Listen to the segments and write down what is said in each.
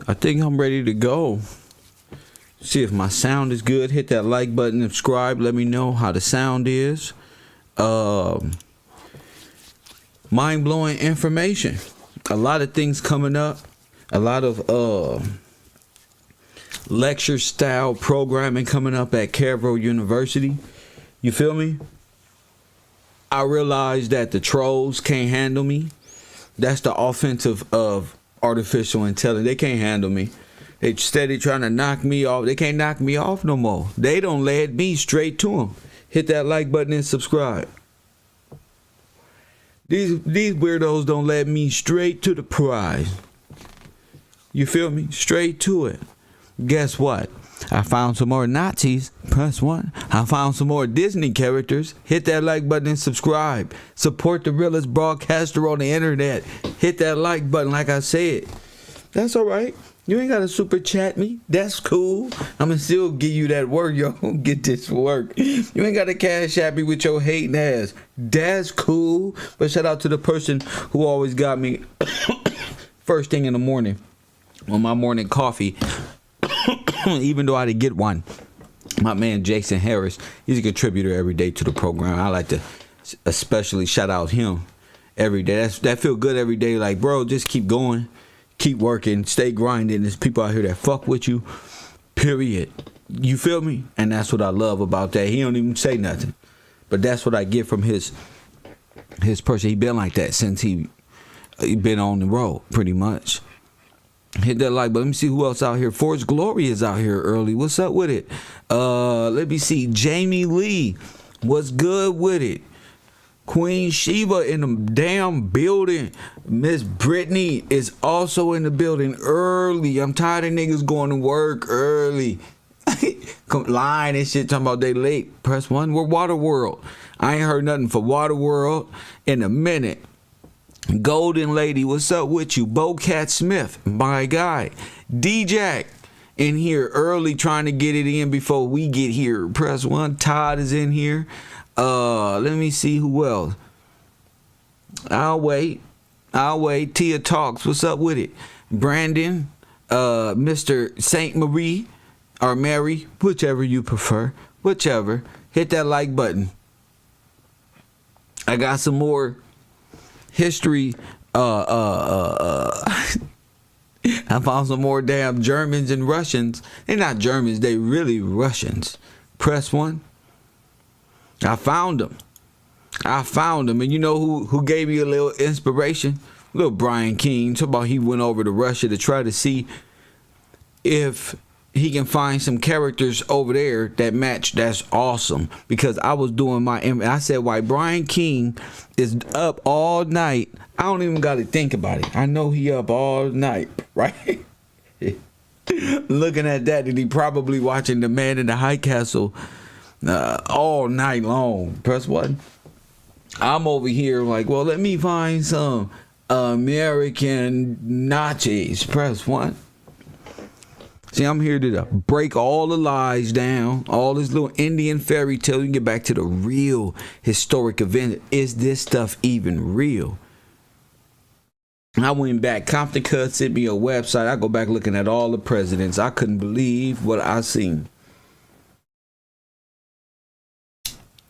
I think I'm ready to go. See if my sound is good. Hit that like button, subscribe. Let me know how the sound is. Mind-blowing information. A lot of things coming up. A lot of lecture style programming coming up at Cavro University. You feel me? I realize that the trolls can't handle me. That's the offensive of artificial intelligence. They can't handle me. They steady trying to knock me off. They can't knock me off no more. They don't lead me straight to them. Hit that like button and subscribe. These weirdos don't lead me straight to the prize. You feel me? Straight to it. Guess what? I found some more Nazis. Press 1. I found some more Disney characters. Hit that like button and subscribe. Support the realest broadcaster on the internet. Hit that like button like I said. That's alright. You ain't got to super chat me. That's cool. I'm going to still give you that work, yo. Get this work. You ain't got to cash at me with your hating ass. That's cool. But shout out to the person who always got me first thing in the morning on my morning coffee. Even though I didn't get one. My man Jason Harris, he's a contributor every day to the program. I like to especially shout out him every day. That feel good every day. Like, bro, just keep going. Keep working. Stay grinding. There's people out here that fuck with you. Period. You feel me? And that's what I love about that. He don't even say nothing. But that's what I get from his person. He been like that since he been on the road, pretty much. Hit that like, but let me see who else out here. Forrest Glory is out here early. What's up with it? Let me see. Jamie Lee. What's good with it? Queen Sheba in the damn building. Miss Brittany is also in the building early. I'm tired of niggas going to work early. Lying and shit, talking about they late. Press 1. We're Waterworld. I ain't heard nothing for Waterworld in a minute. Golden Lady, what's up with you? Bocat Smith, my guy. D-Jack in here early trying to get it in before we get here. Press 1. Todd is in here. Let me see who else. I'll wait. Tia Talks, what's up with it? Brandon, Mr. Saint Marie or Mary, whichever you prefer. Whichever. Hit that like button. I got some more history. I found some more damn Germans and Russians. They're not Germans, they really Russians. Press 1. I found them. And you know who gave me a little inspiration? Little Brian King. Talk about he went over to Russia to try to see if he can find some characters over there that match. That's awesome. Because I was doing I said, why Brian King is up all night. I don't even got to think about it. I know he up all night, right? Looking at that, and he probably watching The Man in the High Castle all night long. Press 1. I'm over here like, well, let me find some American Nazis. Press 1. See, I'm here to break all the lies down, all this little Indian fairy tale. You can get back to the real historic event. Is this stuff even real? I went back. Compton Cut sent me a website. I go back looking at all the presidents. I couldn't believe what I seen.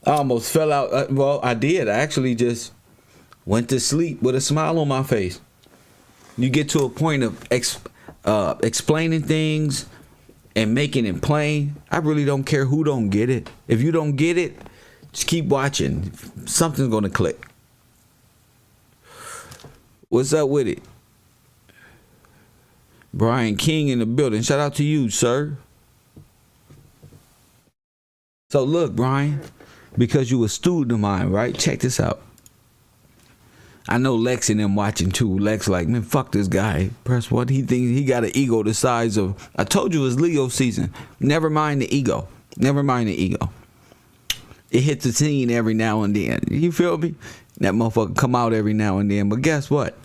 I almost fell out. Well, I did. I actually just went to sleep with a smile on my face. You get to a point of explaining things and making it plain. I really don't care who don't get it. If you don't get it, just keep watching. Something's gonna click. What's up with it? Brian King in the building. Shout out to you, sir. So look, Brian, because you a student of mine, right? Check this out. I know Lex and them watching too. Lex like, man, fuck this guy. Press 1. He thinks he got an ego the size of... I told you it was Leo season. Never mind the ego. Never mind the ego. It hits the scene every now and then. You feel me? That motherfucker come out every now and then. But guess what?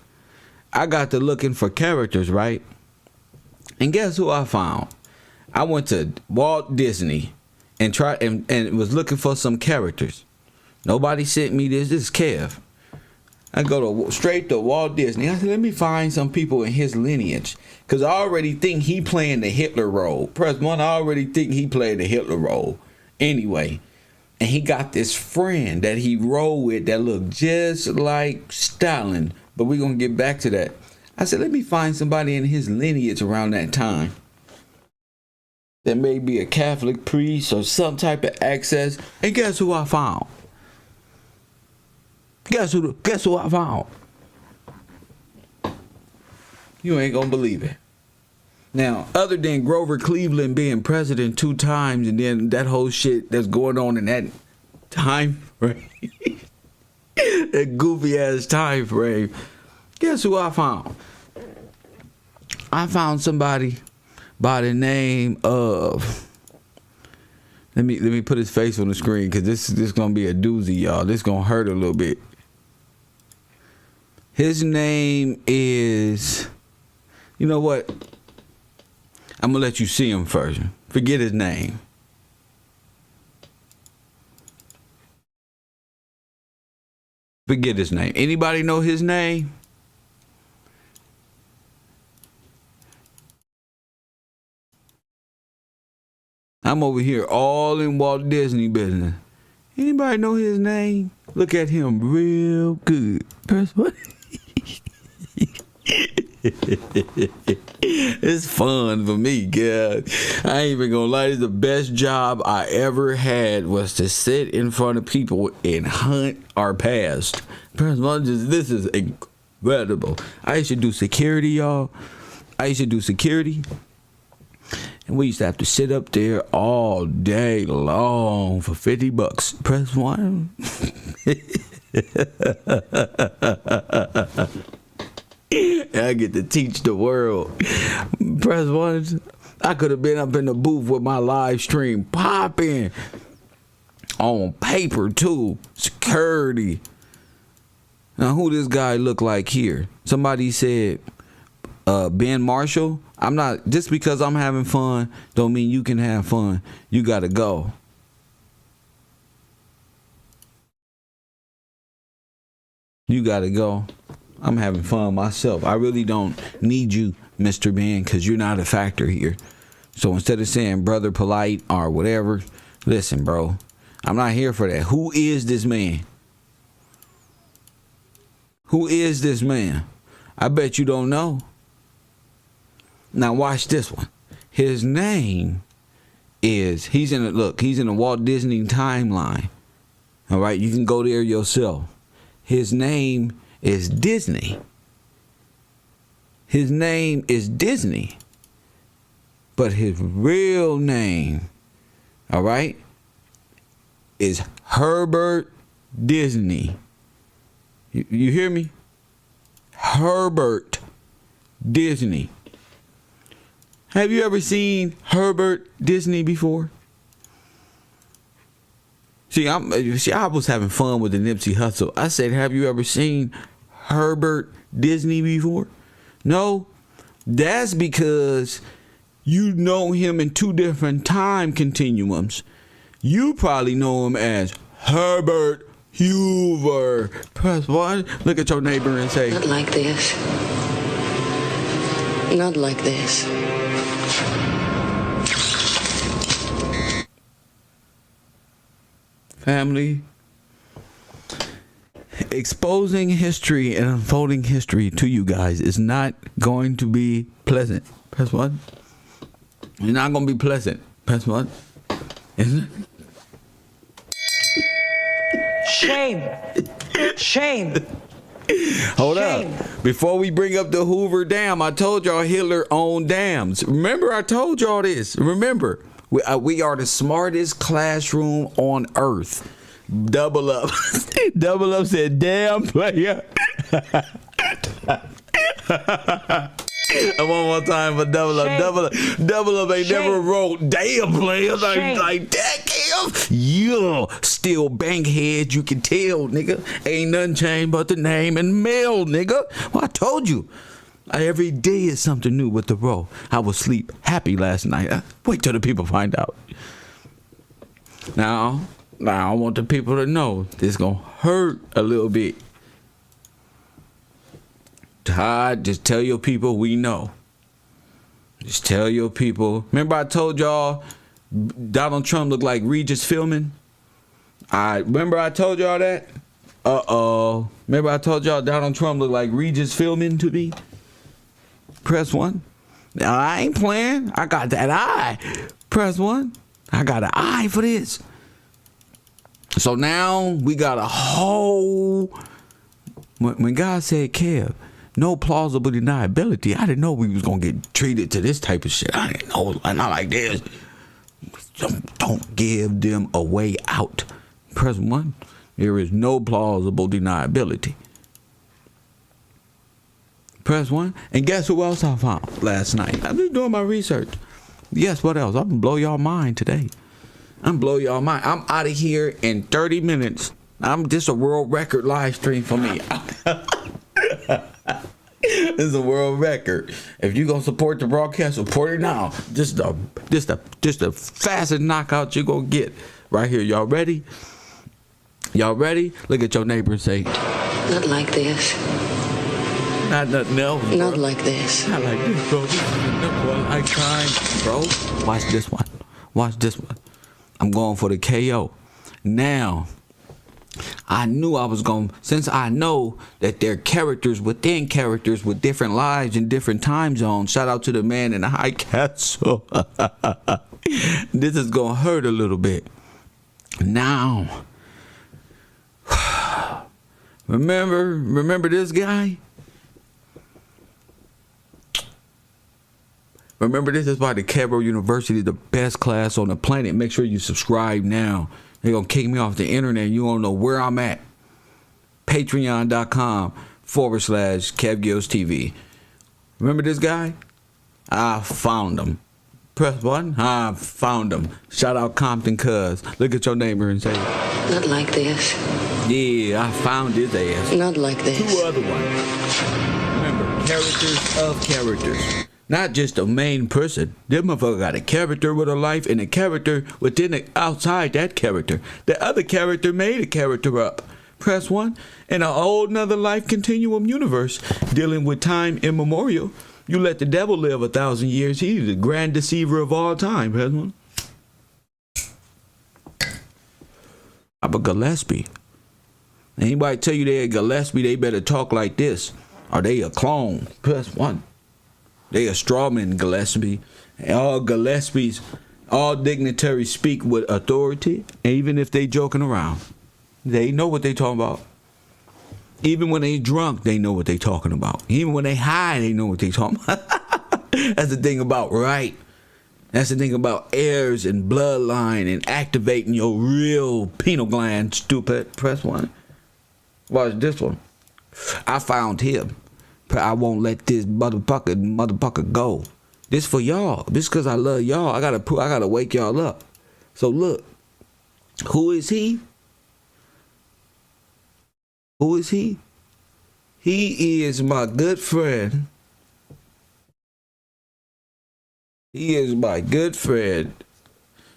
I got to looking for characters, right? And guess who I found? I went to Walt Disney and tried and was looking for some characters. Nobody sent me this. This is Kev. I go to straight to Walt Disney. I said, let me find some people in his lineage. Because I already think he playing the Hitler role. Press 1, I already think he played the Hitler role. Anyway. And he got this friend that he rode with that looked just like Stalin. But we're going to get back to that. I said, let me find somebody in his lineage around that time. That may be a Catholic priest or some type of access. And guess who I found? Guess who I found? You ain't gonna believe it. Now, other than Grover Cleveland being president 2 times and then that whole shit that's going on in that time frame, that goofy ass time frame, guess who I found? I found somebody by the name of, let me put his face on the screen because this is gonna be a doozy, y'all. This gonna hurt a little bit. His name is, you know what? I'm gonna let you see him first. Forget his name. Forget his name. Anybody know his name? I'm over here all in Walt Disney business. Anybody know his name? Look at him real good. Press what? It's fun for me, God. I ain't even gonna lie. The best job I ever had was to sit in front of people and hunt our past. This is incredible. I used to do security, y'all. And we used to have to sit up there all day long for $50. Press 1. I get to teach the world. Press 1. I could have been up in the booth with my live stream popping on paper too. Security. Now who this guy look like here? Somebody said Ben Marshall. I'm not, just because I'm having fun don't mean you can have fun. You gotta go. You gotta go. I'm having fun myself. I really don't need you, Mr. Ben, because you're not a factor here. So instead of saying brother polite or whatever, listen, bro, I'm not here for that. Who is this man? Who is this man? I bet you don't know. Now watch this one. His name is, he's in the Walt Disney timeline. All right, you can go there yourself. His name is Disney. His name is Disney. But his real name, all right, is Herbert Disney. You hear me? Herbert Disney. Have you ever seen Herbert Disney before? See, I was having fun with the Nipsey Hussle. I said, have you ever seen Herbert Disney before? No, that's because you know him in 2 different time continuums. You probably know him as Herbert Hoover. Press 1. Look at your neighbor and say, not like this. Not like this. Family, exposing history and unfolding history to you guys is not going to be pleasant. Press 1. It's not going to be pleasant. Press 1. Isn't it? Shame. Shame. Hold up. Before we bring up the Hoover Dam, I told y'all Hitler owned dams. Remember, I told y'all this. Remember, we are the smartest classroom on earth. Double up. Double up said, damn player. One more time for double up. Double up ain't never wrote damn players like that, Kev. You still bankhead, you can tell, nigga. Ain't nothing changed but the name and mail, nigga. Well, I told you. Every day is something new with the row. I will sleep happy last night. Wait till the people find out. Now I want the people to know this gonna hurt a little bit. Todd, just tell your people we know. Just tell your people. Remember I told y'all Donald Trump looked like Regis Philbin? Remember I told y'all that? Remember I told y'all Donald Trump looked like Regis Philbin to me? Press 1. Now, I ain't playing. I got that eye. Press 1. I got an eye for this. So now we got a whole... When God said, Kev, no plausible deniability, I didn't know we was going to get treated to this type of shit. I didn't know. Not like this. Don't give them a way out. Press 1. There is no plausible deniability. Press 1. And guess who else I found last night? I've been doing my research. Yes, what else? I'm going to blow y'all mind today. I'm blow y'all mind. I'm out of here in 30 minutes. This a world record live stream for me. This is a world record. If you gonna support the broadcast, support it now. Just the fastest knockout you gonna get right here. Y'all ready? Y'all ready? Look at your neighbor and say, Not like this. not nothing else. Bro. Not like this. Not like this, bro. This is a lifetime, bro. Watch this one. Watch this one. I'm going for the KO. Now, I knew I was going, since I know that they're characters within characters with different lives in different time zones. Shout out to the man in the high castle. This is going to hurt a little bit. Now, remember this guy? Remember, this is why the Cairo University is the best class on the planet. Make sure you subscribe now. They're going to kick me off the internet. You won't know where I'm at. Patreon.com/KevGillsTV. Remember this guy? I found him. Press button. I found him. Shout out Compton Cuz. Look at your neighbor and say, Not like this. yeah, I found his ass. Not like this. Two other ones. Remember, characters of characters. Not just a main person. This motherfucker got a character with a life and a character within outside that character. The other character made a character up. Press 1. In a whole nother life continuum universe dealing with time immemorial. You let the devil live 1,000 years. He's the grand deceiver of all time. Press 1. I'm a Gillespie. Anybody tell you they a Gillespie, they better talk like this. Or they a clone. Press 1. They a strawman Gillespie. And all Gillespies, all dignitaries speak with authority, even if they joking around. They know what they talking about. Even when they drunk, they know what they talking about. Even when they high, they know what they talking about. That's the thing about right. That's the thing about heirs and bloodline and activating your real pineal gland, stupid. Press 1. Watch this one. I found him. I won't let this motherfucker go. This for y'all. This because I love y'all. I gotta wake y'all up. So look, who is he? Who is he? He is my good friend. He is my good friend.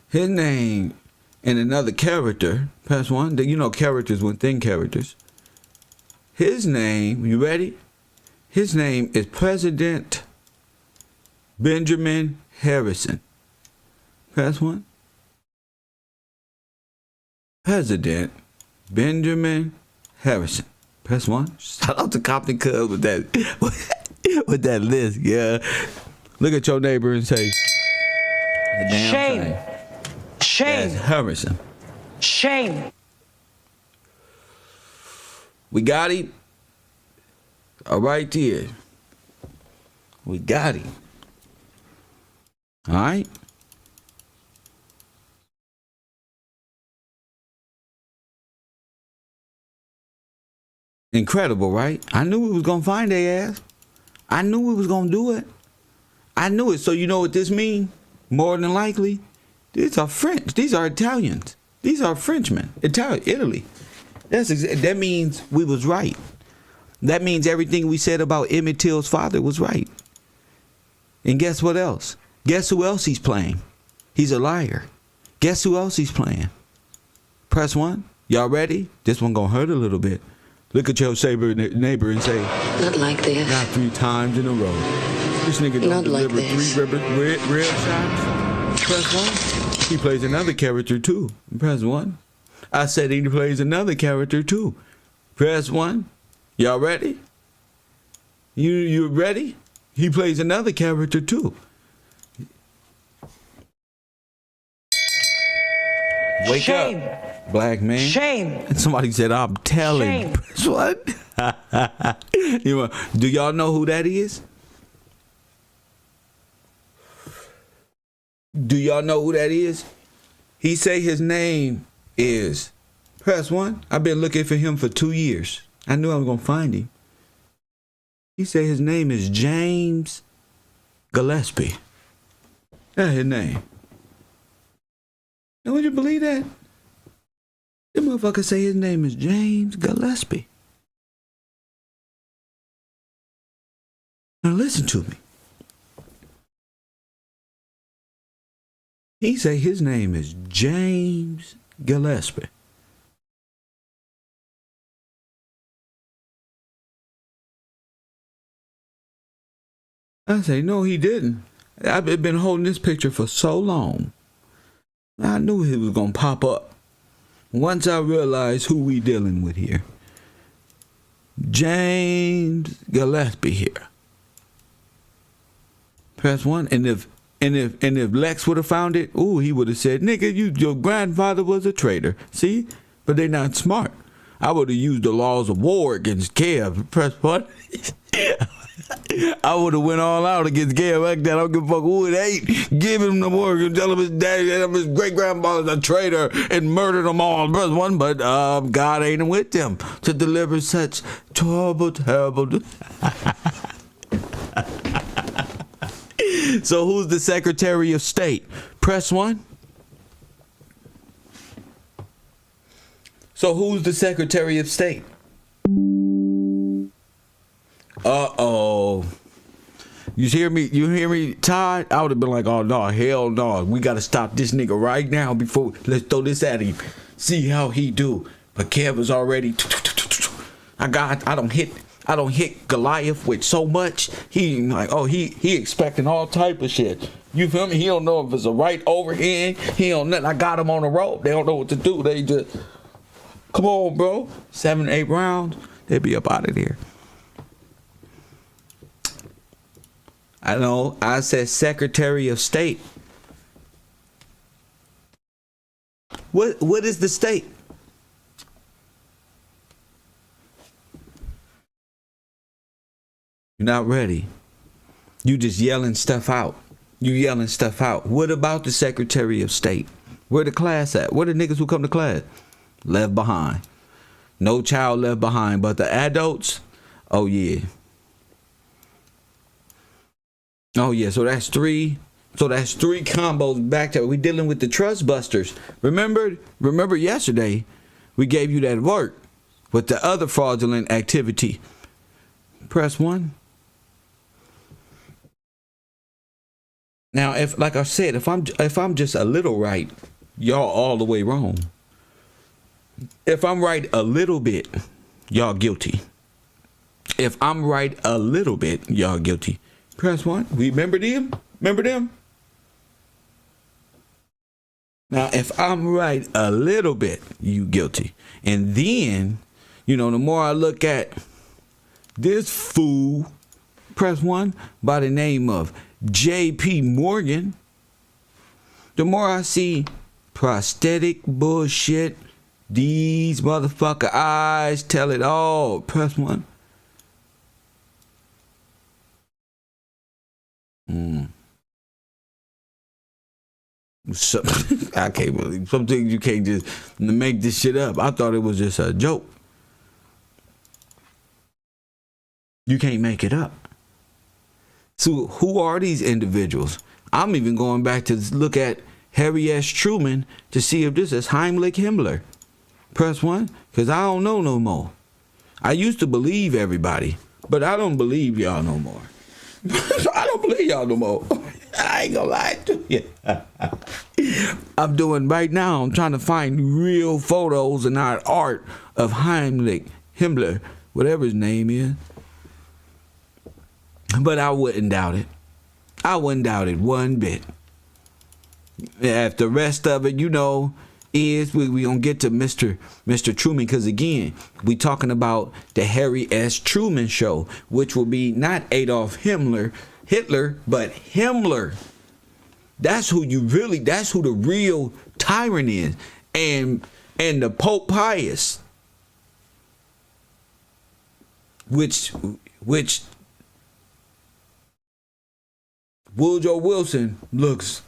His name and another character. Press 1. You know characters within characters. His name, you ready? His name is President Benjamin Harrison. Press 1. President Benjamin Harrison. Press 1. Shout out to Compton Cuz with that with that list. Yeah. Look at your neighbor and say, the damn Shame. thing. Shame. That's Harrison. Shame. We got him. All right there. We got him. All right. Incredible, right? I knew we was going to find their ass. I knew we was going to do it. I knew it. So you know what this means? More than likely, these are French. These are Italians. These are Frenchmen. Italy. That means we was right. That means everything we said about Emmett Till's father was right. And guess what else? Guess who else he's playing? He's a liar. Guess who else he's playing? Press 1. Y'all ready? This one gonna hurt a little bit. Look at your neighbor and say, Not like this. not 3 times in a row. This nigga don't Not like deliver this. 3 rib shots. Press 1. He plays another character too. Press 1. I said he plays another character too. Press 1. Y'all ready? You ready? He plays another character too. Wake Shame. up, black man. Shame. And somebody said, I'm telling. Shame. Press 1. Do y'all know who that is? Do y'all know who that is? He say his name is. Press 1. I've been looking for him for 2 years. I knew I was gonna find him. He say his name is James Gillespie. That's his name. Now, would you believe that? The motherfucker say his name is James Gillespie. Now listen to me. He say his name is James Gillespie. I say, no, he didn't. I've been holding this picture for so long. I knew he was going to pop up. Once I realized who we dealing with here. James Gillespie here. Press 1. And if Lex would have found it, ooh, he would have said, nigga, your grandfather was a traitor. See? But they not smart. I would have used the laws of war against Kev. Press 1. I would have went all out against Kev like that. I don't give a fuck who it ain't. Give him the war. Tell him his daddy, tell him his great-grandfather's a traitor and murdered them all. Press 1. But God ain't with them to deliver such terrible. So who's the Secretary of State? Press 1. So who's the Secretary of State? Uh-oh. You hear me, Todd? I would have been like, oh no, hell no. We gotta stop this nigga right now before let's throw this at him. See how he do. But Kev was already I don't hit Goliath with so much. He like, oh, he expecting all type of shit. You feel me? He don't know if it's a right overhand. He don't nothing. I got him on the rope. They don't know what to do. They just come on, bro. 7, 8 rounds. They'll be up out of there. I know. I said Secretary of State. What is the state? You're not ready. You just yelling stuff out. What about the Secretary of State? Where the class at? Where the niggas who come to class? Left behind. No child left behind. But the adults, oh yeah. Oh yeah, so that's 3. So that's 3 combos back to we dealing with the trust busters. Remember yesterday we gave you that work with the other fraudulent activity. Press 1. Now, if like I said, if I'm just a little right, y'all all the way wrong. If I'm right a little bit, y'all guilty. If I'm right a little bit, y'all guilty. Press 1. Remember them? Now, if I'm right a little bit, you guilty. And then, the more I look at this fool, press 1, by the name of J.P. Morgan, the more I see prosthetic bullshit, these motherfucker eyes tell it all. Press 1. So, I can't believe some things you can't just make this shit up. I thought it was just a joke. You can't make it up. So who are these individuals? I'm even going back to look at Harry S. Truman to see if this is Heimlich Himmler. Press 1, because I don't know no more. I used to believe everybody, but I don't believe y'all no more. I don't believe y'all no more. I ain't gonna lie to you. I'm trying to find real photos and art of Heimlich Himmler, whatever his name is. But I wouldn't doubt it. I wouldn't doubt it one bit. If the rest of it, is we gonna get to Mr. Truman, because again, we talking about the Harry S. Truman Show, which will be not Adolf Hitler, but Himmler. That's who the real tyrant is. And the Pope Pius, which Woodrow Wilson looks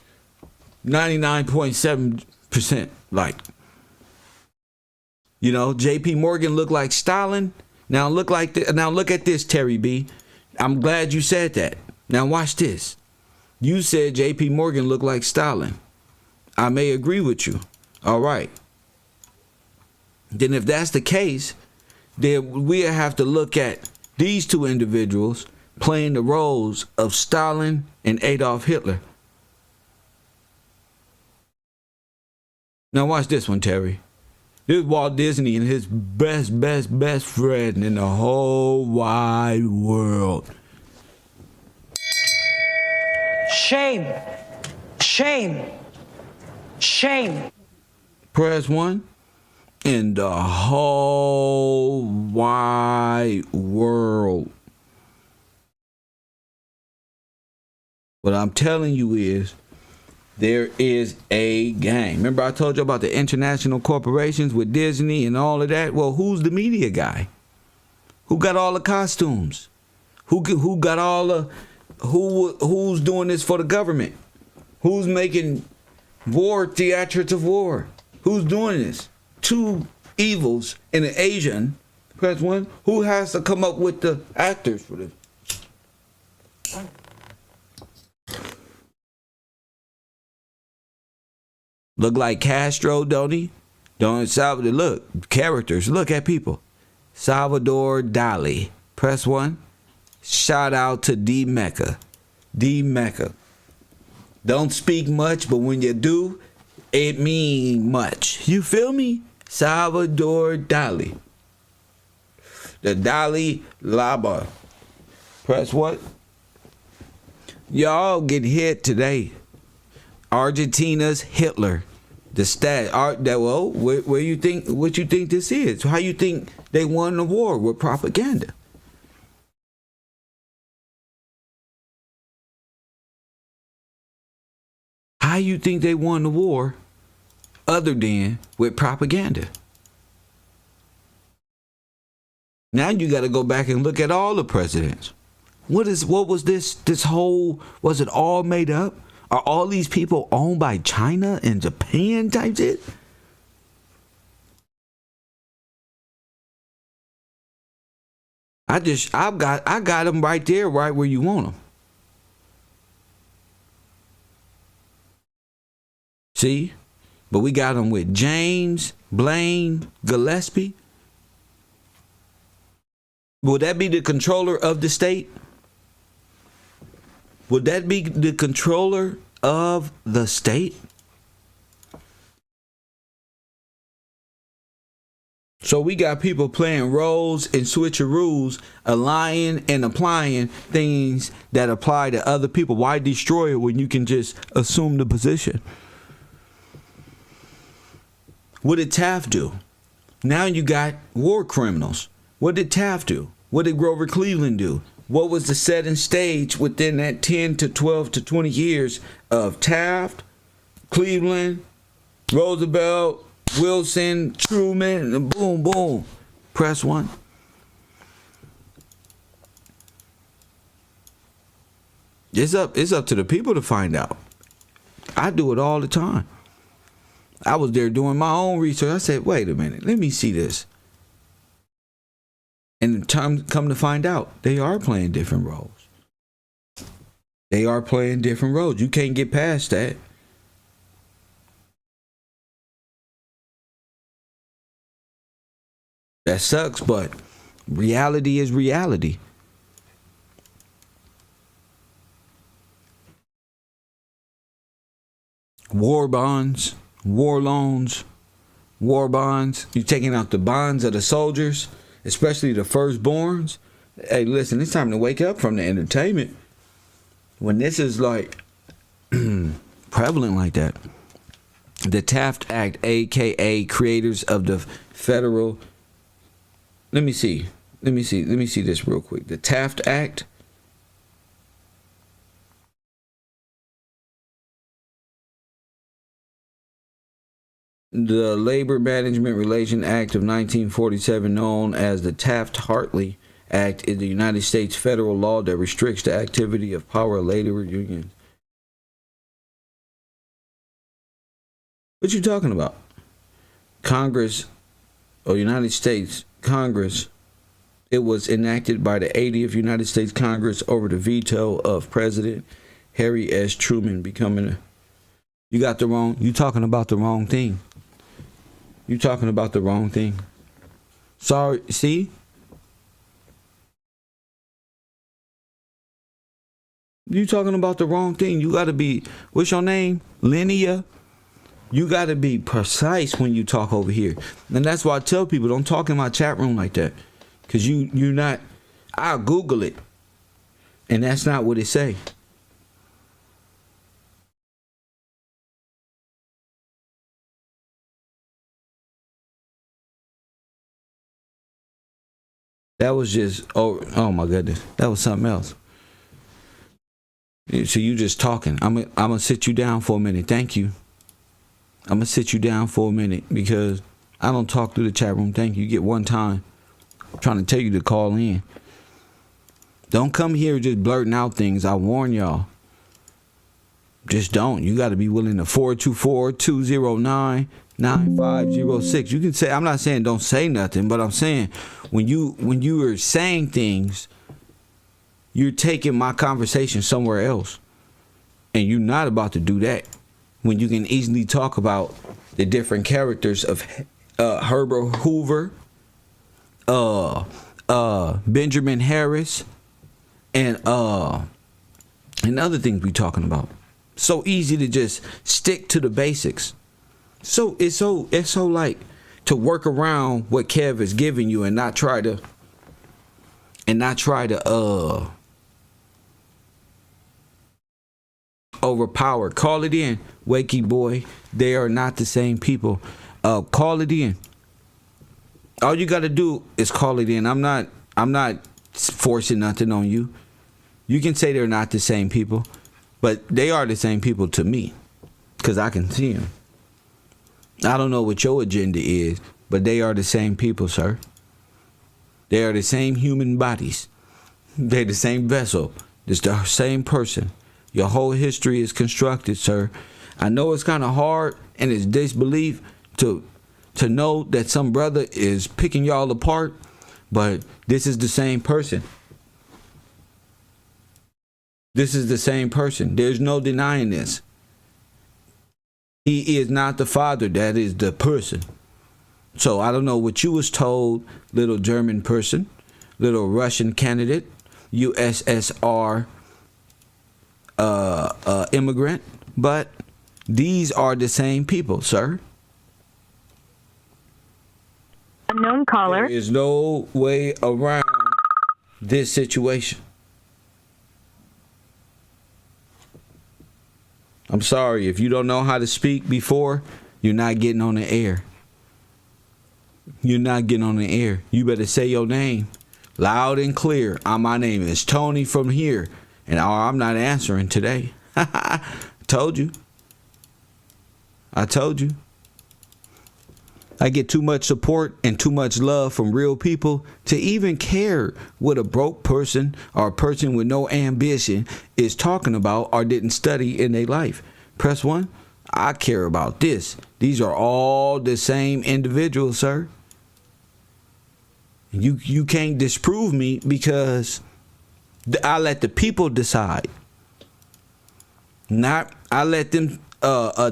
99.7% like. J.P. Morgan looked like Stalin. Now look at this, Terry B. I'm glad you said that. Now watch this. You said J.P. Morgan looked like Stalin. I may agree with you. All right. Then if that's the case, then we have to look at these two individuals playing the roles of Stalin and Adolf Hitler. Now watch this one, Terry. This is Walt Disney and his best friend in the whole wide world. Shame. Shame. Shame. Press 1. In the whole wide world. What I'm telling you is, there is a gang. Remember I told you about the international corporations with Disney and all of that? Well, who's the media guy? Who got all the costumes? Who got all the... Who's doing this for the government? Who's making war theatrics of war? Who's doing this? Two evils in an Asian. Press 1. Who has to come up with the actors for this? Look like Castro, don't he? Salvador, look, characters, look at people. Salvador Dali. Press 1. Shout out to D Mecca. D Mecca. Don't speak much, but when you do, it mean much. You feel me? Salvador Dali. The Dalai Lama. Press what? Y'all get hit today. Argentina's Hitler. The stat. Where you think? What you think this is? How you think they won the war with propaganda? How you think they won the war other than with propaganda? Now you got to go back and look at all the presidents. What was this whole, was it all made up? Are all these people owned by China and Japan type shit? I got them right there, right where you want them. See? But we got them with James Blaine Gillespie. Would that be the controller of the state? Would that be the controller of the state? So we got people playing roles and switcheroos, aligning and applying things that apply to other people. Why destroy it when you can just assume the position? What did Taft do? Now you got war criminals. What did Taft do? What did Grover Cleveland do? What was the setting stage within that 10 to 12 to 20 years of Taft, Cleveland, Roosevelt, Wilson, Truman, and boom, boom. Press 1. It's up to the people to find out. I do it all the time. I was there doing my own research. I said, wait a minute, let me see this. And come to find out, they are playing different roles. They are playing different roles. You can't get past that. That sucks, but reality is reality. War bonds, war loans, war bonds. You're taking out the bonds of the soldiers especially the firstborns. Hey, listen, it's time to wake up from the entertainment. When this is like prevalent like that. The Taft Act, aka creators of the federal. Let me see this real quick. The Taft Act. The Labor Management Relation Act of 1947, known as the Taft-Hartley Act, is the United States federal law that restricts the activity of power labor unions. What you talking about? Congress, or United States Congress, it was enacted by the 80th United States Congress over the veto of President Harry S. Truman becoming a... You talking about the wrong thing. You talking about the wrong thing. Sorry, see? You talking about the wrong thing. You gotta be, what's your name? Linnea? You gotta be precise when you talk over here. And that's why I tell people, don't talk in my chat room like that. Cause you're not, I'll Google it. And that's not what it say. That was just, oh my goodness. That was something else. So you just talking. I'm gonna sit you down for a minute. Thank you. I'm gonna sit you down for a minute because I don't talk through the chat room. Thank you. You get one time. I'm trying to tell you to call in. Don't come here just blurting out things. I warn y'all. Just don't. You got to be willing to 424-209-9506. You can say, I'm not saying don't say nothing, but I'm saying when you are saying things, you're taking my conversation somewhere else. And you're not about to do that when you can easily talk about the different characters of Herbert Hoover, Benjamin Harris, and other things we talking about. So easy to just stick to the basics. So it's so like to work around what Kev is giving you and not try to overpower. Call it in, Wakey boy. They are not the same people. Call it in. All you got to do is call it in. I'm not forcing nothing on you. You can say they're not the same people, but they are the same people to me because I can see them. I don't know what your agenda is, but they are the same people, sir. They are the same human bodies. They're the same vessel. It's the same person. Your whole history is constructed, sir. I know it's kind of hard and it's disbelief to know that some brother is picking y'all apart, but this is the same person. This is the same person. There's no denying this. He is not the father. That is the person. So I don't know what you was told, little German person, little Russian candidate, USSR immigrant, but these are the same people, sir. Unknown caller. There is no way around this situation. I'm sorry, if you don't know how to speak before, you're not getting on the air. You're not getting on the air. You better say your name loud and clear. My name is Tony from here, and I'm not answering today. I told you. I get too much support and too much love from real people to even care what a broke person or a person with no ambition is talking about or didn't study in their life. Press 1. I care about this. These are all the same individuals, sir. You can't disprove me because I let the people decide. Not I let them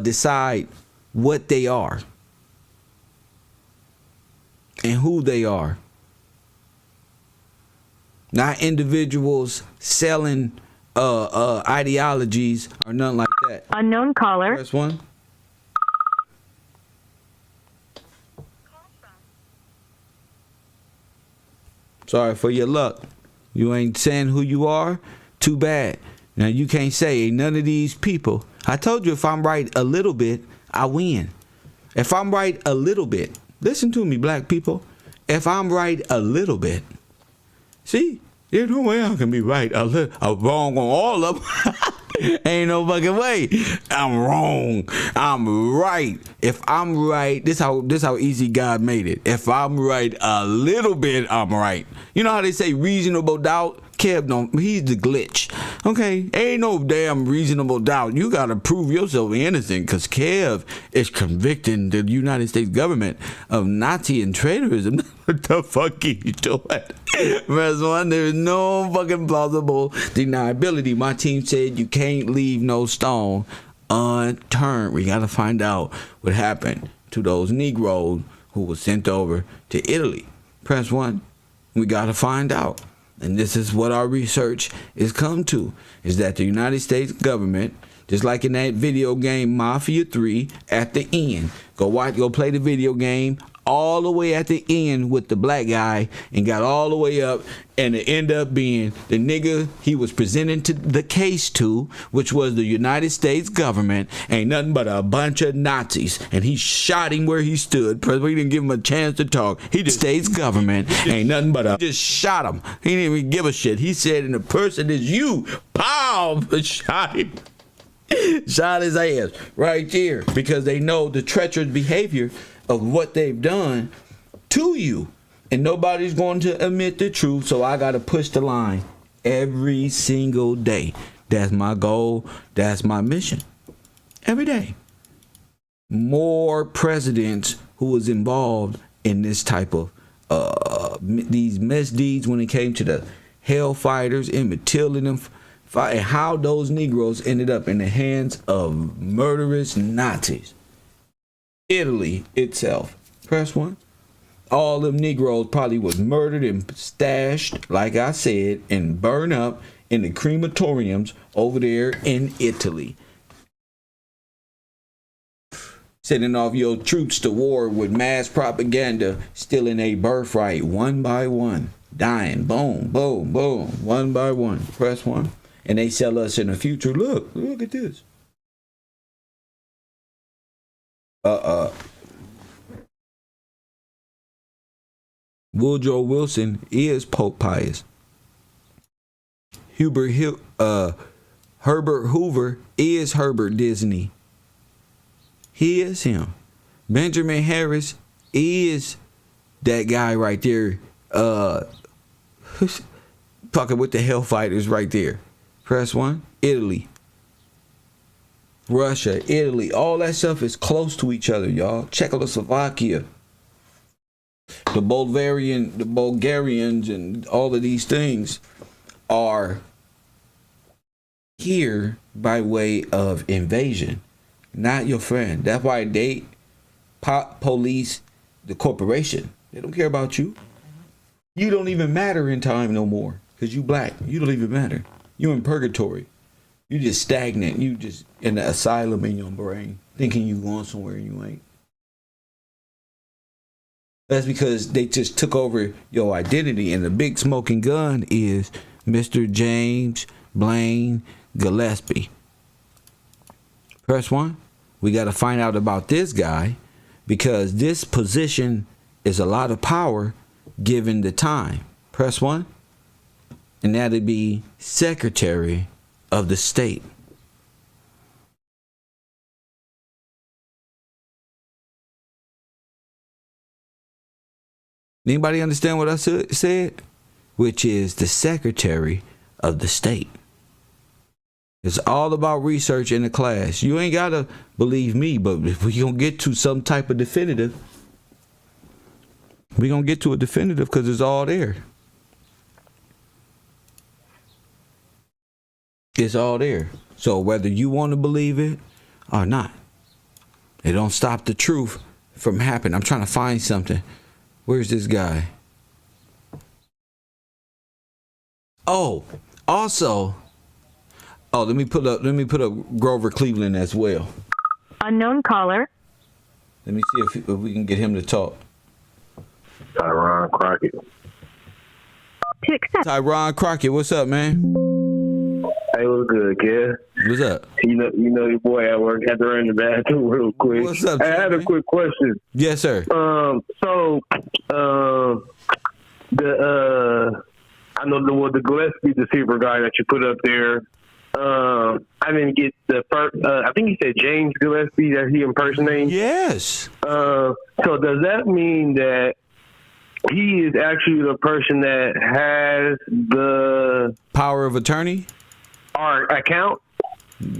decide what they are and who they are. Not individuals selling ideologies or nothing like that. Unknown caller. Press 1. Sorry for your luck. You ain't saying who you are? Too bad. Now you can't say none of these people. I told you if I'm right a little bit, I win. If I'm right a little bit, listen to me, black people. If I'm right a little bit, see, there's no way I can be right a little. I'm wrong on all of them. Ain't no fucking way. I'm wrong. I'm right. If I'm right, this how easy God made it. If I'm right a little bit, I'm right. You know how they say reasonable doubt? Kev don't. He's the glitch. Okay, ain't no damn reasonable doubt. You gotta prove yourself innocent, cause Kev is convicting the United States government of Nazi and traitorism. What the fuck are you doing? Verse 1, there is no fucking plausible deniability. My team said you can't leave no stone unturned. We gotta find out what happened to those Negroes who were sent over to Italy. Press 1. We gotta find out. And this is what our research is come to, is that the United States government, just like in that video game Mafia 3, at the end, go play the video game all the way at the end with the black guy and got all the way up, and it ended up being the nigga he was presenting to the case to, which was the United States government, ain't nothing but a bunch of Nazis, and he shot him where he stood. We didn't give him a chance to talk. He just States government ain't nothing but a just shot him. He didn't even give a shit. He said, and the person is you. Pow! Shot him. Shot his ass right there, because they know the treacherous behavior of what they've done to you, and nobody's going to admit the truth. So I gotta push the line every single day. That's my goal. That's my mission. Every day. More presidents who was involved in this type of these misdeeds when it came to the Hellfighters and Matilda and them, and how those Negroes ended up in the hands of murderous Nazis. Italy itself. Press 1. All them Negroes probably was murdered and stashed, like I said, and burned up in the crematoriums over there in Italy. Sending off your troops to war with mass propaganda, stealing a birthright one by one. Dying. Boom, boom, boom. One by one. Press 1. And they sell us in the future. Look at this. Woodrow Wilson is Pope Pius. Herbert Hoover is Herbert Disney. He is him. Benjamin Harris is that guy right there. Talking with the Hellfighters right there. Press 1. Italy. Russia, Italy, all that stuff is close to each other, y'all. Czechoslovakia, the Bulgarians, and all of these things are here by way of invasion, not your friend. That's why they police the corporation. They don't care about you. You don't even matter in time no more, because you black. You don't even matter. You in purgatory. You just stagnant. You just in the asylum in your brain, thinking you going somewhere and you ain't. That's because they just took over your identity, and the big smoking gun is Mr. James Blaine Gillespie. Press 1. We got to find out about this guy, because this position is a lot of power given the time. Press 1. And that'd be Secretary of the State. Anybody understand what I said? Which is the Secretary of the State. It's all about research in the class. You ain't gotta believe me, but if we gonna get to some type of definitive, we gonna get to a definitive, because it's all there. It's all there. So whether you want to believe it or not, it don't stop the truth from happening. I'm trying to find something. Where's this guy? Oh, also, let me put up Grover Cleveland as well. Unknown caller. Let me see if we can get him to talk. Tyron Crockett. to accept. Tyron Crockett, what's up, man? Hey, what's good, kid? What's up? You know your boy at work had to run in the bathroom real quick. What's up, Hey, I had a man? quick question. Yes, sir. I know the Gillespie deceiver guy that you put up there. I didn't get the first. I think he said James Gillespie that he impersonating. Yes. So does that mean that he is actually the person that has the Power of attorney? our account?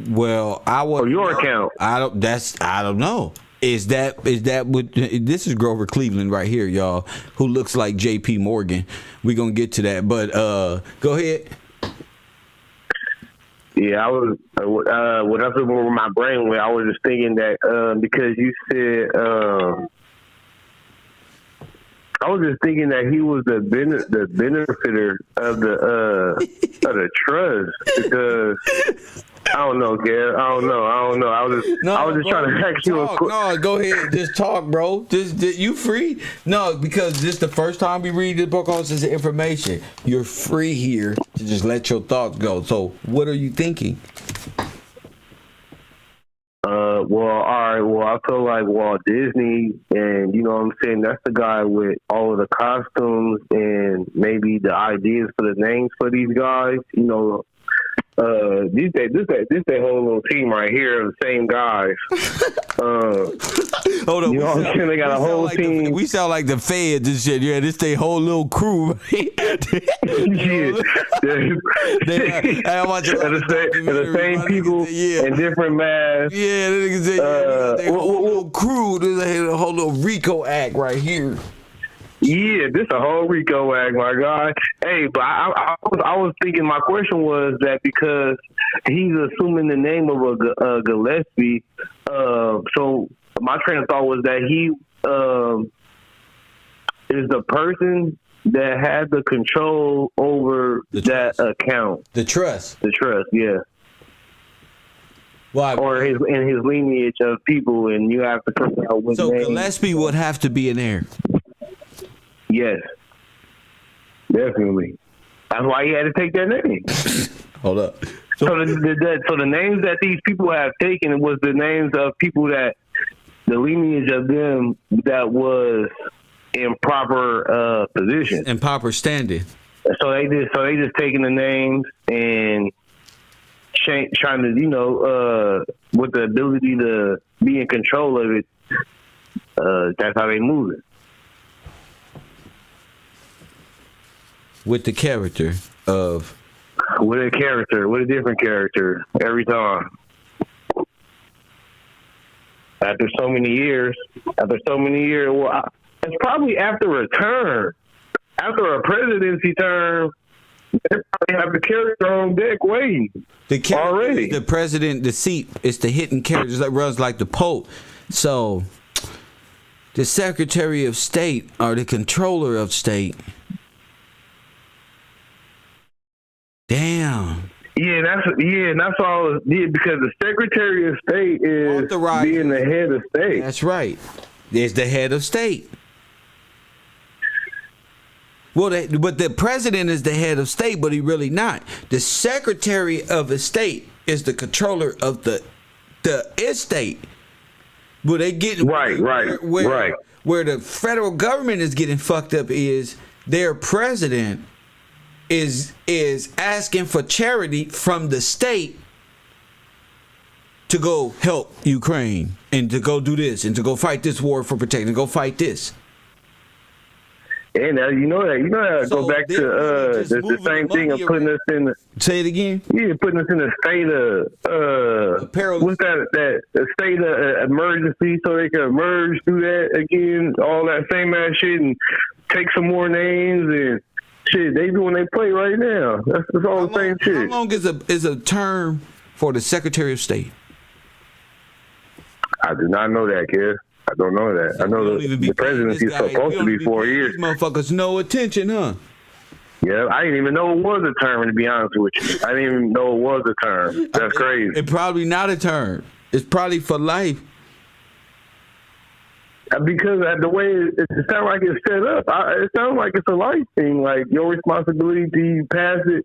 Well, I was. Or your account? I don't know. Is that what this is Grover Cleveland right here, y'all, who looks like JP Morgan. We're gonna get to that. But go ahead. Yeah, I was. What else was where my brain went? I was just thinking that because you said. I was just thinking that he was the benefiter of the trust because I don't know, Gary. I don't know. I was just trying to ask you a talk. quick. No, go ahead. Just talk, bro. Just you free? No, because this the first time we read the book on this information. You're free here to just let your thoughts go. So, what are you thinking? Well, all right. Well, I feel like Walt Disney, and you know what I'm saying, that's the guy with all of the costumes and maybe the ideas for the names for these guys. You know, this whole little team right here of the same guys. Hold on. You know what I'm saying? They got a whole team. We sound like the feds and shit. Yeah, this they whole little crew. Right? Yeah. I watch the same people in different masks. Yeah, that nigga say they whole little crew. There's a whole little Rico act right here. Yeah, this a whole Rico act, my guy. Hey, but I was thinking. My question was that because he's assuming the name of a Gillespie, so my train of thought was that he is the person that had the control over that account. The trust. The trust, yeah. Why? Or his lineage of people, and you have to figure out what So name. Gillespie would have to be in there. Yes, definitely. That's why he had to take that name. Hold up. So the names that these people have taken was the names of people that the lineage of them that was in proper position and proper standing. So they just taking the names and trying to with the ability to be in control of it. That's how they move it. With the character of. With a different character every time. After so many years, well, it's probably after a term, after a presidency term, they probably have the character on deck waiting. The character already. Is the president, the seat, it's the hidden characters that runs like the Pope. So, the Secretary of State or the Controller of State. Damn. Yeah, that's all. Yeah, because the Secretary of State is Authorized. being the head of state. That's right. There's the head of state. Well, but the president is the head of state, but he really not. The Secretary of the State is the controller of the estate. Well, they get right. Where the federal government is getting fucked up is their president is asking for charity from the state to go help Ukraine and to go do this and to go fight this war for protection, go fight this. And you know that So go back to the same thing of putting us in the, say it again. Yeah, putting us in a state of what's that a state of emergency so they can emerge through that again, all that same ass shit and take some more names and shit. They doing they play right now. That's all the same shit. How long is a term for the Secretary of State? I do not know that, kid. I don't know that. I know the presidency is supposed to be 4 years. These motherfuckers no attention, huh? Yeah, I didn't even know it was a term, to be honest with you. I didn't even know it was a term. That's crazy. It's probably not a term. It's probably for life. Because the way it sounds like it's set up, it sounds like it's a life thing. Like your responsibility, you pass it.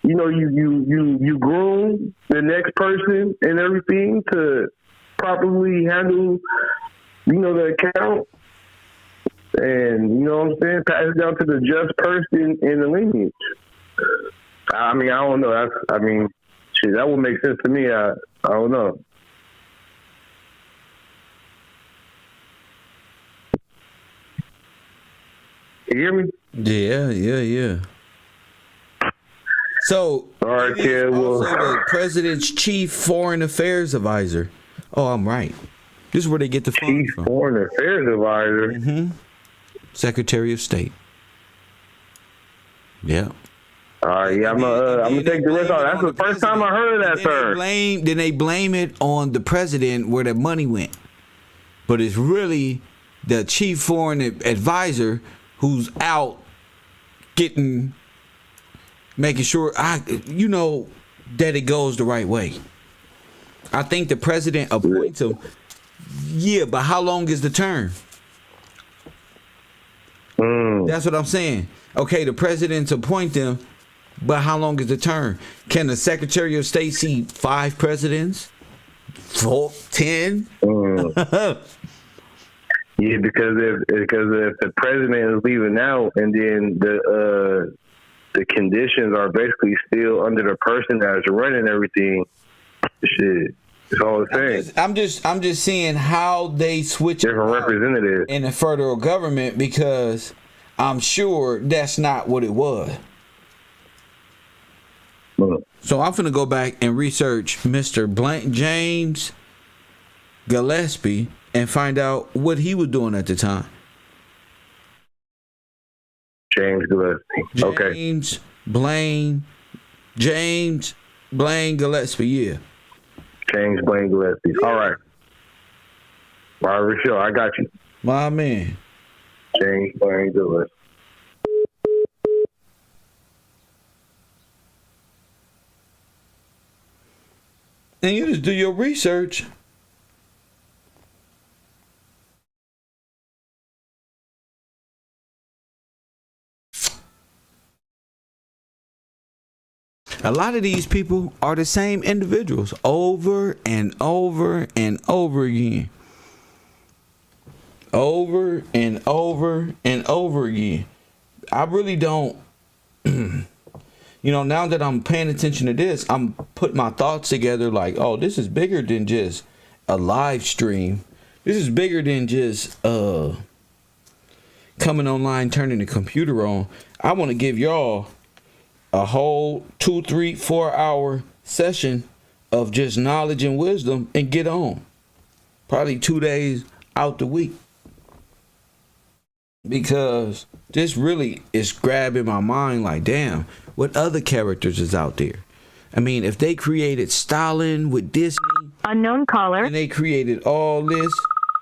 You groom the next person and everything to properly handle, the account, and you know what I'm saying. Pass it down to the just person in the lineage. I mean, I don't know. That would make sense to me. I don't know. You hear me? Yeah. So, all right, he is also the president's chief foreign affairs advisor. Oh, I'm right. This is where they get the funds chief from. Foreign affairs advisor. Mm-hmm. Secretary of State. Yeah. All right, yeah, I'm gonna take the rest off. That's the first time I heard of that term. Then they blame it on the president where the money went, but it's really the chief foreign advisor who's out making sure that it goes the right way. I think the president appoints him. Yeah, but how long is the term? That's what I'm saying. Okay, the presidents appoint them, but how long is the term? Can the Secretary of State see 5 presidents? 4, 10? Yeah, because if the president is leaving out, and then the conditions are basically still under the person that's running everything, shit, it's all the same. I'm just seeing how they switch different representatives in the federal government, because I'm sure that's not what it was. So I'm finna go back and research Mr. James Gillespie and find out what he was doing at the time. James Gillespie. Okay. James Blaine Gillespie, yeah. James Blaine Gillespie. All right. All right, sure. I got you. My man. James Blaine Gillespie. And you just do your research. A lot of these people are the same individuals over and over and over again. Over and over and over again. I really don't, now that I'm paying attention to this, I'm putting my thoughts together like, oh, this is bigger than just a live stream. This is bigger than just coming online, turning the computer on. I want to give y'all a whole 2, 3, 4 hour session of just knowledge and wisdom and get on. Probably 2 days out the week. Because this really is grabbing my mind like, damn, what other characters is out there? I mean, if they created Stalin with Disney. Unknown caller. And they created all this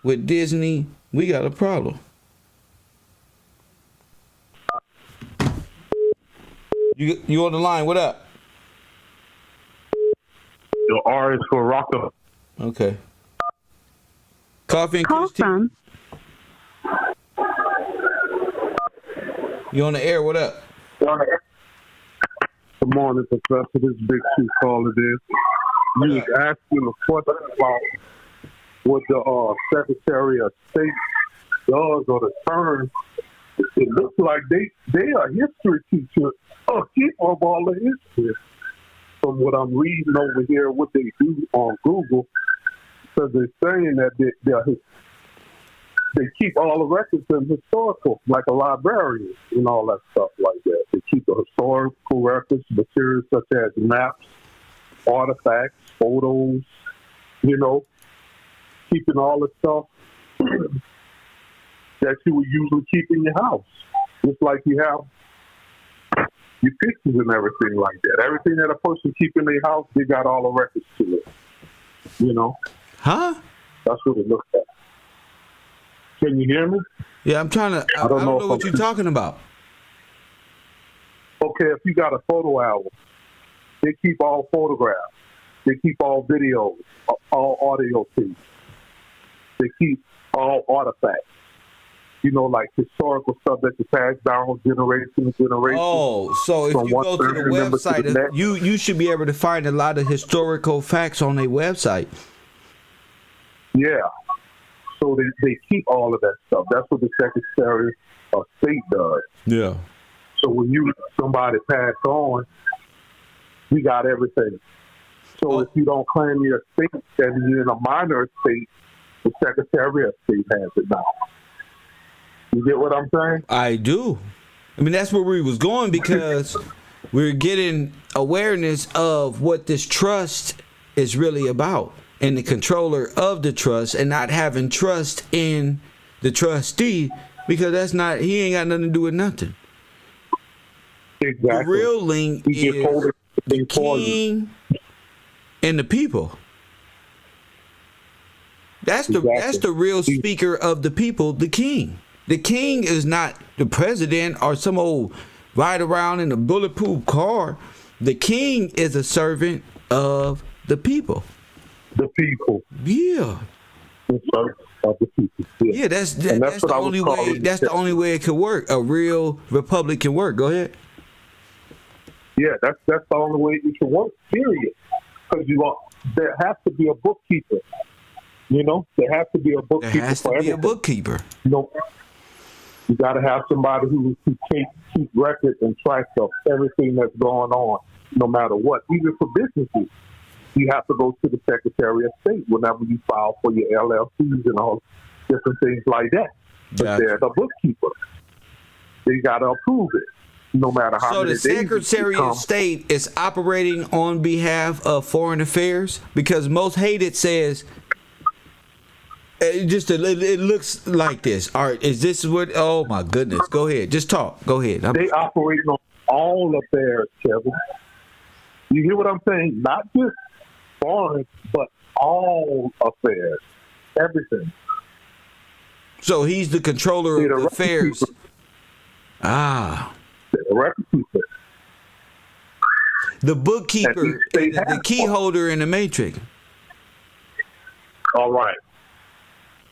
with Disney, we got a problem. You on the line? What up? The R is for Rocco. Okay. Coffee and Call from. You on the air? What up? Good morning, Professor. This is Big Chief caller there. You was asking a question about what the Secretary of State does or the term. It looks like they are history teacher, a keeper of all the history. From what I'm reading over here, what they do on Google, because they're saying that they keep all the records in historical, like a librarian and all that stuff like that. They keep the historical records, materials such as maps, artifacts, photos, keeping all the stuff that you would usually keep in your house. Just like you have your pictures and everything like that. Everything that a person keep in their house, they got all the records to it. Huh? That's what it looks like. Can you hear me? Yeah, I'm trying to. I don't know what you're talking about. Okay, if you got a photo album, they keep all photographs. They keep all videos, all audio tapes. They keep all artifacts. You know, like historical stuff that you pass down generation to generation. Oh, so if From you one go to the family member to the website, next. you should be able to find a lot of historical facts on their website. Yeah. So they keep all of that stuff. That's what the Secretary of State does. Yeah. So when somebody pass on, we got everything. So if you don't claim your estate and you're in a minor estate, the Secretary of State has it now. You get what I'm saying? I do. I mean, that's where we was going because we're getting awareness of what this trust is really about and the controller of the trust and not having trust in the trustee because he ain't got nothing to do with nothing. Exactly. The real link He just hold is the everything for you. king and the people. That's the real speaker of the people, the king. The king is not the president or some old ride around in a bulletproof car. The king is a servant of the people. The people. Yeah. The servant of the people. Yeah, that's the what I was only way. calling That's the only way it could work. A real republic can work. Go ahead. Yeah, that's the only way it can work, period. Because there has to be a bookkeeper. You know, there has to be a bookkeeper. There has to for be a everything. bookkeeper. You know, you got to have somebody who keep records and tracks of everything that's going on, no matter what. Even for businesses, you have to go to the Secretary of State whenever you file for your LLCs and all different things like that. But Gotcha. they're the bookkeeper. They got to approve it, no matter how So many the days it Secretary of becomes. State is operating on behalf of foreign affairs because most hated says it looks like this. All right, is this what? Oh my goodness! Go ahead, just talk. Go ahead. They operate on all affairs, Kevin. You hear what I'm saying? Not just foreign, but all affairs, everything. So he's the controller They're of the the affairs. record Ah, The record keeper. the bookkeeper, That each state the has key one. holder in the matrix. All right.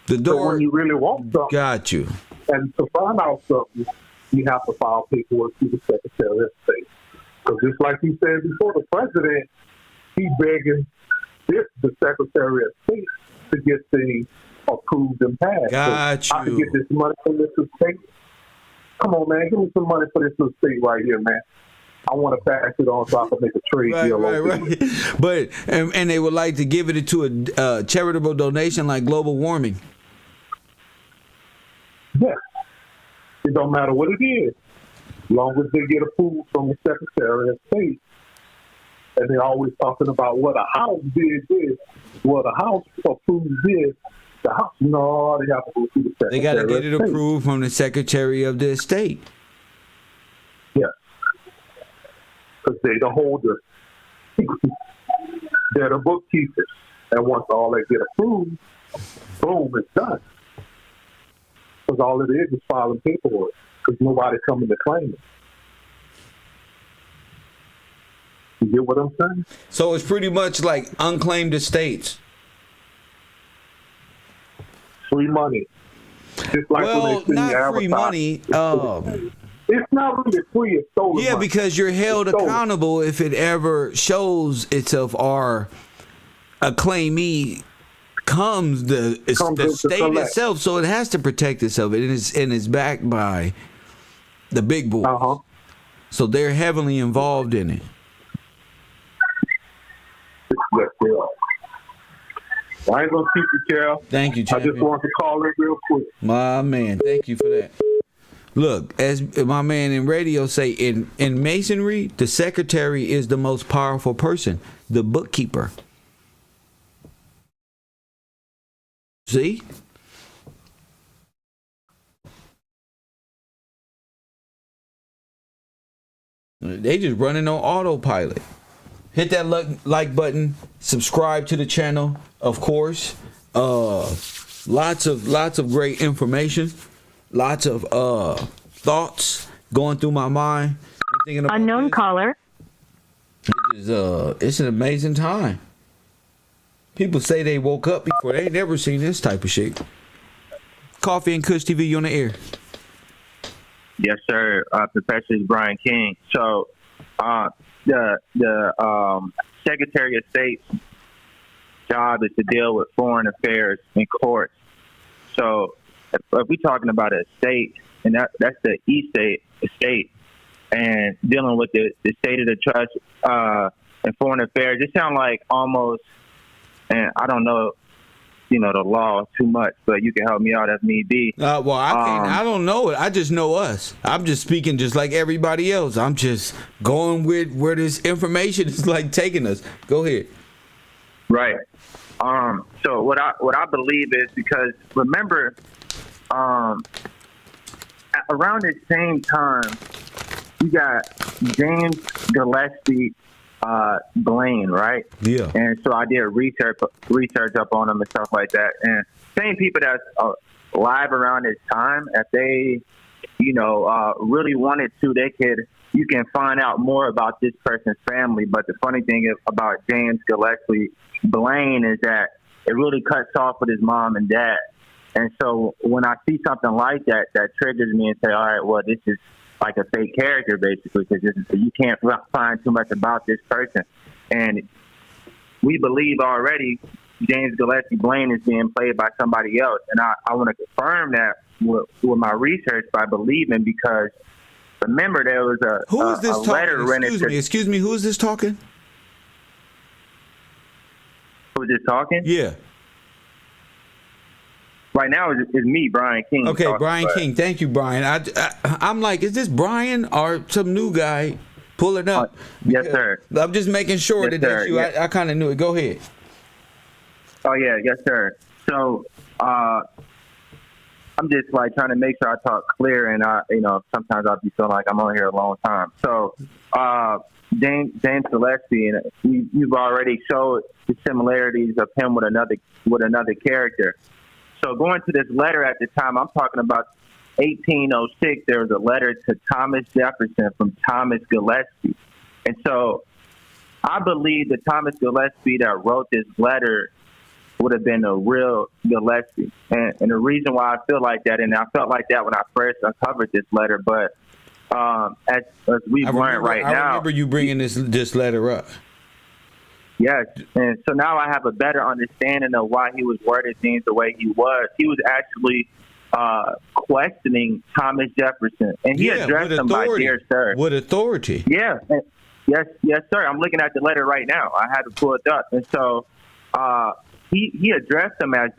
The So door. when you really want something, Got you. and to find out something, you have to file paperwork to the Secretary of State. Because just like you said before, the president, he begging the Secretary of State to get things approved and passed. Got So I can you. get this money from this estate. Come on, man, give me some money for this estate right here, man. I want to pass it on so I can make a trade deal. Right. But and they would like to give it to a charitable donation like global warming. Yes. It don't matter what it is. As long as they get approved from the Secretary of State. And they're always talking about what a house did this, what a house approved this. The house, no, they have to go through the Secretary They got to get it of State. approved from the Secretary of the State. Yes. Because they're the holder. They're the bookkeepers. And once all that get approved, boom, it's done. Because all it is filing paperwork. Because nobody coming to claim it. You get what I'm saying? So it's pretty much like unclaimed estates. Free money. Just like Well, when they see not free advertising. money. It's not really free, it's stolen Yeah, money. because you're held It's stolen. accountable if it ever shows itself or a claimee comes the Comes in to state collect. itself, so it has to protect itself. It is and it's backed by the big boys, Uh-huh. so they're heavily involved in it. Yes, they are. I ain't gonna keep you, Cal. Thank you, I just champion. want to call in real quick. My man, thank you for that. Look, as my man in radio say, in masonry, the secretary is the most powerful person, the bookkeeper. See? They just running on autopilot. Hit that like button, subscribe to the channel, of course. Lots of great information, lots of thoughts going through my mind. I'm thinking about Unknown this. caller. It's an amazing time. People say they woke up before. They ain't never seen this type of shit. Coffee and Kush TV, you on the air. Yes, sir. Professor is Brian King. So, the Secretary of State's job is to deal with foreign affairs in courts. So, if we're talking about a state, and that's the estate, and dealing with the state of the trust and foreign affairs, it sounds like almost, and I don't know, the law too much, but you can help me out if need be. Well, I can't. I don't know it. I just know us. I'm just speaking just like everybody else. I'm just going with where this information is like taking us. Go ahead. Right. So what I believe is, because remember, around the same time, you got James Gillespie Blaine, right? Yeah. And so I did research up on them and stuff like that. And same people that's live around this time, if they, really wanted to, you can find out more about this person's family. But the funny thing about James Gillespie Blaine is that it really cuts off with his mom and dad. And so when I see something like that, that triggers me and say, all right, well, this is like a fake character, basically, because you can't find too much about this person. And we believe already James Gillespie Blaine is being played by somebody else. And I want to confirm that with my research by believing, because remember there was Who is this a letter talking? rented. Excuse me. Who is this talking? Who is this talking? Yeah. Right now is me, Brian King. Okay, talking, Brian King. Thank you, Brian. I'm like, is this Brian or some new guy pulling up? Yes, sir. I'm just making sure Yes, that that's sir. you. Yes. I kind of knew it. Go ahead. Oh, yeah. Yes, sir. So I'm just like trying to make sure I talk clear, and sometimes I'll be feeling like I'm on here a long time. So James Gillespie, and you've already showed the similarities of him with another character. So going to this letter at the time, I'm talking about 1806, there was a letter to Thomas Jefferson from Thomas Gillespie. And so I believe that Thomas Gillespie that wrote this letter would have been a real Gillespie. And the reason why I feel like that, and I felt like that when I first uncovered this letter, but as we've learned right now. I remember you bringing this letter up. Yes, and so now I have a better understanding of why he was wording things the way he was. He was actually questioning Thomas Jefferson, and he addressed him by dear sir. With authority. Yeah, yes, sir. I'm looking at the letter right now. I had to pull it up, and so he addressed him as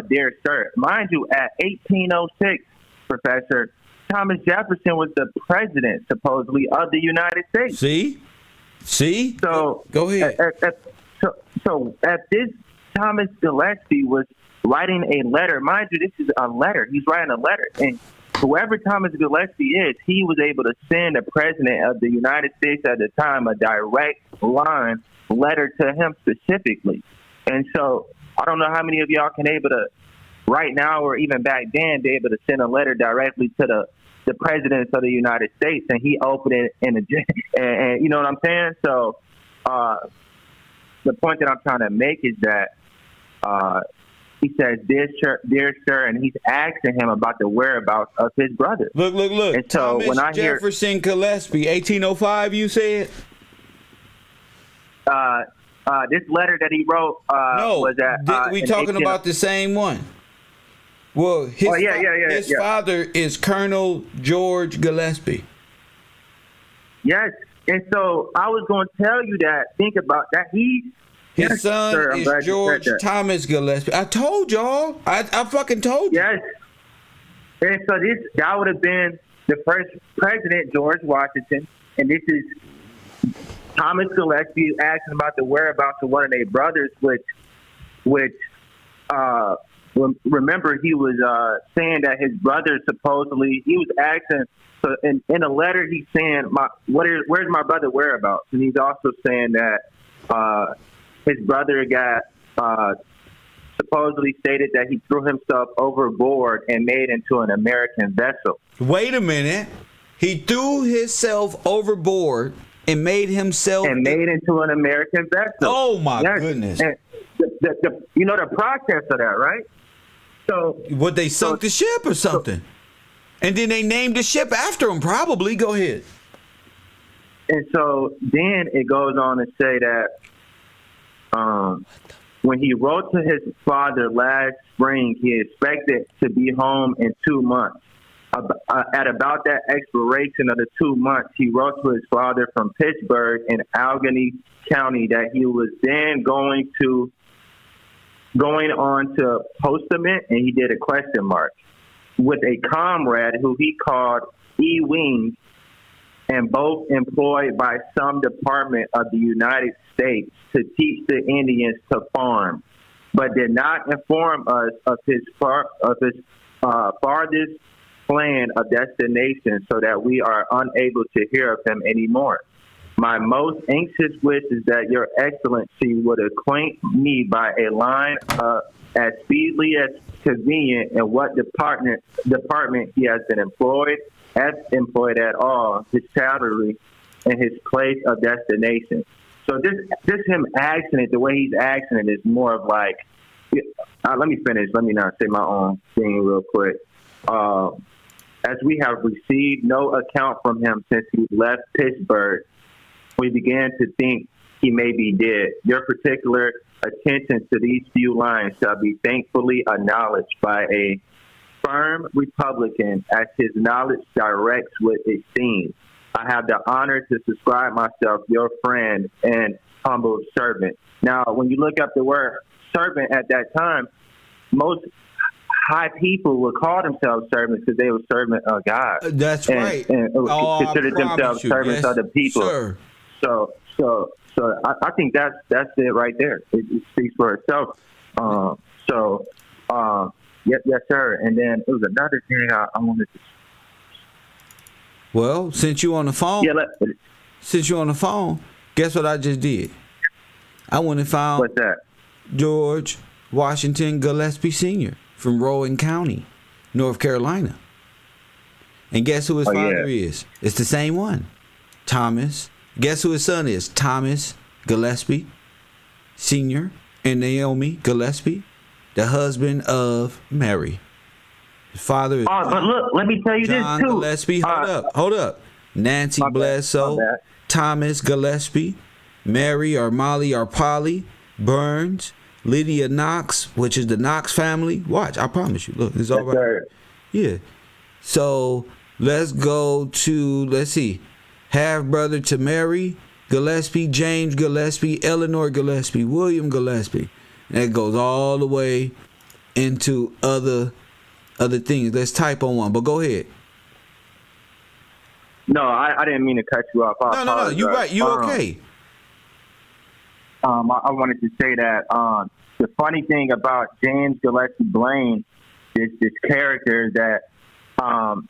dear sir. Mind you, at 1806, Professor, Thomas Jefferson was the president, supposedly, of the United States. See? So go ahead. So at this, Thomas Gillespie was writing a letter. Mind you, this is a letter. He's writing a letter. And whoever Thomas Gillespie is, he was able to send the president of the United States at the time a direct line letter to him specifically. And so I don't know how many of y'all can able to, right now or even back then, be able to send a letter directly to the president of the United States, and he opened it and you know what I'm saying? So the point that I'm trying to make is that he says, dear sir, and he's asking him about the whereabouts of his brother. Look. And so Thomas when I hear Jefferson Gillespie, 1805, you said? this letter that he wrote was that we talking about the same one. Well, his father is Colonel George Gillespie. Yes, and so I was going to tell you that. Think about that. His son is George Thomas Gillespie. I told y'all. I fucking told you. Yes. And so that would have been the first president, George Washington, and this is Thomas Gillespie asking about the whereabouts of one of their brothers, which remember he was saying that his brother supposedly, he was asking, so in a letter he's saying, where's my brother whereabouts? And he's also saying that his brother got supposedly stated that he threw himself overboard and made into an American vessel. Wait a minute. He threw himself overboard and made himself... And made into an American vessel. Oh, my goodness. And the process of that, right? So What, they sunk the ship or something? And then they named the ship after him, probably. Go ahead. And so then it goes on to say that when he wrote to his father last spring, he expected to be home in 2 months. At about that expiration of the 2 months, he wrote to his father from Pittsburgh in Allegheny County that he was then going on to postament, and he did a question mark, with a comrade who he called E-Wing, and both employed by some department of the United States to teach the Indians to farm, but did not inform us of his farthest plan of destination, so that we are unable to hear of him anymore. My most anxious wish is that Your Excellency would acquaint me by a line as speedily as convenient in what department he has been employed at all, his salary, and his place of destination. So this him asking it, the way he's asking it is more of like, let me finish. Let me not say my own thing real quick. As we have received no account from him since he left Pittsburgh, we began to think he may be dead. Your particular attention to these few lines shall be thankfully acknowledged by a firm Republican, as his knowledge directs what it seems. I have the honor to subscribe myself your friend and humble servant. Now, when you look up the word servant at that time, most high people would call themselves servants because they were servant of God. That's right. And considered themselves servants of the people. Sir. So I think that's it right there. It speaks for itself. Yes, sir. And then it was another thing I wanted to. Well, since you on the phone, guess what I just did? I went and found What's that? George Washington Gillespie Sr. from Rowan County, North Carolina. And guess who his father is? It's the same one, Thomas. Guess who his son is? Thomas Gillespie Sr. and Naomi Gillespie, the husband of Mary. His father is but look, let me tell you John this too. Gillespie. Hold up. Nancy Bledsoe, Thomas Gillespie, Mary or Molly or Polly Burns, Lydia Knox, which is the Knox family. Watch, I promise you. Look, it's all right. Sir. Yeah. So let's go to, let's see, half brother to Mary Gillespie, James Gillespie, Eleanor Gillespie, William Gillespie. And it goes all the way into other things. Let's type on one, but go ahead. No, I didn't mean to cut you off. No, you're right. You okay. I wanted to say that the funny thing about James Gillespie Blaine, this character, is that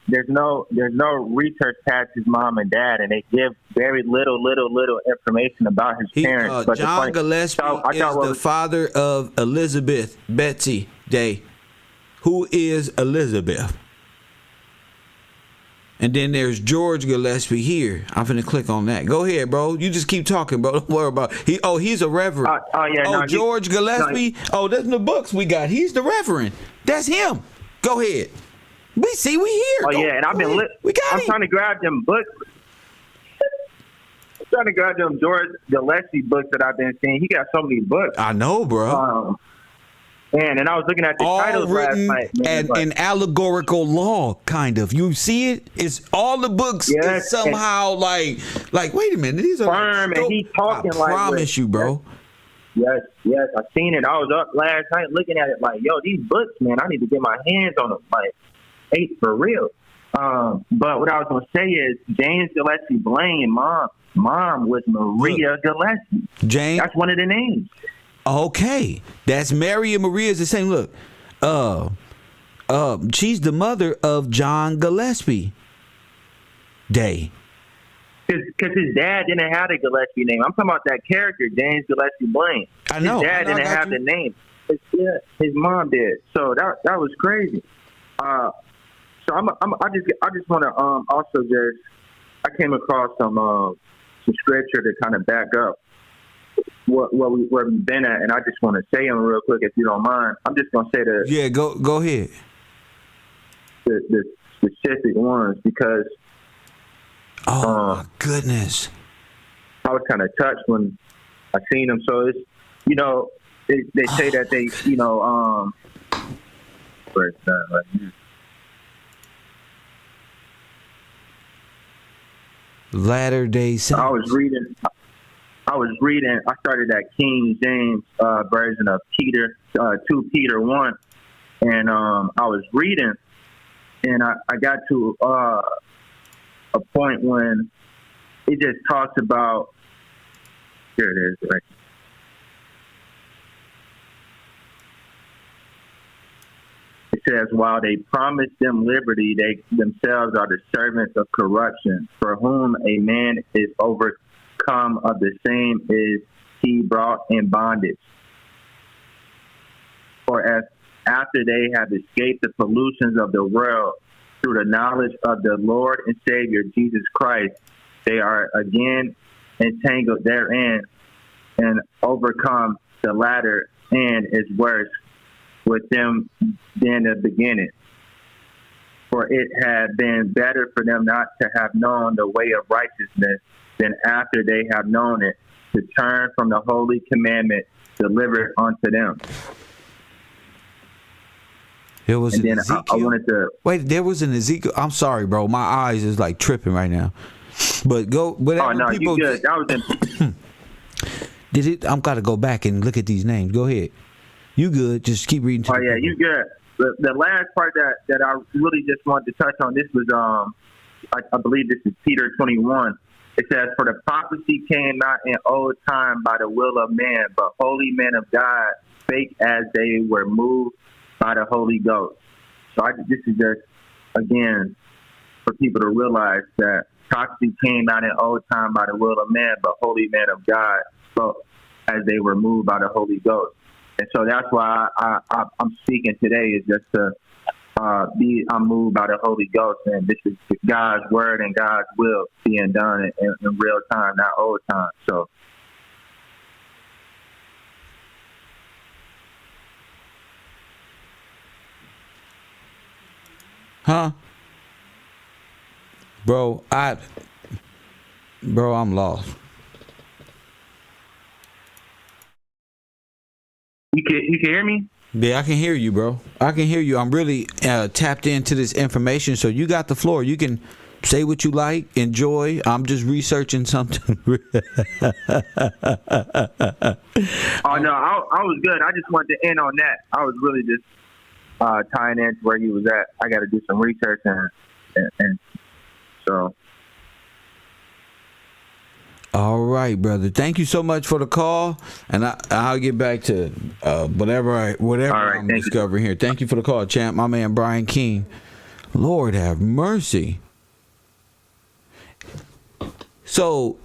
there's no research past his mom and dad, and they give very little information about his parents. But John Gillespie is the father of Elizabeth Betsy Day. Who is Elizabeth? And then there's George Gillespie here. I'm finna click on that. Go ahead, bro. You just keep talking, bro. Don't worry about it. He's a reverend. George Gillespie. That's in the books we got. He's the reverend. That's him. Go ahead. We here. And I've been I'm trying to grab them books. I'm trying to grab them George Gillespie books that I've been seeing. He got so many books. I know, bro. And I was looking at the titles last night. And an allegorical law, kind of. You see it? It's all the books is somehow like wait a minute, these are firm, and he's talking I promise you, bro. Yes, I seen it. I was up last night looking at it like, yo, these books, man, I need to get my hands on them. Like, hey, for real. But what I was gonna say is James Gillespie Blaine, mom was Maria Gillespie. James, that's one of the names. Okay, that's Mary and Maria is the same. Look, she's the mother of John Gillespie Day. Because his dad didn't have the Gillespie name. I'm talking about that character, James Gillespie Blaine. I know. His dad didn't have the name. His mom did. So that was crazy. So I just want to also just, I came across some scripture to kind of back up where we've been at, and I just want to say them real quick if you don't mind. I'm just gonna say Yeah, go ahead. the specific ones because Oh my goodness. I was kind of touched when I seen them. So it's they say that they where it's not right here. Latter-day Saints. I was reading. I started at King James version of Peter, 2 Peter 1, and I was reading, and I got to a point when it just talks about. Here it is, right. It says, while they promise them liberty, they themselves are the servants of corruption, for whom a man is overcome of the same is he brought in bondage. For as after they have escaped the pollutions of the world through the knowledge of the Lord and Savior Jesus Christ, they are again entangled therein and overcome. The latter end is worse with them than the beginning. For it had been better for them not to have known the way of righteousness than after they have known it, to turn from the holy commandment delivered unto them. There was And an then Ezekiel. I wanted to. Wait, there was an Ezekiel. I'm sorry, bro. My eyes is like tripping right now. But go. Oh no, you good? That was in. Did it? I'm gotta go back and look at these names. Go ahead. You good? Just keep reading. Oh yeah, you good. The last part that I really just wanted to touch on, this was I believe this is Peter 21. It says, for the prophecy came not in old time by the will of man, but holy men of God spake as they were moved by the Holy Ghost. So this is just, again, for people to realize that prophecy came out in old time by the will of man, but holy men of God spoke as they were moved by the Holy Ghost. And so that's why I'm speaking today, is just to I'm moved by the Holy Ghost, and this is God's word and God's will being done in real time, not old time. So. Huh? Bro, I'm lost. You can hear me? Yeah, I can hear you, bro. I can hear you. I'm really tapped into this information, so you got the floor. You can say what you like, enjoy. I'm just researching something. Oh no, I was good. I just wanted to end on that. I was really just tying into where you was at. I got to do some research and so. All right, brother. Thank you so much for the call, and I'll get back to whatever I'm discovering here. Thank you for the call, champ. My man Brian King. Lord have mercy. So,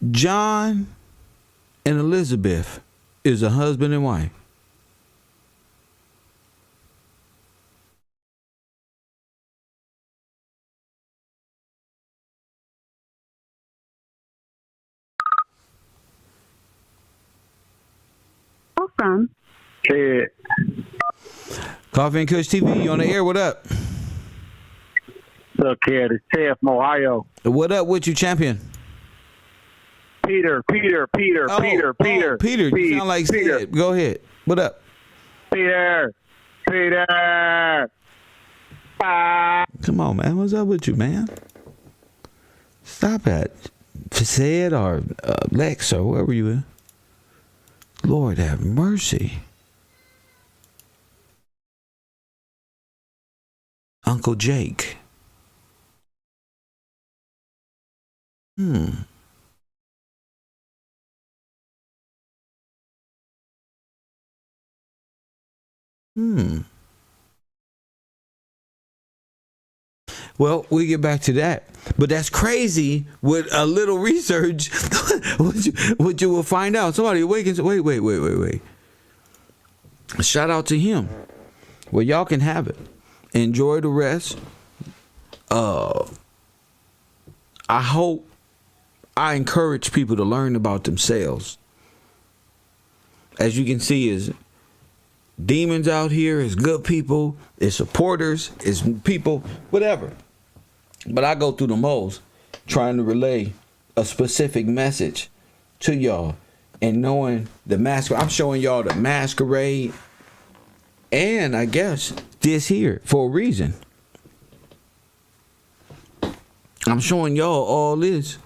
John and Elizabeth is a husband and wife. From Kid. Coffee and Kush TV, you on the air? What up? What's up, kid? It's Ted from Ohio. What up with you, champion? Peter. Peter, you sound like Sid. Go ahead. What up? Peter. Come on, man. What's up with you, man? Stop that. Sid or Lex or whoever you are. Lord have mercy. Uncle Jake. Well, we get back to that. But that's crazy. With a little research, what you will find out. Somebody awake and say, wait. Shout out to him. Well, y'all can have it. Enjoy the rest. I encourage people to learn about themselves. as you can see, is demons out here, is good people, is supporters, is people, whatever. But I go through the most trying to relay a specific message to y'all, and knowing the masquerade. I'm showing y'all the masquerade, and I guess this here for a reason. I'm showing y'all all this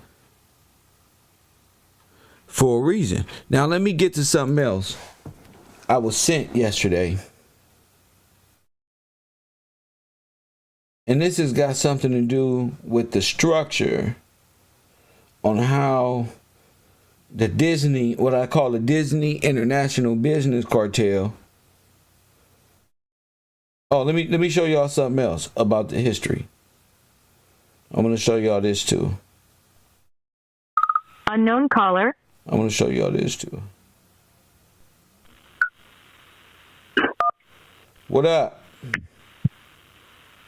for a reason. Now let me get to something else I was sent yesterday. And this has got something to do with the structure on how the Disney, what I call the Disney International Business Cartel. Oh, let me show y'all something else about the history. I'm going to show y'all this too. Unknown caller. I'm going to show y'all this too. What up?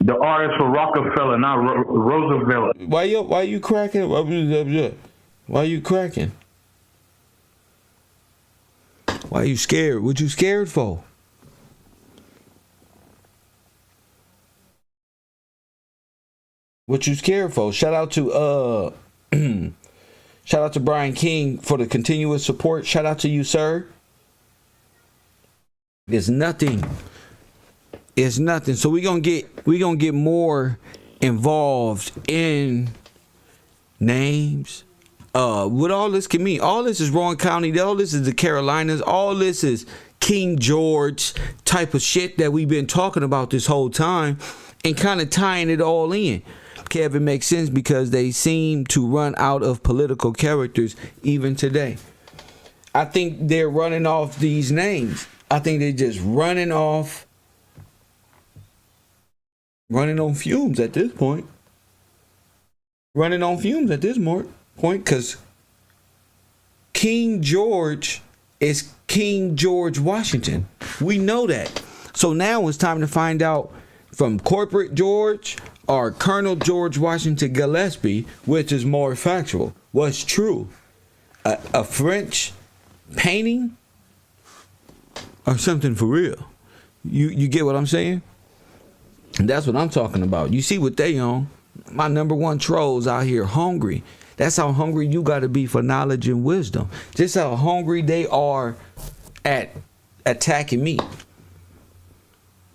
The artist for Rockefeller, not Roosevelt. Why you cracking? Why you cracking? Why you scared? What you scared for? What you scared for? Shout out to Brian King for the continuous support. Shout out to you, sir. It's nothing. It's nothing. So we're gonna get more involved in names. What all this can mean. All this is Rowan County. All this is the Carolinas. All this is King George type of shit that we've been talking about this whole time, and kind of tying it all in. Kevin, makes sense because they seem to run out of political characters even today. I think they're running off these names. I think they're just running on fumes at this point. Running on fumes at this point, because King George is King George Washington. We know that. So now it's time to find out from Corporate George or Colonel George Washington Gillespie, which is more factual. What's true? A French painting or something for real? You get what I'm saying? And that's what I'm talking about. You see what they on? My number one trolls out here hungry. That's how hungry you got to be for knowledge and wisdom. Just how hungry they are at attacking me.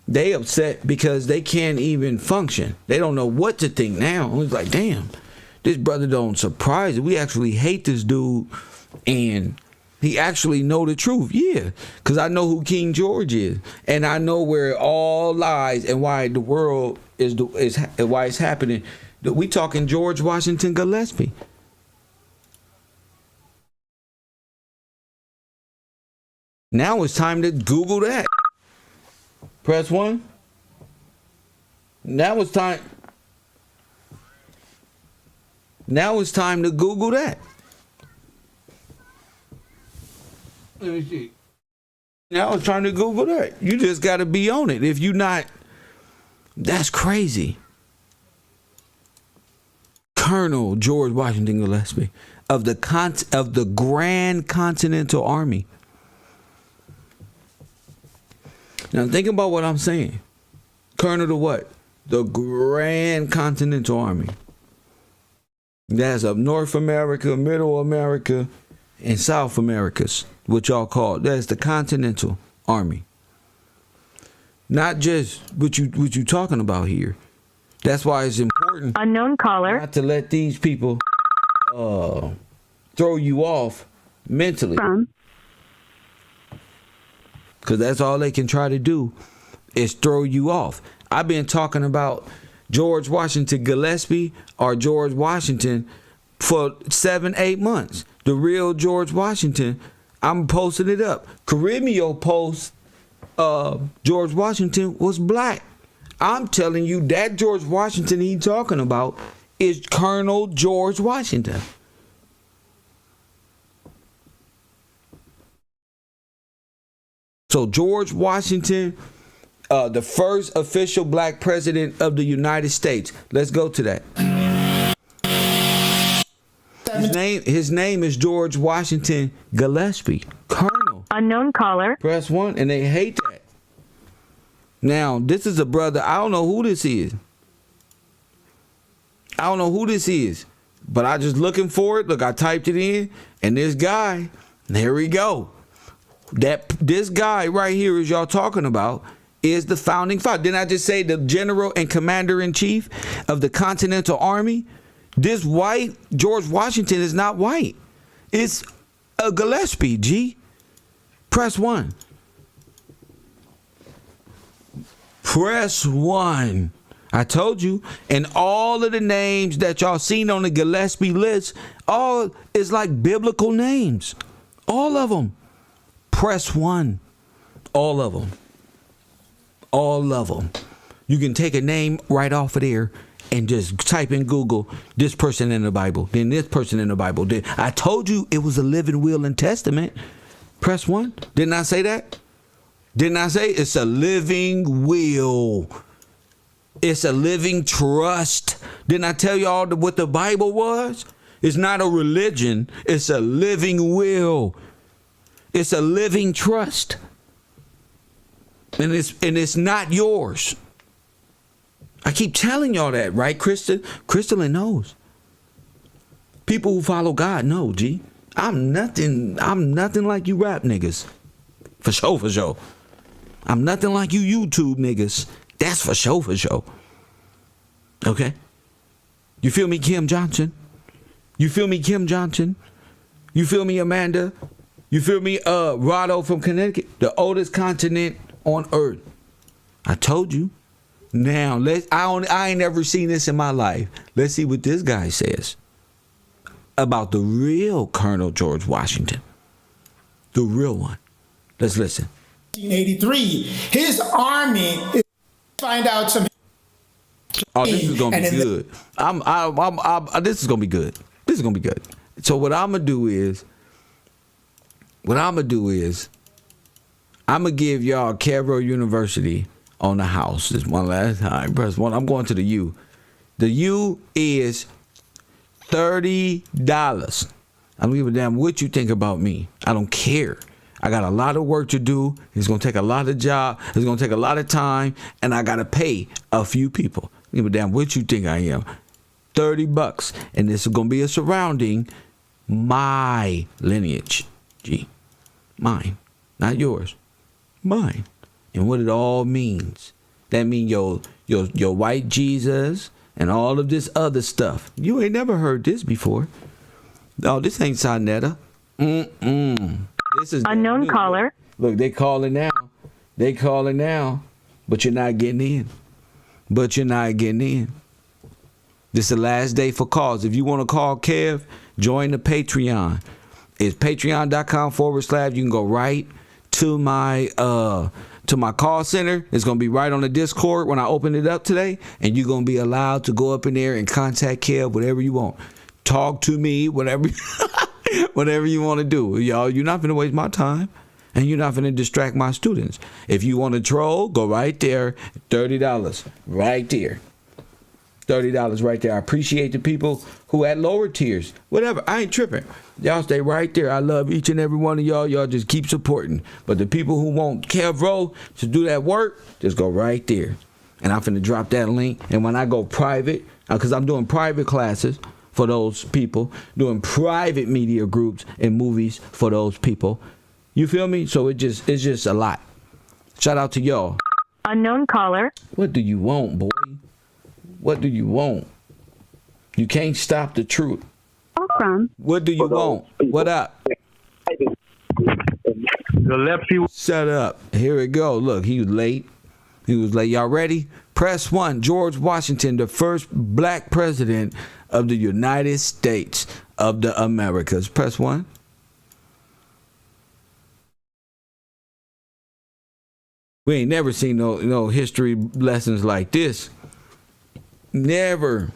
They upset because they can't even function. They don't know what to think now. It's like, damn, this brother don't surprise it. We actually hate this dude, and he actually know the truth. Yeah, because I know who King George is, and I know where it all lies and why the world is why it's happening. We talking George Washington Gillespie. Now it's time to Google that. Press 1. Now it's time to Google that. Let me see. Now it's time to Google that. You just got to be on it. If you not, that's crazy. Colonel George Washington Gillespie of the Grand Continental Army. Now think about what I'm saying. Colonel to what? The Grand Continental Army. That's of North America, Middle America, and South Americas, what y'all call. That's the Continental Army. Not just what you talking about here. That's why it's important. Unknown caller. Not to let these people throw you off mentally. Because that's all they can try to do is throw you off. I've been talking about George Washington Gillespie or George Washington for 7-8 months. The real George Washington, I'm posting it up. Caribbean post George Washington was black. I'm telling you that George Washington he talking about is Colonel George Washington. So George Washington, the first official black president of the United States. Let's go to that. His name is George Washington Gillespie. Colonel. Unknown caller. Press 1, and they hate that. Now, this is a brother. I don't know who this is. I don't know who this is. But I just looking for it. Look, I typed it in. And this guy, there we go. This guy right here is y'all talking about is the founding father. Didn't I just say the general and commander-in-chief of the Continental Army? This white George Washington is not white. It's a Gillespie, G. Press 1. Press 1. I told you. And all of the names that y'all seen on the Gillespie list, all is like biblical names. All of them. Press 1. All of them. All of them. You can take a name right off of there and just type in Google, this person in the Bible, then this person in the Bible. Then I told you it was a living will and testament. Press 1. Didn't I say that? Didn't I say it's a living will? It's a living trust. Didn't I tell y'all what the Bible was? It's not a religion. It's a living will. It's a living trust. And it's not yours. I keep telling y'all that, right, Kristen? Crystalline knows. People who follow God know, G. I'm nothing like you rap niggas. For sure, for sure. I'm nothing like you YouTube niggas. That's for sure, for sure. Okay? You feel me, Kim Johnson? You feel me, Kim Johnson? You feel me, Amanda? You feel me, Rado from Connecticut? The oldest continent on earth. I told you. Now, I ain't never seen this in my life. Let's see what this guy says about the real Colonel George Washington. The real one. Let's listen. 1983, his army find out some. Oh, this is gonna be good. This is gonna be good. This is gonna be good. So what I'm gonna do is, I'm gonna give y'all Cairo University on the house this one last time. Press 1. I'm going to the U. The U is $30. I don't give a damn what you think about me. I don't care. I got a lot of work to do. It's going to take a lot of job. It's going to take a lot of time. And I got to pay a few people. I don't give a damn what you think I am. $30. And this is going to be a surrounding my lineage. G. Mine. Not yours. Mine. And what it all means. That means your white Jesus and all of this other stuff. You ain't never heard this before. No, this ain't Sonetta. This is unknown caller. Look, they calling now. They calling now. But you're not getting in. But you're not getting in. This is the last day for calls. If you want to call Kev, join the Patreon. It's patreon.com/. You can go right to my call center. It's going to be right on the Discord when I open it up today. And you're going to be allowed to go up in there and contact Kev, whatever you want. Talk to me, whatever you want to do. Y'all, you're not going to waste my time. And you're not going to distract my students. If you want to troll, go right there. $30 right there. $30 right there. I appreciate the people who at lower tiers. Whatever. I ain't tripping. Y'all stay right there. I love each and every one of y'all. Y'all just keep supporting. But the people who want Kevro to do that work, just go right there. And I'm finna drop that link. And when I go private, because I'm doing private classes for those people, doing private media groups and movies for those people. You feel me? So it's just a lot. Shout out to y'all. Unknown caller. What do you want, boy? What do you want? You can't stop the truth. From. What do you want? What up? Gillespie. Shut up. Here we go. Look, he was late. Y'all ready? Press 1. George Washington, the first black president of the United States of the Americas. Press 1. We ain't never seen no history lessons like this. Never.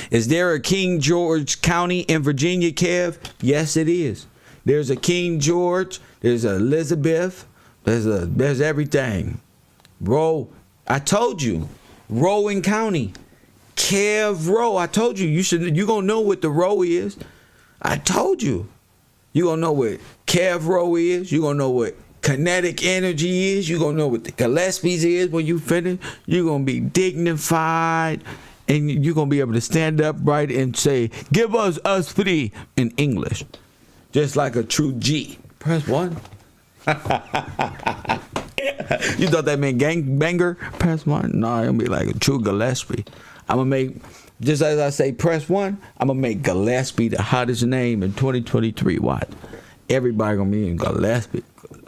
Is there a King George County in Virginia, Kev? Yes, it is. There's a King George. There's a Elizabeth. There's everything. Rowe. I told you. Rowan County. Kev Rowe. I told you. You gonna know what the Rowe is. I told you. You gonna know what Kevro is. You gonna know what kinetic energy is. You gonna know what the Gillespie's is when you finish. You gonna be dignified, and you gonna be able to stand upright and say, "Give us three" in English, just like a true G. Press 1. You thought that meant gang banger? Press 1. No, I'm gonna be like a true Gillespie. I'm gonna make, just as I say, press 1. I'm gonna make Gillespie the hottest name in 2023. Watch. Everybody gonna be in Gillespie.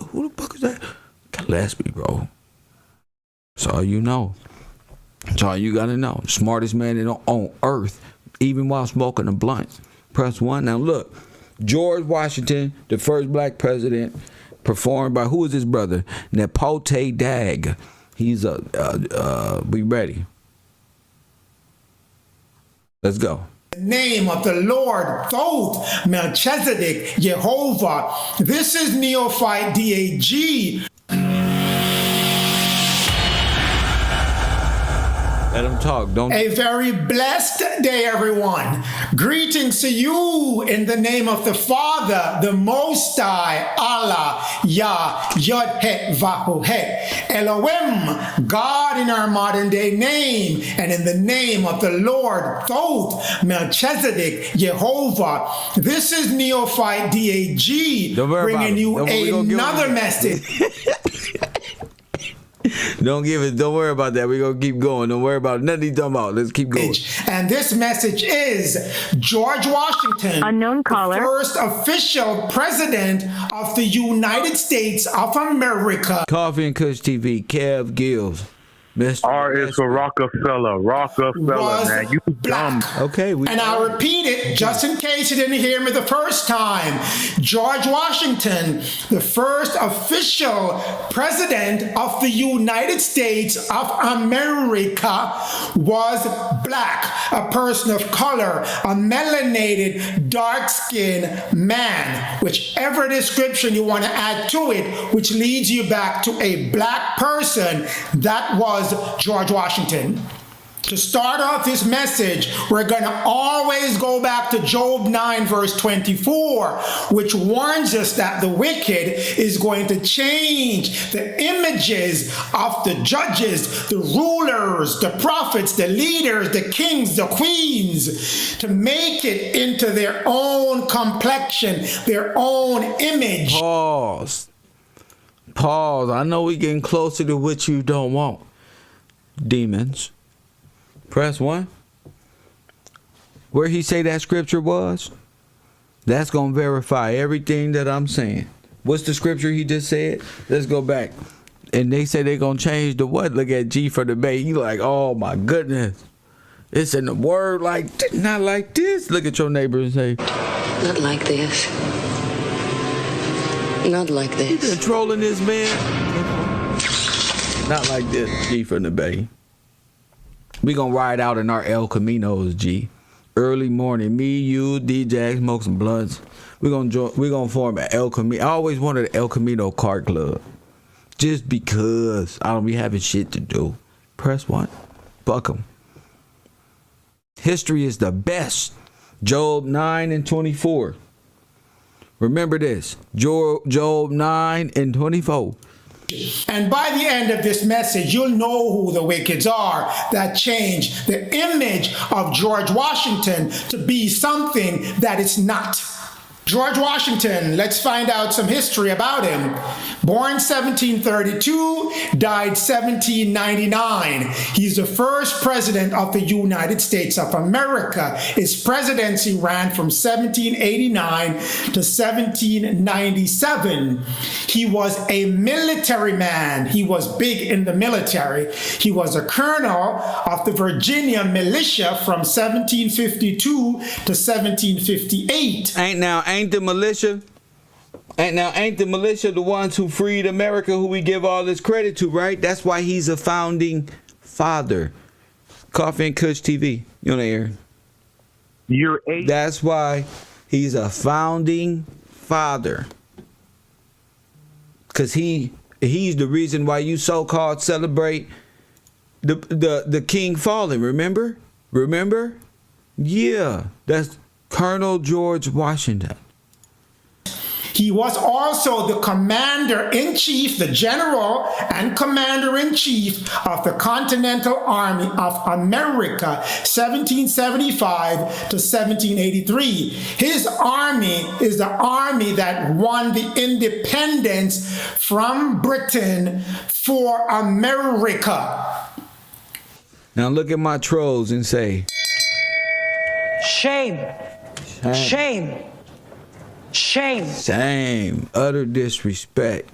Who the fuck is that? Gillespie, bro. That's all you know. That's all you gotta know. Smartest man on earth, even while smoking a blunt. Press 1. Now look, George Washington, the first black president, performed by, who is his brother? Nepote Dag. He's we ready. Let's go. The name of the Lord, Thoth, Melchizedek, Jehovah. This is Neophyte DAG. Let him talk. Don't. A very blessed day, everyone. Greetings to you in the name of the Father, the Most High, Allah, Yah, Yod He Vahu He, Elohim, God in our modern day name, and in the name of the Lord, Thoth, Melchizedek, Jehovah. This is Neophyte DAG, bringing you another message. Don't worry about that. We're going to keep going. Don't worry about nothing he's talking about. Let's keep going. And this message is George Washington, Unknown caller. the first official president of the United States of America. Coffee and Kush TV, Kev Gills. Mr. R is for Rockefeller. Rockefeller, Was man. You dumb. black. Okay. And I'll repeat it just in case you didn't hear me the first time. George Washington, the first official president of the United States of America, was black, a person of color, a melanated, dark-skinned man. Whichever description you want to add to it, which leads you back to a black person, that was George Washington. To start off this message, we're going to always go back to Job 9 verse 24, which warns us that the wicked is going to change the images of the judges, the rulers, the prophets, the leaders, the kings, the queens, to make it into their own complexion, their own image. Pause. I know we're getting closer to what you don't want. Demons. Press 1. Where he say that scripture was, that's going to verify everything that I'm saying. What's the scripture he just said? Let's go back. And they say they're going to change the what? Look at G for the Bay. You like, oh my goodness. It's in the word like, not like this. Look at your neighbor and say, Not like this. Not like you been this. trolling this man? Not like this, G from the Bay. We gonna ride out in our El Caminos, G. Early morning, me, you, DJ, smoke some blunts. We gonna form an El Camino. I always wanted an El Camino car club, just because I don't be having shit to do. Press 1. Fuck 'em. History is the best. Job 9 and 24. Remember this. Job 9 and 24. And by the end of this message, you'll know who the wickeds are that changed the image of George Washington to be something that it's not. George Washington, let's find out some history about him. Born 1732, died 1799. He's the first president of the United States of America. His presidency ran from 1789 to 1797. He was a military man. He was big in the military. He was a colonel of the Virginia militia from 1752 to 1758. Ain't the militia the ones who freed America, who we give all this credit to, right? That's why he's a founding father. Coffee and Kush TV. You on the air? That's why he's a founding father. Cause he's the reason why you so-called celebrate the king falling. Remember? Yeah, that's Colonel George Washington. He was also the commander-in-chief, the general and commander-in-chief of the Continental Army of America, 1775 to 1783. His army is the army that won the independence from Britain for America. Now look at my trolls and say, Shame. Shame. Shame. same, utter disrespect.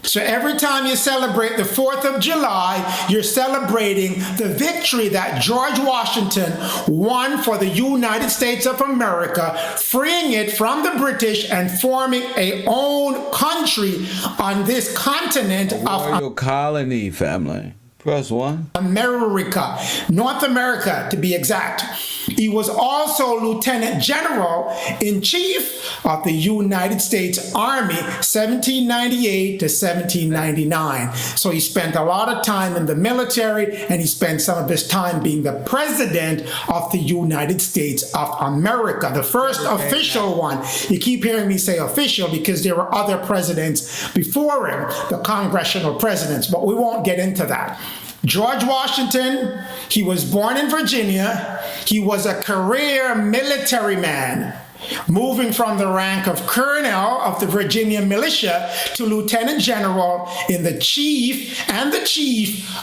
So every time you celebrate the 4th of July, you're celebrating the victory that George Washington won for the United States of America, freeing it from the British and forming a own country on this continent of Royal colony, family. Press 1. America, North America to be exact. He was also Lieutenant General in Chief of the United States Army, 1798 to 1799. So he spent a lot of time in the military, and he spent some of his time being the President of the United States of America, the first official one. You keep hearing me say official because there were other presidents before him, the congressional presidents, but we won't get into that. George Washington, he was born in Virginia. He was a career military man, moving from the rank of colonel of the Virginia militia to lieutenant general in the chief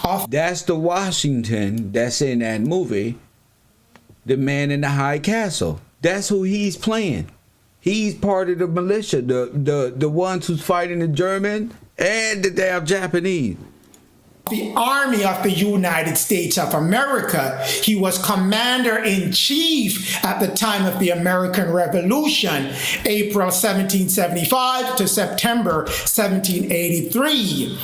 of... That's the Washington that's in that movie, The Man in the High Castle. That's who he's playing. He's part of the militia, the ones who's fighting the German and the damn Japanese. The Army of the United States of America. He was commander-in-chief at the time of the American Revolution, April 1775 to September 1783.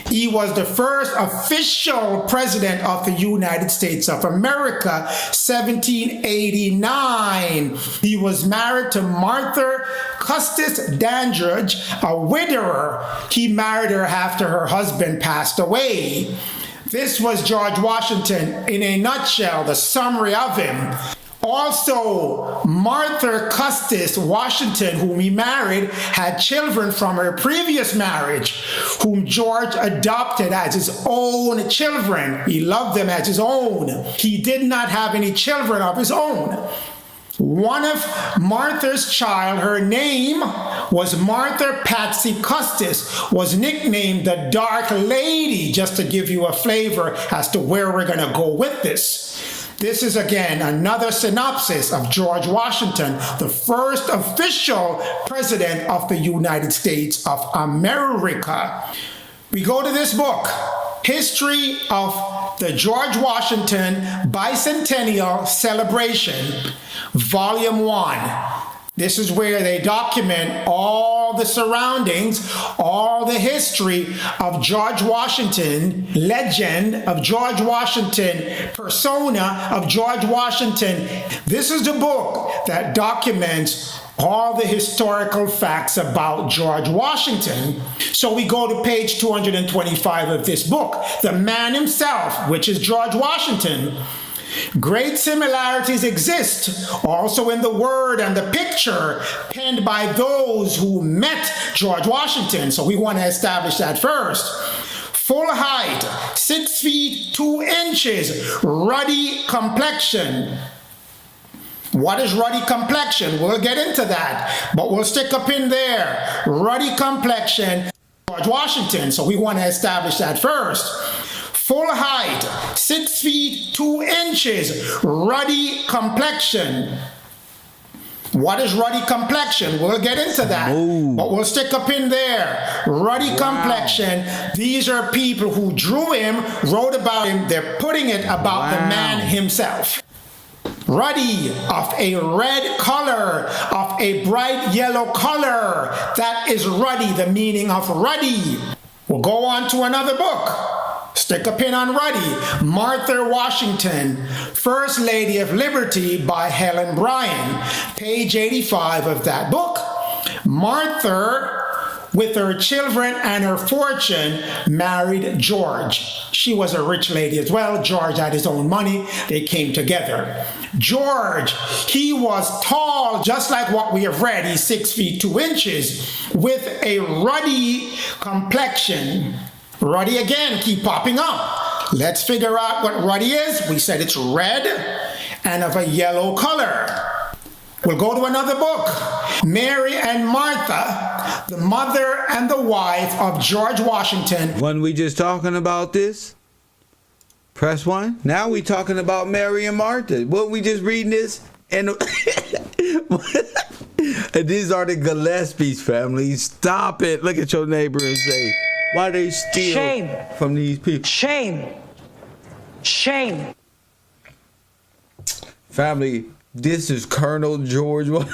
He was the first official president of the United States of America, 1789. He was married to Martha Custis Dandridge, a widower. He married her after her husband passed away. This was George Washington in a nutshell, the summary of him. Also, Martha Custis Washington, whom he married, had children from her previous marriage, whom George adopted as his own children. He loved them as his own. He did not have any children of his own. One of Martha's child, her name was Martha Patsy Custis, was nicknamed the Dark Lady, just to give you a flavor as to where we're going to go with this. This is again another synopsis of George Washington, the first official president of the United States of America. We go to this book, History of the George Washington Bicentennial Celebration, Volume 1. This is where they document all the surroundings, all the history of George Washington, legend of George Washington, persona of George Washington. This is the book that documents all the historical facts about George Washington. So we go to page 225 of this book, The Man Himself, which is George Washington. Great similarities exist also in the word and the picture penned by those who met George Washington. So we want to establish that first. Full height, 6 feet 2 inches, ruddy complexion. What is ruddy complexion? We'll get into that, but we'll stick a pin there. Ruddy complexion, George Washington. So we want to establish that first. Full height, 6 feet 2 inches, ruddy complexion. What is ruddy complexion? We'll get into that, but we'll stick a pin there. Ruddy complexion. These are people who drew him, wrote about him. They're putting it about the man himself. Ruddy, of a red color, of a bright yellow color. That is ruddy, the meaning of ruddy. We'll go on to another book. Stick a pin on ruddy. Martha Washington, First Lady of Liberty by Helen Bryan. Page 85 of that book. Martha with her children and her fortune, married George. She was a rich lady as well. George had his own money. They came together. George, he was tall, just like what we have read. He's 6 feet 2 inches, with a ruddy complexion. Ruddy again, keep popping up. Let's figure out what ruddy is. We said it's red and of a yellow color. We'll go to another book. Mary and Martha, the mother and the wife of George Washington. When we just talking about this, press 1. Now we talking about Mary and Martha. What we just reading this, and and these are the Gillespie's family. Stop it. Look at your neighbor and say, why they steal Shame. from these people? Shame. Shame. Family, this is Colonel George. Press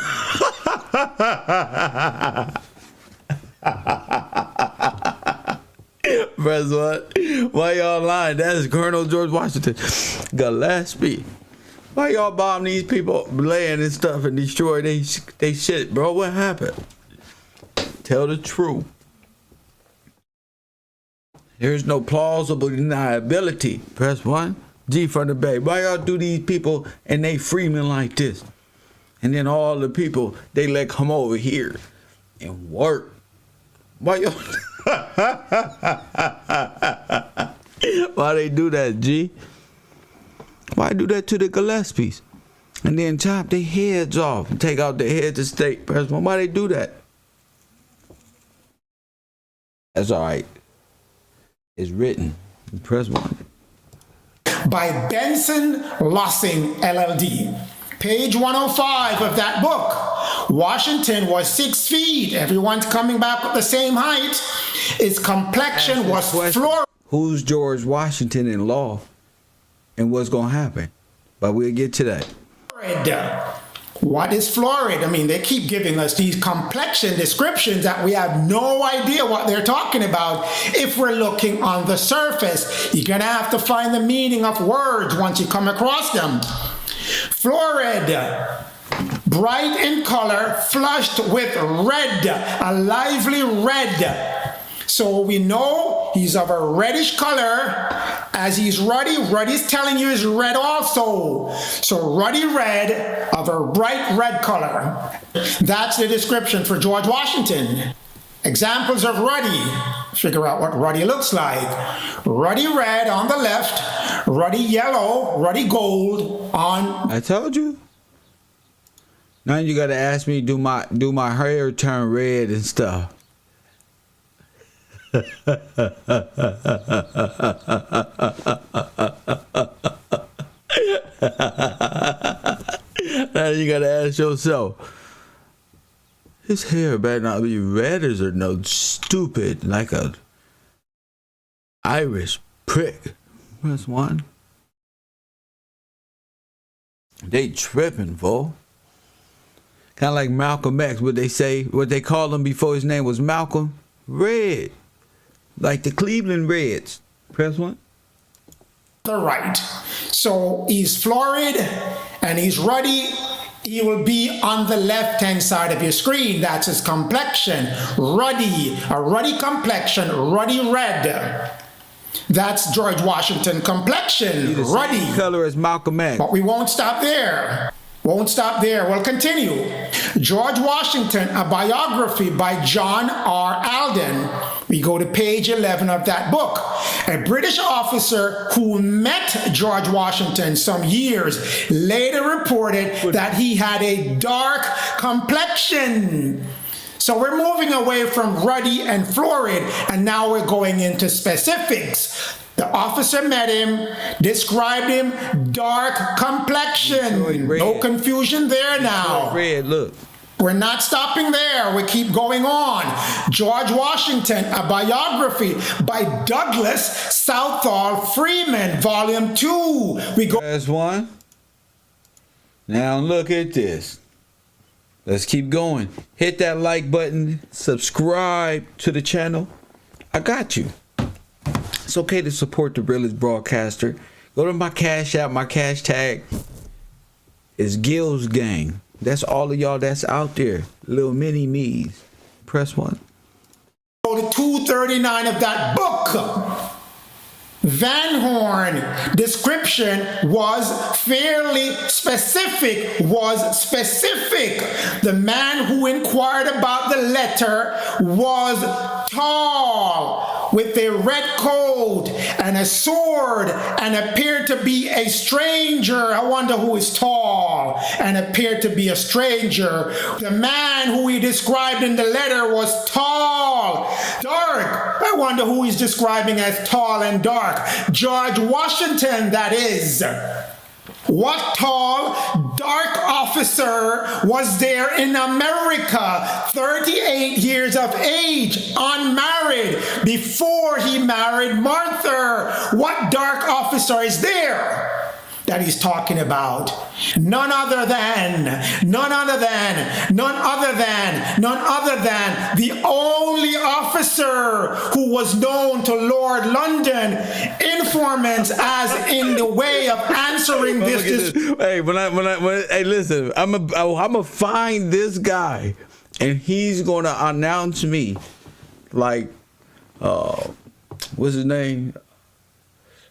1. Why y'all lying? That is Colonel George Washington. Gillespie. Why y'all bomb these people land and stuff and destroy they shit, bro? What happened? Tell the truth. There's no plausible deniability. Press 1. G from the Bay. Why y'all do these people and they freemen like this? And then all the people, they let come over here and work. Why y'all? Why they do that, G? Why do that to the Gillespies? And then chop their heads off and take out their heads of state. Press 1. Why they do that? That's all right. It's written. Press 1. By Benson Lossing, LLD. Page 105 of that book. Washington was 6 feet. Everyone's coming back with the same height. His complexion was florid. Who's George Washington in law? And what's going to happen? But we'll get to that. What is florid? I mean, they keep giving us these complexion descriptions that we have no idea what they're talking about if we're looking on the surface. You're going to have to find the meaning of words once you come across them. Florid, bright in color, flushed with red, a lively red. So we know he's of a reddish color. As he's ruddy, ruddy's telling you is red also. So ruddy red of a bright red color. That's the description for George Washington. Examples of ruddy. Figure out what ruddy looks like. Ruddy red on the left, ruddy yellow, ruddy gold on. I told you. Now you got to ask me, do my hair turn red and stuff? Now you gotta ask yourself, his hair better not be red as or no stupid like a Irish prick. Press 1. They tripping, fool. Kind of like Malcolm X. What they called him before his name was Malcolm? Red. Like the Cleveland Reds. Press 1. The right. So he's florid and he's ruddy. He will be on the left-hand side of your screen. That's his complexion. Ruddy. A ruddy complexion. Ruddy red. That's George Washington complexion. Ruddy. Same color as Malcolm X. But we won't stop there. Won't stop there. We'll continue. George Washington, a biography by John R. Alden. We go to page 11 of that book. A British officer who met George Washington some years later reported that he had a dark complexion. So we're moving away from ruddy and florid, and now we're going into specifics. The officer met him, described him, dark complexion. No confusion there now. Red, look. We're not stopping there. We keep going on. George Washington, a biography by Douglas Southall Freeman, Volume 2. We go. Press 1. Now look at this. Let's keep going. Hit that like button. Subscribe to the channel. I got you. It's okay to support the realest broadcaster. Go to my Cash App. My cash tag is Gills Gang. That's all of y'all that's out there. Little mini me's. Press 1. 239 of that book. Van Horn description was fairly specific, The man who inquired about the letter was tall, with a red coat and a sword, and appeared to be a stranger. I wonder who is tall and appeared to be a stranger. The man who he described in the letter was tall, dark. I wonder who he's describing as tall and dark. George Washington, that is. What tall, dark officer was there in America, 38 years of age, unmarried, before he married Martha? What dark officer is there that he's talking about? None other than the only officer who was known to Lord London, informants as in the way of answering this. Hey, hey, listen, I'm a find this guy, and he's gonna announce me, like, what's his name?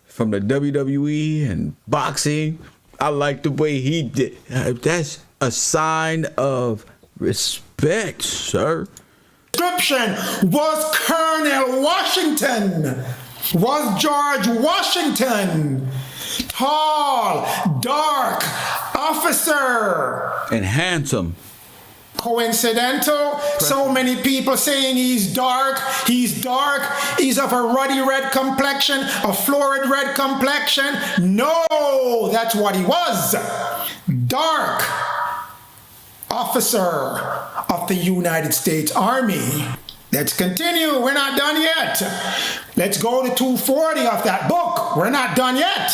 From the WWE and boxing. I like the way he did. That's a sign of respect, sir. Description was Colonel Washington, was George Washington. Tall, dark officer. And handsome. Coincidental? So many people saying he's dark, he's of a ruddy red complexion, a florid red complexion. No, that's what he was. Dark officer of the United States Army. Let's continue. We're not done yet. Let's go to 240 of that book. We're not done yet.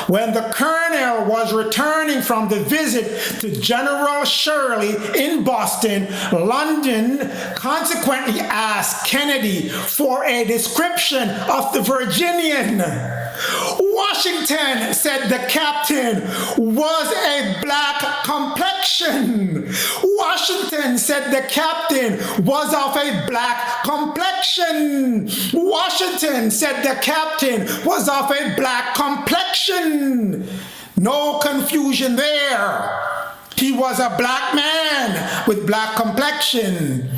When the colonel was returning from the visit to General Shirley in Boston, London consequently asked Kennedy for a description of the Virginian. Washington said the captain was a black complexion. Washington said the captain was of a black complexion. Washington said the captain was of a black complexion. No confusion there. He was a black man with black complexion.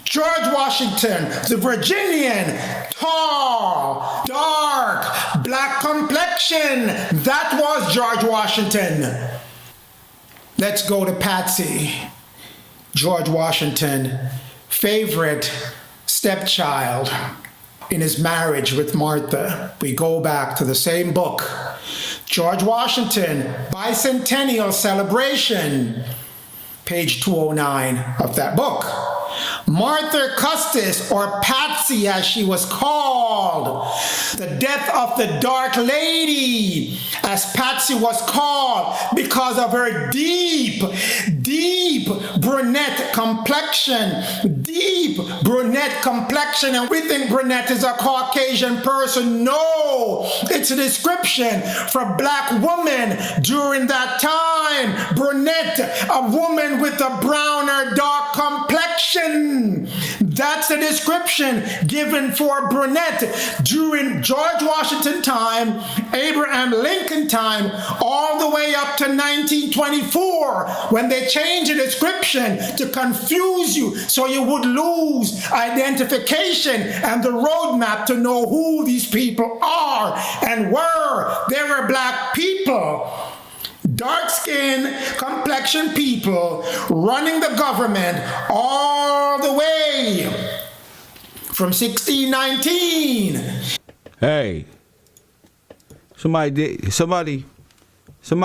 George Washington, the Virginian, tall, dark, black complexion. That was George Washington. Let's go to Patsy. George Washington, favorite stepchild in his marriage with Martha. We go back to the same book. George Washington, Bicentennial Celebration, page 209 of that book. Martha Custis, or Patsy as she was called, the death of the Dark Lady, as Patsy was called because of her deep brunette complexion, and we think brunette is a Caucasian person. No, it's a description for a black woman during that time. Brunette, a woman with a brown or dark complexion. That's the description given for brunette during George Washington time, Abraham Lincoln time, all the way up to 1924, when they changed the description to confuse you so you would lose identification and the roadmap to know who these people are and were. They were black people, dark-skinned, complexion people running the government all the way from 1619. Hey, somebody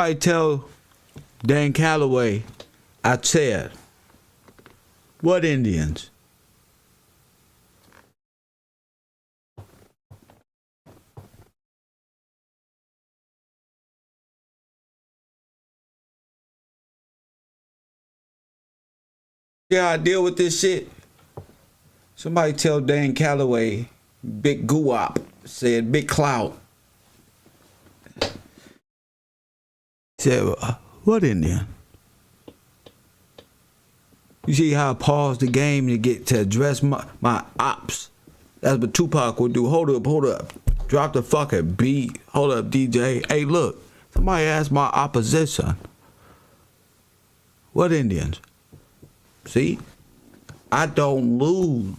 tell Dan Calloway I said, what Indians? Yeah, I deal with this shit. Somebody tell Dan Calloway, Big Guwap said, Big Clout. Said, what Indian? You see how I paused the game to get to address my ops. That's what Tupac would do. Hold up. Drop the fucking beat. Hold up, DJ. Hey, look. Somebody asked my opposition. What Indians? See? I don't lose.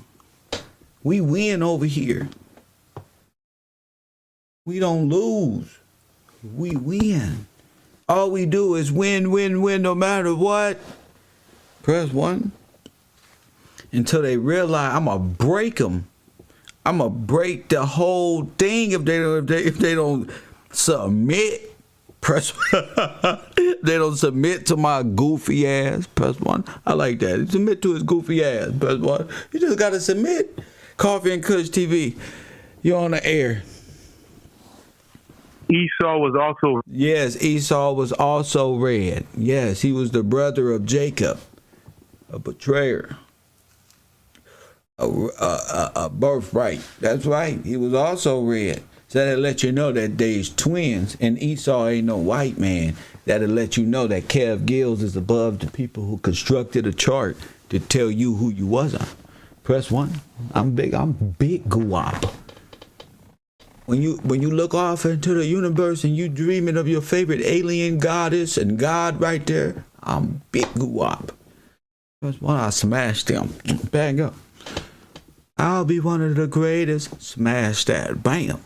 We win over here. We don't lose. We win. All we do is win no matter what. Press 1. Until they realize I'm going to break them. I'm going to break the whole thing if they don't submit. Press they don't submit to my goofy ass. Press 1. I like that. Submit to his goofy ass. Press 1. You just gotta submit. Coffee and Kush TV. You're on the air. Esau was also. Yes, Esau was also red. Yes, he was the brother of Jacob, a betrayer, a birthright. That's right. He was also red. So that'll let you know that they's twins, and Esau ain't no white man. That'll let you know that Kev Gills is above the people who constructed a chart to tell you who you wasn't. Press 1. I'm big guap. When you look off into the universe and you dreaming of your favorite alien goddess and God right there, I'm big guap. Press 1. I smash them. Bang up. I'll be one of the greatest. Smash that. Bam.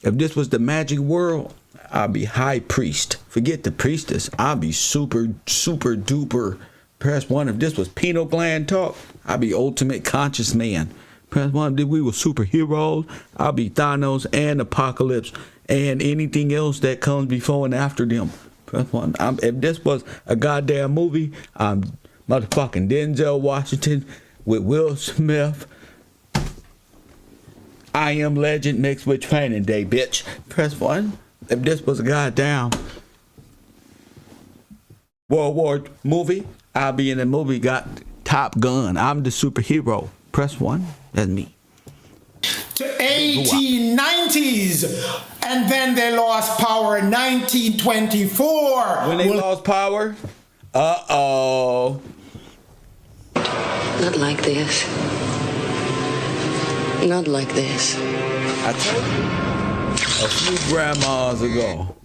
If this was the magic world, I'll be high priest. Forget the priestess. I'll be super duper. Press 1. If this was pineal gland talk, I'll be ultimate conscious man. Press 1. If we were superheroes, I'll be Thanos and Apocalypse and anything else that comes before and after them. Press 1. If this was a goddamn movie, I'm motherfucking Denzel Washington with Will Smith. I Am Legend mixed with Training Day, bitch. Press 1. If this was a goddamn World War movie, I'll be in the movie got Top Gun. I'm the superhero. Press 1. That's me. To 1890s, and then they lost power in 1924. When they lost power? Uh-oh. Not like this. Not like this. I told you a few grandmas ago.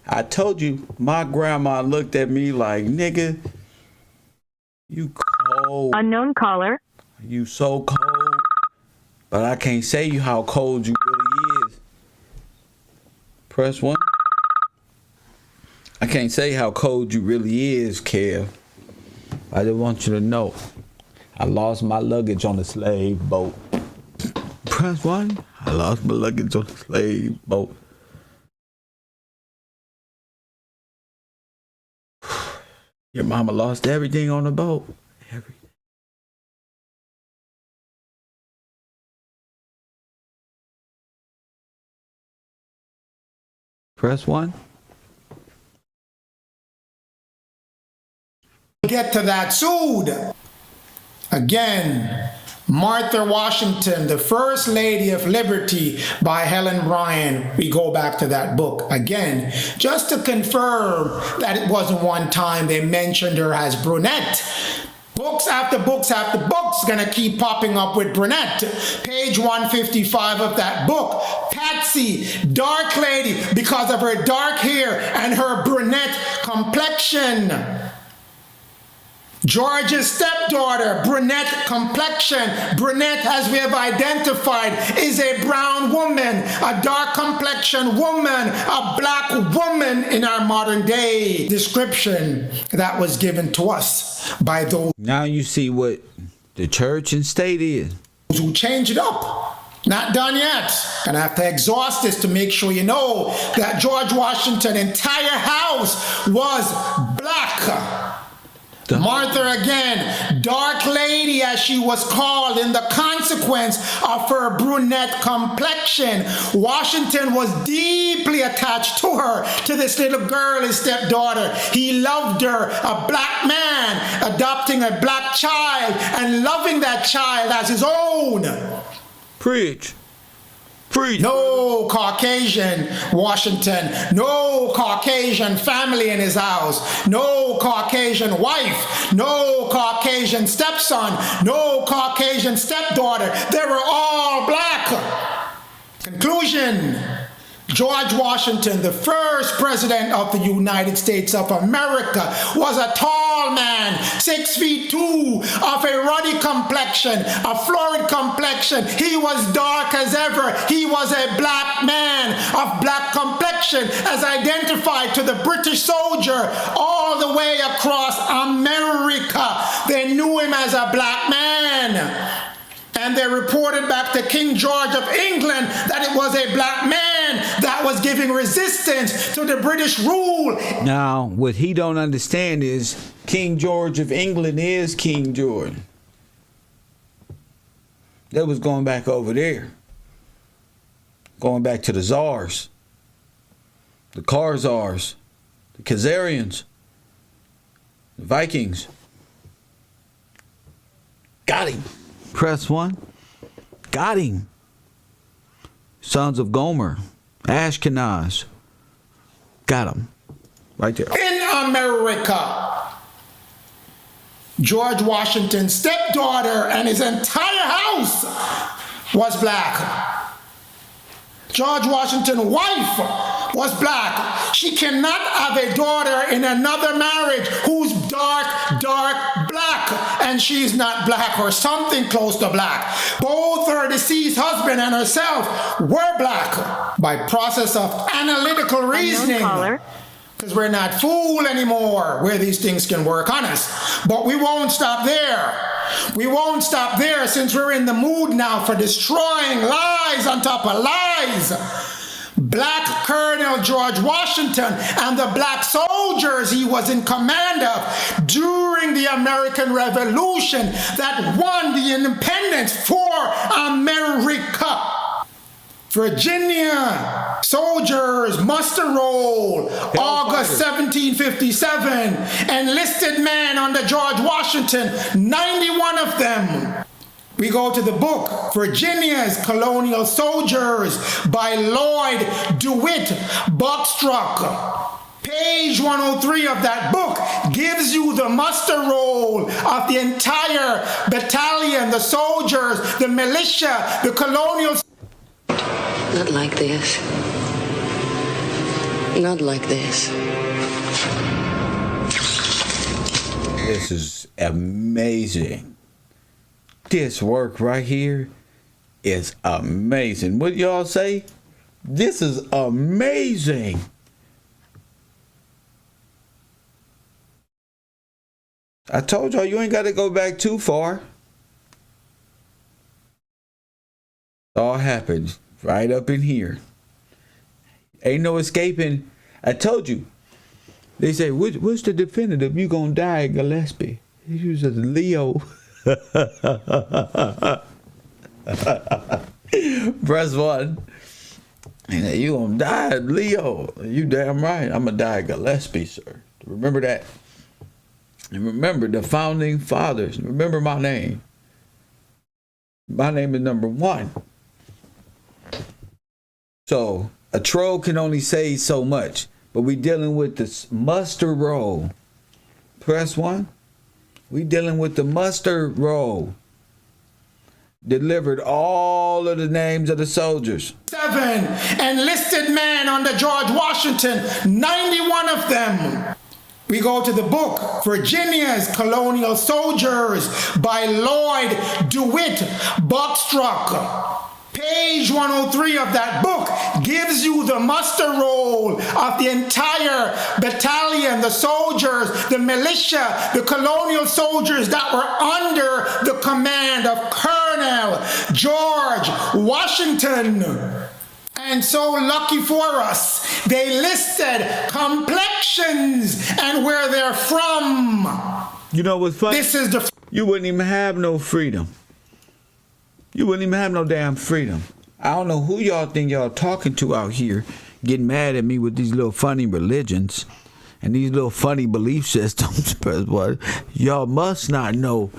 I told you my grandma looked at me like, nigga, you cold. Unknown caller. You so cold. But I can't say you how cold you really is. Press 1. I can't say how cold you really is, Kev. I just want you to know. I lost my luggage on the slave boat. Press 1. I lost my luggage on the slave boat. Your mama lost everything on the boat. Everything. Press 1. Get to that soon. Again, Martha Washington, the First Lady of Liberty by Helen Bryan. We go back to that book again, just to confirm that it wasn't one time they mentioned her as brunette. Books after books after books gonna keep popping up with brunette. Page 155 of that book. Patsy, dark lady, because of her dark hair and her brunette complexion. George's stepdaughter, brunette complexion. Brunette, as we have identified, is a brown woman, a dark complexion woman, a black woman in our modern day description that was given to us by those. Now you see what the church and state is. Who change it up. Not done yet. And I have to exhaust this to make sure you know that George Washington's entire house was black. Martha again, dark lady as she was called in the consequence of her brunette complexion. Washington was deeply attached to her, to this little girl, his stepdaughter. He loved her, a black man, adopting a black child and loving that child as his own. Preach. Preach. No Caucasian Washington. No Caucasian family in his house. No Caucasian wife. No Caucasian stepson. No Caucasian stepdaughter. They were all black. Conclusion. George Washington, the first president of the United States of America, was a tall man, 6'2", of a ruddy complexion, a florid complexion. He was dark as ever. He was a black man of black complexion, as identified to the British soldier all the way across America. They knew him as a black man. And they reported back to King George of England that it was a black man that was giving resistance to the British rule. Now, what he don't understand is King George of England is King George. That was going back over there. Going back to the Tsars, the Khazars, the Khazarians, the Vikings. Got him. Press 1. Got him. Sons of Gomer. Ashkenaz. Got him. Right there. In America, George Washington's stepdaughter and his entire house was black. George Washington's wife was black. She cannot have a daughter in another marriage who's dark black, and she's not black or something close to black. Both her deceased husband and herself were black by process of analytical reasoning. Because we're not fool anymore where these things can work on us. But we won't stop there. We won't stop there, since we're in the mood now for destroying lies on top of lies. Black Colonel George Washington and the black soldiers he was in command of during the American Revolution that won the independence for America. Virginia soldiers muster roll, August 1757, enlisted men under George Washington, 91 of them. We go to the book, Virginia's Colonial Soldiers by Lloyd DeWitt Buckstruck. Page 103 of that book gives you the muster roll of the entire battalion, the soldiers, the militia, the colonial. Not like this. Not like this. This is amazing. This work right here is amazing. What y'all say? This is amazing. I told y'all you ain't got to go back too far. It all happened right up in here. Ain't no escaping. I told you. They say, what's the definitive? You gonna die at Gillespie. He was a Leo. Press 1. And you gonna die at Leo. You damn right. I'm gonna die at Gillespie, sir. Remember that. And remember the founding fathers. Remember my name. My name is number 1. So a troll can only say so much, but we dealing with this muster roll. Press 1. We dealing with the muster roll. Delivered all of the names of the soldiers. 7 enlisted men under George Washington, 91 of them. We go to the book, Virginia's Colonial Soldiers by Lloyd DeWitt Buckstruck. Page 103 of that book gives you the muster roll of the entire battalion, the soldiers, the militia, the colonial soldiers that were under the command of Colonel George Washington. And so lucky for us, they listed complexions and where they're from. You know what's funny? This is the... You wouldn't even have no freedom. You wouldn't even have no damn freedom. I don't know who y'all think y'all talking to out here getting mad at me with these little funny religions and these little funny belief systems. But y'all must not know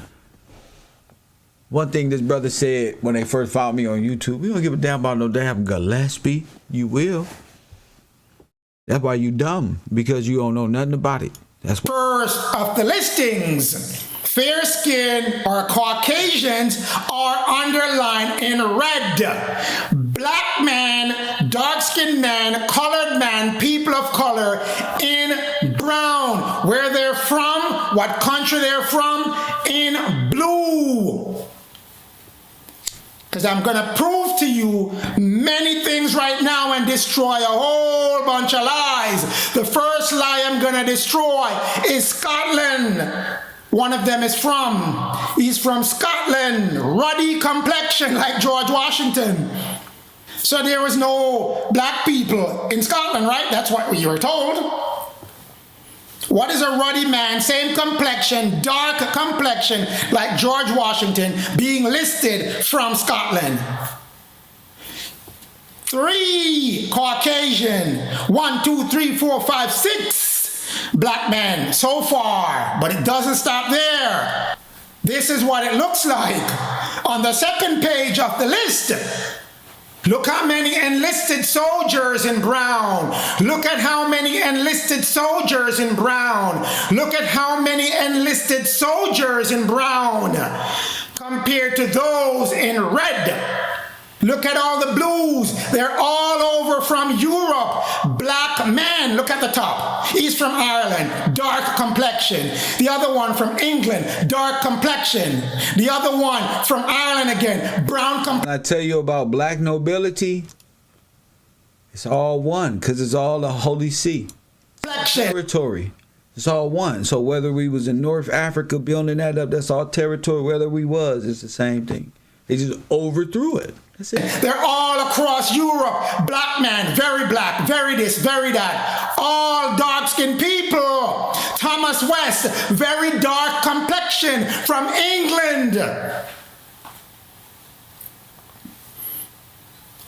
One thing this brother said when they first found me on YouTube, we don't give a damn about no damn Gillespie. You will. That's why you dumb, because you don't know nothing about it. That's why. First of the listings. Fair skin or Caucasians are underlined in red. Black man, dark skinned man, colored man, people of color in brown. Where they're from, what country they're from, in blue. Because I'm going to prove to you many things right now and destroy a whole bunch of lies. The first lie I'm going to destroy is Scotland. One of them is he's from Scotland, ruddy complexion like George Washington. So there was no black people in Scotland, right? That's what you were told. What is a ruddy man, same complexion, dark complexion like George Washington, being listed from Scotland? 3 Caucasian, 1, 2, 3, 4, 5, 6 black men so far, but it doesn't stop there. This is what it looks like on the second page of the list. Look how many enlisted soldiers in brown. Look at how many enlisted soldiers in brown. Look at how many enlisted soldiers in brown compared to those in red. Look at all the blues. They're all over from Europe. Black man, look at the top. He's from Ireland, dark complexion. The other one from England, dark complexion. The other one from Ireland again, brown complexion. I tell you about black nobility, it's all one, because it's all the Holy See. Territory. It's all one. So whether we was in North Africa building that up, that's all territory. Whether we was, it's the same thing. They just overthrew it. That's it. They're all across Europe. Black man, very black, very this, very that. All dark-skinned people. Thomas West, very dark complexion from England.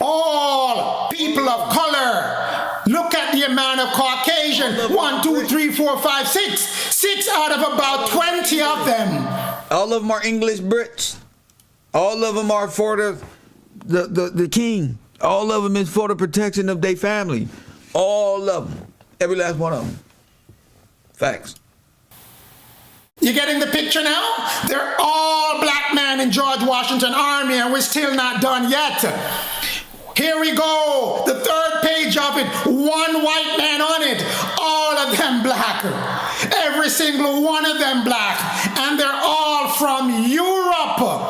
All people of color. Look at the amount of Caucasian. 1, 2, 3, 4, 5, 6. 6 out of about 20 of them. All of them are English Brits. All of them are for the king. All of them is for the protection of their family. All of them. Every last one of them. Facts. You getting the picture now? They're all black men in George Washington Army, and we're still not done yet. Here we go. The third page of it. 1 white man on it. All of them black. Every single one of them black. And they're all from Europe.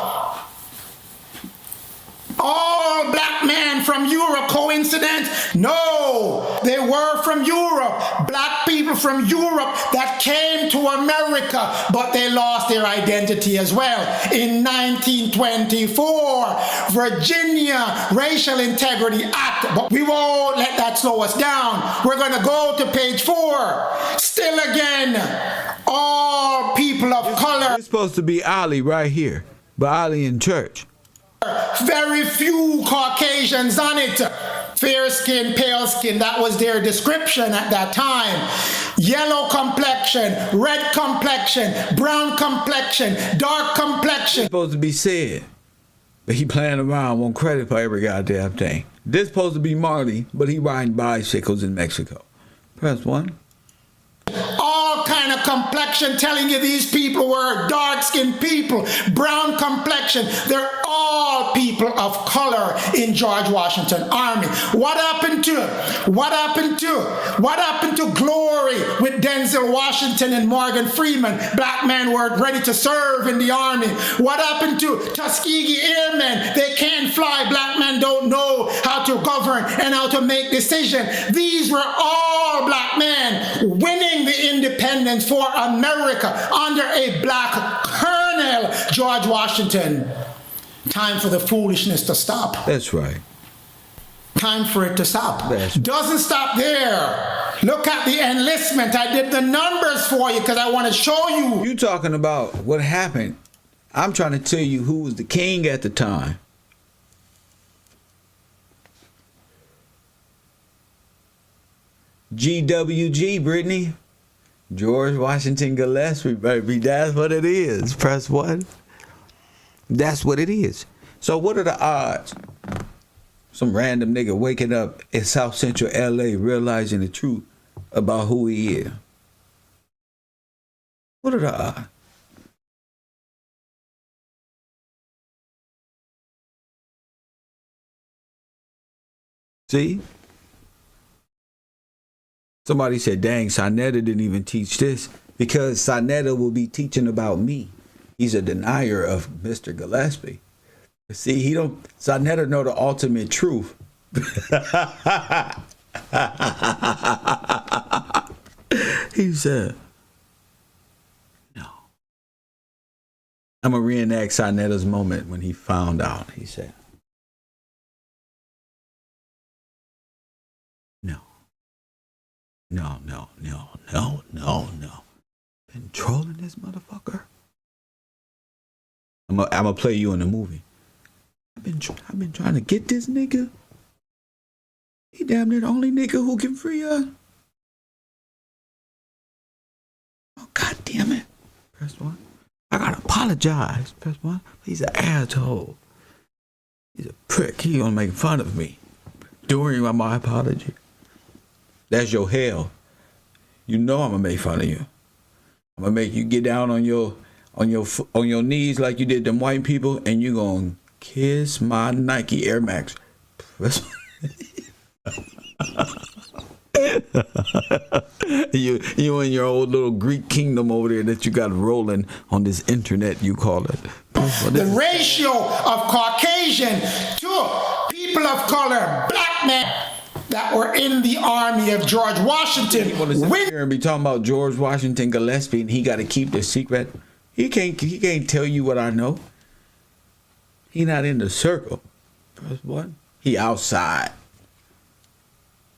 All black men from Europe. Coincidence? No. They were from Europe. Black people from Europe that came to America, but they lost their identity as well. In 1924, Virginia Racial Integrity Act. But we won't let that slow us down. We're going to go to page 4. Still again, all people of color. It's supposed to be Ali right here, but Ali in church. Very few Caucasians on it. Fair skin, pale skin, that was their description at that time. Yellow complexion, red complexion, brown complexion, dark complexion. It's supposed to be said, but he playing around, won't credit for every goddamn thing. This supposed to be Marley, but he riding bicycles in Mexico. Press 1. All kind of complexion, telling you these people were dark-skinned people, brown complexion. They're all people of color in George Washington Army. What happened to glory with Denzel Washington and Morgan Freeman? Black men were ready to serve in the army. What happened to Tuskegee Airmen? They can't fly. Black men don't know how to govern and how to make decisions. These were all black men winning the independence for America under a black colonel, George Washington. Time for the foolishness to stop. That's right. Time for it to stop. That's Doesn't stop there. Look at the enlistment. I did the numbers for you because I want to show you. You talking about what happened. I'm trying to tell you who was the king at the time. GWG, Brittany. George Washington Gillespie, baby. That's what it is. Press 1. That's what it is. So what are the odds? Some random nigga waking up in South Central LA realizing the truth about who he is. What are the odds? See? Somebody said, dang, Sonetta didn't even teach this, because Sonetta will be teaching about me. He's a denier of Mr. Gillespie. See, Sonetta know the ultimate truth. He said, no. I'm going to reenact Sonetta's moment when he found out. He said, no. Been trolling this motherfucker. I'm gonna play you in the movie. I've been trying to get this nigga. He damn near the only nigga who can free us. Oh, God damn it. Press 1. I gotta apologize. Press 1. He's an asshole. He's a prick. He gonna make fun of me during my apology. That's your hell. You know I'm gonna make fun of you. I'm gonna make you get down on your knees like you did them white people, and you gonna kiss my Nike Air Max. You in your old little Greek kingdom over there that you got rolling on this internet, you call it. The ratio of Caucasian to people of color, black men, that were in the army of George Washington. You want to sit here and be talking about George Washington Gillespie and he got to keep the secret? He can't tell you what I know. He not in the circle. Press what? He outside.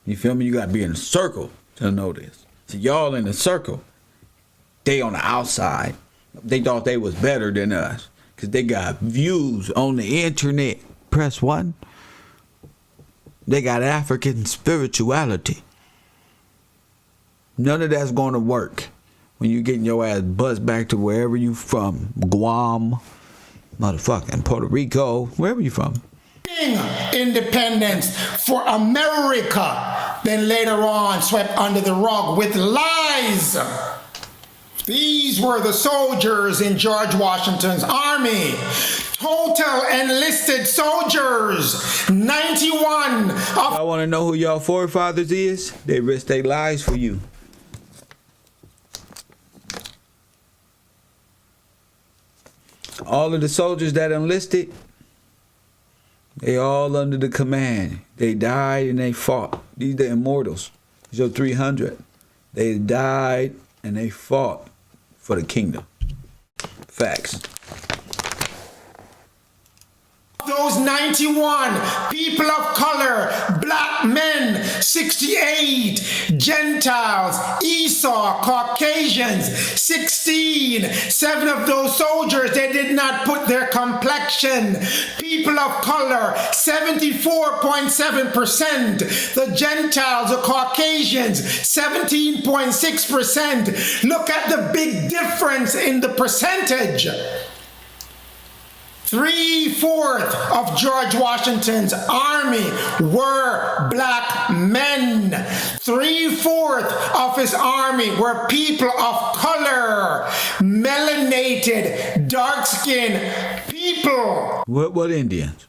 You feel me? You got to be in the circle to know this. So y'all in the circle, they on the outside. They thought they was better than us because they got views on the internet. Press 1. They got African spirituality. None of that's going to work when you getting your ass buzzed back to wherever you from. Guam, motherfucking Puerto Rico, wherever you from. Independence for America, then later on swept under the rug with lies. These were the soldiers in George Washington's army. Total enlisted soldiers, 91 of... I want to know who y'all forefathers is. They risked their lives for you. All of the soldiers that enlisted, they all under the command. They died and they fought. These are the immortals. These are 300. They died and they fought for the kingdom. Facts. Those 91 people of color, black men, 68, Gentiles, Esau, Caucasians, 16, 7 of those soldiers, they did not put their complexion. People of color, 74.7%. The Gentiles, the Caucasians, 17.6%. Look at the big difference in the percentage. 3/4 of George Washington's army were black men. 3/4 of his army were people of color, melanated, dark-skinned people. What Indians?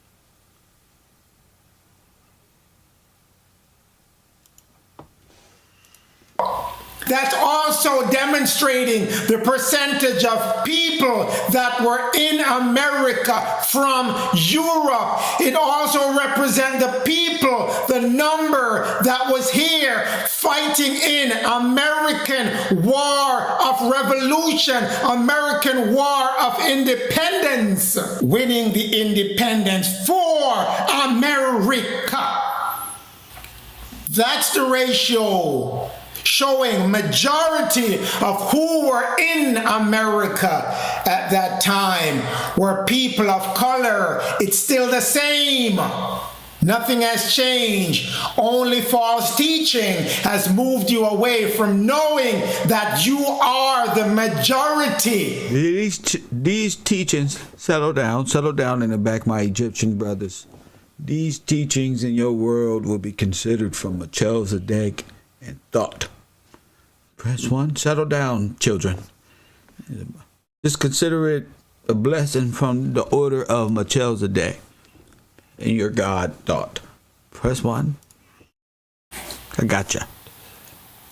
That's also demonstrating the percentage of people that were in America from Europe. It also represents the people, the number that was here fighting in American War of Revolution, American War of Independence, winning the independence for America. That's the ratio, showing majority of who were in America at that time were people of color. It's still the same. Nothing has changed. Only false teaching has moved you away from knowing that you are the majority. These teachings, settle down in the back, my Egyptian brothers. These teachings in your world will be considered from Melchizedek and thought. Press 1, settle down, children. Just consider it a blessing from the order of Melchizedek and your God thought. Press 1. I gotcha.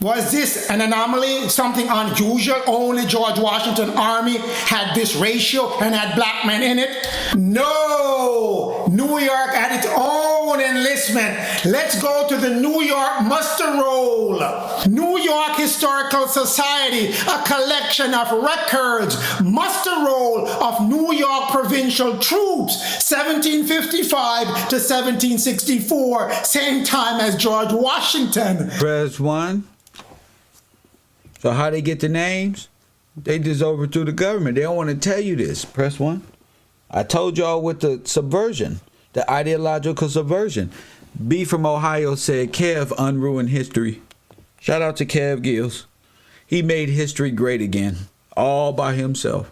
Was this an anomaly, something unusual? Only George Washington Army had this ratio and had black men in it? No! New York had its own enlistment. Let's go to the New York muster roll. New York Historical Society, a collection of records, muster roll of New York provincial troops, 1755 to 1764, same time as George Washington. Press 1. So how they get the names? They just overthrew the government. They don't want to tell you this. Press 1. I told y'all with the subversion, the ideological subversion. B from Ohio said, Kev unruined history. Shout out to Kev Gills. He made history great again, all by himself.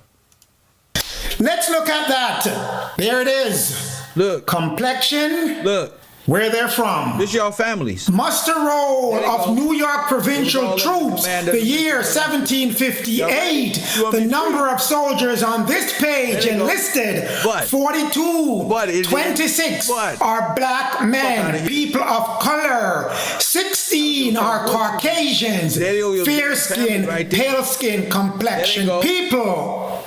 Let's look at that. There it is. Look. Complexion. Look. Where they're from. This y'all families. Muster roll of go. New York provincial troops, the year 1758. The number of soldiers on this page enlisted, 42. 26 are black men, people of color. 16 are Caucasians, fair skin, pale skin complexion people.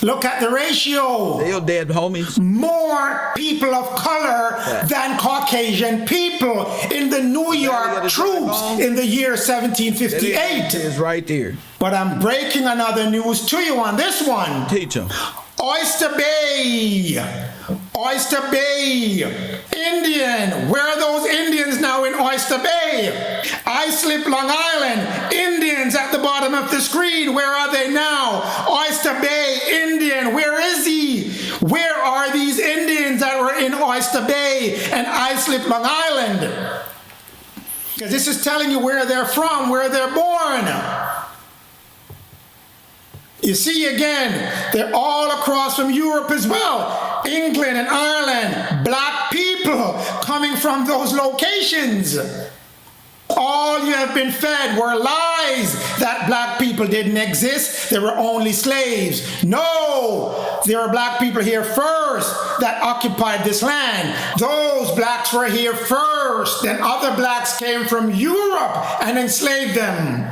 Look at the ratio. They your dead homies. More people of color than Caucasian people in the New York troops in the year 1758. Is right there. But I'm breaking another news to you on this one. Teach them. Oyster Bay. Oyster Bay. Indian. Where are those Indians now in Oyster Bay? Islip, Long Island. Indians at the bottom of the screen. Where are they now? Oyster Bay, Indian. Where is he? Where are these Indians that were in Oyster Bay and Islip, Long Island? Because this is telling you where they're from, where they're born. You see again, they're all across from Europe as well. England and Ireland, black people coming from those locations. All you have been fed were lies that black people didn't exist. There were only slaves. No, there were black people here first that occupied this land. Those blacks were here first. Then other blacks came from Europe and enslaved them.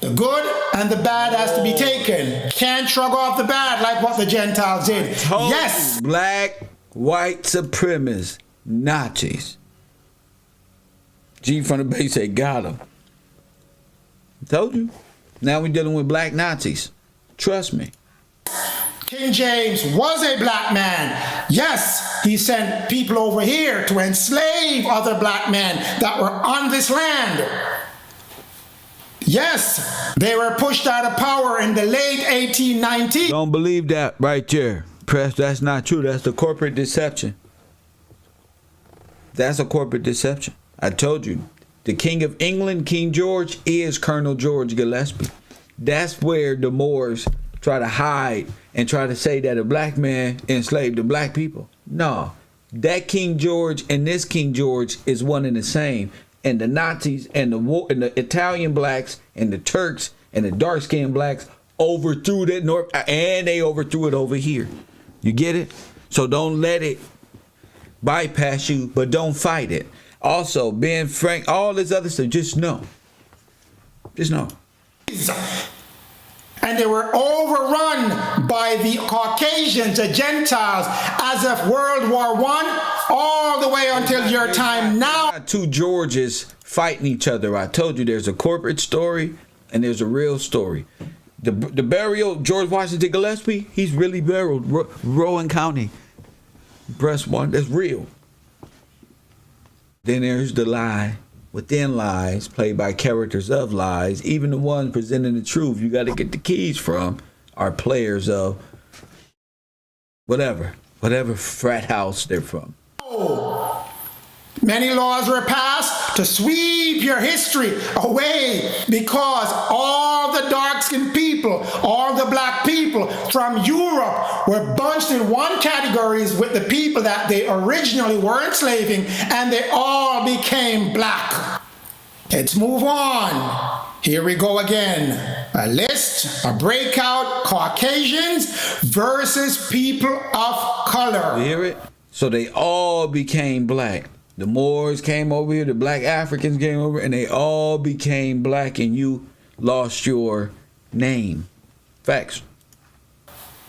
The good and the bad has to be taken. Can't shrug off the bad like what the Gentiles did. Yes. Black, white supremacists, Nazis. G from the base said, got him. Told you. Now we're dealing with black Nazis. Trust me. King James was a black man. Yes, he sent people over here to enslave other black men that were on this land. Yes, they were pushed out of power in the late 1890s. Don't believe that right there. Press, that's not true. That's the corporate deception. That's a corporate deception. I told you. The King of England, King George, is Colonel George Gillespie. That's where the Moors try to hide and try to say that a black man enslaved the black people. No, that King George and this King George is one and the same. And the Nazis and the Italian blacks and the Turks and the dark-skinned blacks overthrew that north, and they overthrew it over here. You get it? So don't let it bypass you, but don't fight it. Also, Ben Frank, all this other stuff, just know. Just know. And they were overrun by the Caucasians, the Gentiles, as of World War I, all the way until your time now. Two Georges fighting each other. I told you there's a corporate story and there's a real story. The burial, George Washington Gillespie, he's really buried. Rowan County. Breast 1, that's real. Then there's the lie within lies, played by characters of lies. Even the ones presenting the truth you got to get the keys from are players of whatever frat house they're from. Oh, Many laws were passed to sweep your history away because all the dark-skinned people, all the black people from Europe were bunched in one categories with the people that they originally were enslaving, and they all became black. Let's move on. Here we go again. A list, a breakout, Caucasians versus people of color. You hear it? So they all became black. The Moors came over here, the black Africans came over, and they all became black, and you lost your name. Facts.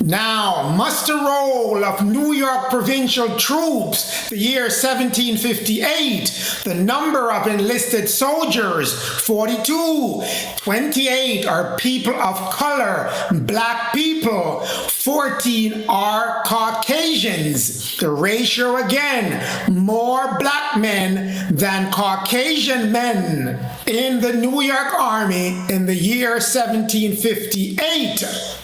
Now, muster roll of New York provincial troops, the year 1758. The number of enlisted soldiers, 42. 28 are people of color, black people. 14 are Caucasians. The ratio again, more black men than Caucasian men in the New York Army in the year 1758.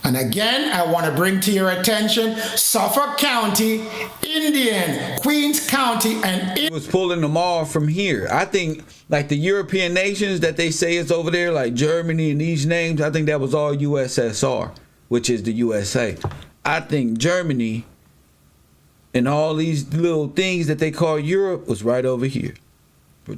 And again, I want to bring to your attention Suffolk County, Indian, Queens County, and It was pulling them all from here. I think like the European nations that they say it's over there, like Germany and these names, I think that was all USSR, which is the USA. I think Germany and all these little things that they call Europe was right over here.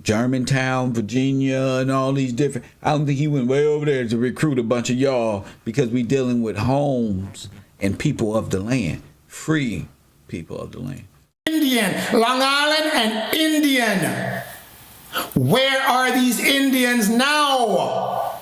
Germantown, Virginia, and all these different. I don't think he went way over there to recruit a bunch of y'all because we dealing with homes and people of the land, free people of the land. Indian, Long Island, and Indian. Where are these Indians now?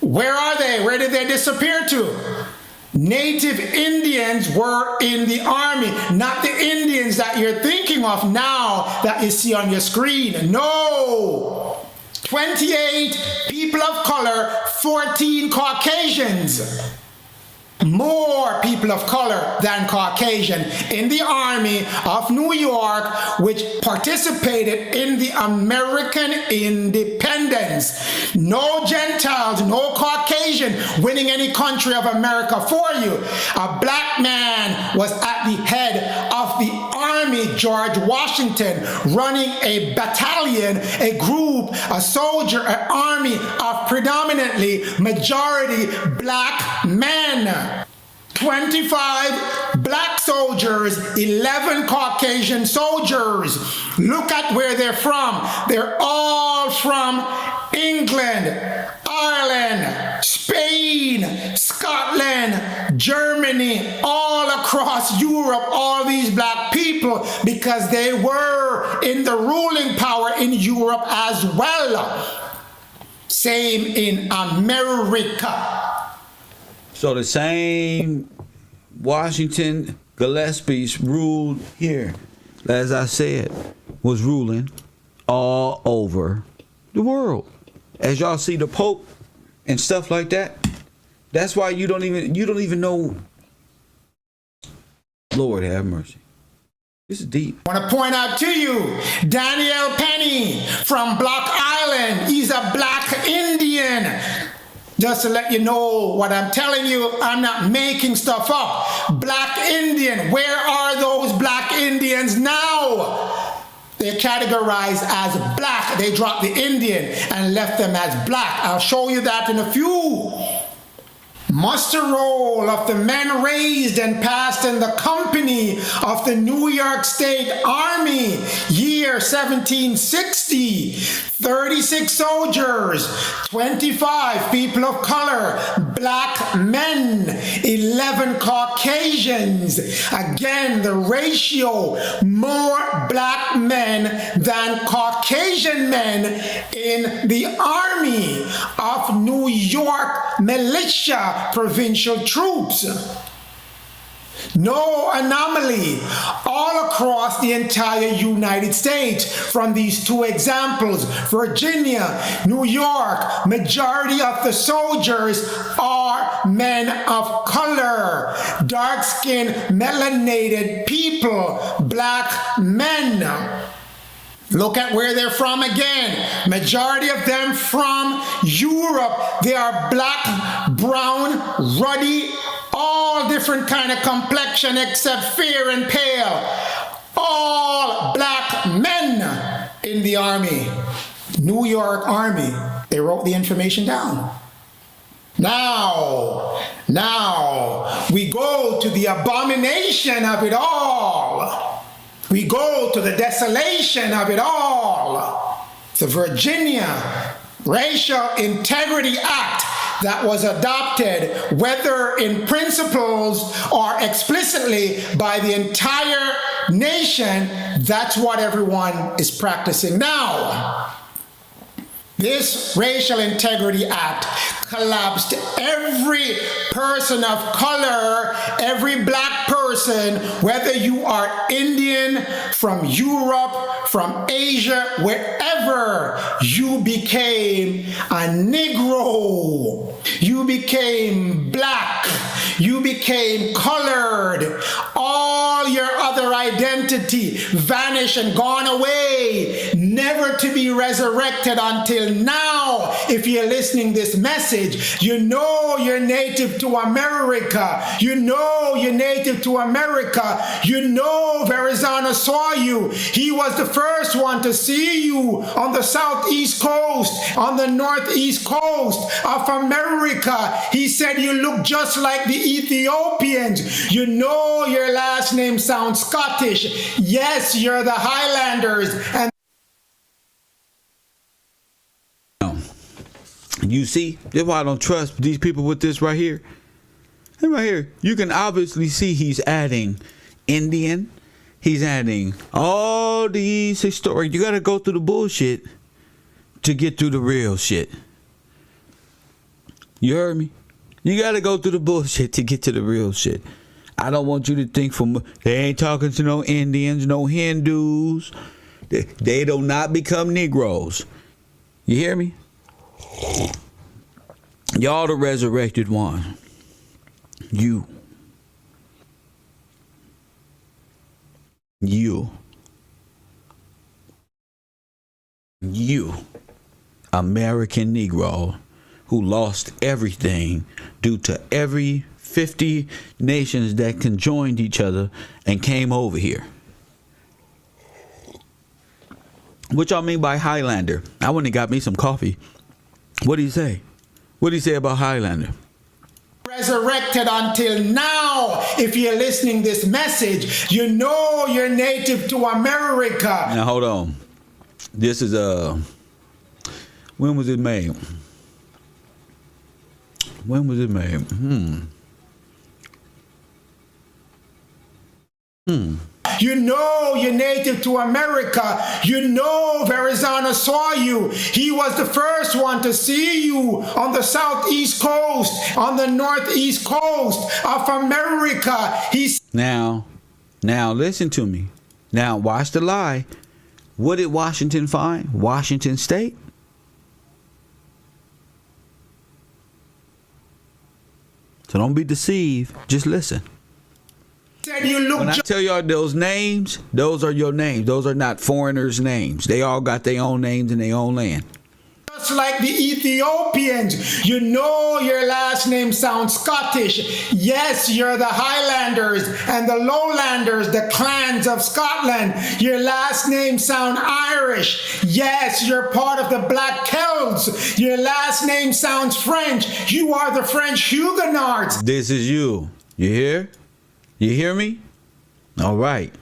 Where are they? Where did they disappear to? Native Indians were in the army, not the Indians that you're thinking of now that you see on your screen. No! 28 people of color, 14 Caucasians. More people of color than Caucasian in the Army of New York, which participated in the American independence. No Gentiles, no Caucasian winning any country of America for you. A black man was at the head of the Army, George Washington, running a battalion, a group, a soldier, an army of predominantly majority black men. 25 black soldiers, 11 Caucasian soldiers. Look at where they're from. They're all from England, Ireland, Spain, Scotland, Germany, all across Europe, all these black people, because they were in the ruling power in Europe as well. Same in America. So the same Washington Gillespie's ruled here, as I said, was ruling all over the world. As y'all see the Pope and stuff like that, that's why you don't even know. Lord have mercy. This is deep. I want to point out to you, Daniel Penny from Block Island. He's a black Indian. Just to let you know what I'm telling you, I'm not making stuff up. Black Indian, where are those black Indians now? They're categorized as black. They dropped the Indian and left them as black. I'll show you that in a few. Muster roll of the men raised and passed in the company of the New York State Army, year 1760. 36 soldiers, 25 people of color, black men, 11 Caucasians. Again, the ratio, more black men than Caucasian men in the Army of New York militia provincial troops. No anomaly all across the entire United States from these two examples. Virginia, New York, majority of the soldiers are men of color, dark-skinned, melanated people, black men. Look at where they're from again. Majority of them from Europe. They are black, brown, ruddy, all different kind of complexion except fair and pale. all black men in the Army, New York Army. They wrote the information down. Now, we go to the abomination of it all. We go to the desolation of it all. The Virginia Racial Integrity Act that was adopted, whether in principles or explicitly by the entire nation, that's what everyone is practicing now. This Racial Integrity Act collapsed every person of color, every black person, whether you are Indian, from Europe, from Asia, wherever, you became a Negro, you became black, you became colored, all your other identity vanished and gone away, never to be resurrected until now. If you're listening this message, you know you're native to America. You know you're native to America. You know Verrazano saw you. He was the first one to see you on the southeast coast, on the northeast coast of America. He said you look just like the Ethiopians. You know your last name sounds Scottish. Yes, you're the Highlanders. And you see, that's why I don't trust these people with this right here. And right here, you can obviously see he's adding Indian. He's adding all these historic. You got to go through the bullshit to get through the real shit. You heard me? You got to go through the bullshit to get to the real shit. I don't want you to think they ain't talking to no Indians, no Hindus. They do not become Negroes. You hear me? Y'all the resurrected one. You, American Negro, who lost everything due to every 50 nations that conjoined each other and came over here. What y'all mean by Highlander? I went and got me some coffee. What do you say? What do you say about Highlander? Resurrected until now. If you're listening this message, you know you're native to America. Now hold on. This is when was it made? When was it made? You know you're native to America. You know Verrazano saw you. He was the first one to see you on the southeast coast, on the northeast coast of America. Now listen to me. Now watch the lie. What did Washington find? Washington State? So don't be deceived. Just listen. When I tell y'all those names, those are your names. Those are not foreigners' names. They all got their own names in their own land. Just like the Ethiopians, you know your last name sounds Scottish. Yes, you're the Highlanders and the Lowlanders, the clans of Scotland. Your last name sound Irish. Yes, you're part of the Black Celts. Your last name sounds French. You are the French Huguenots. This is you. You hear? You hear me? All right.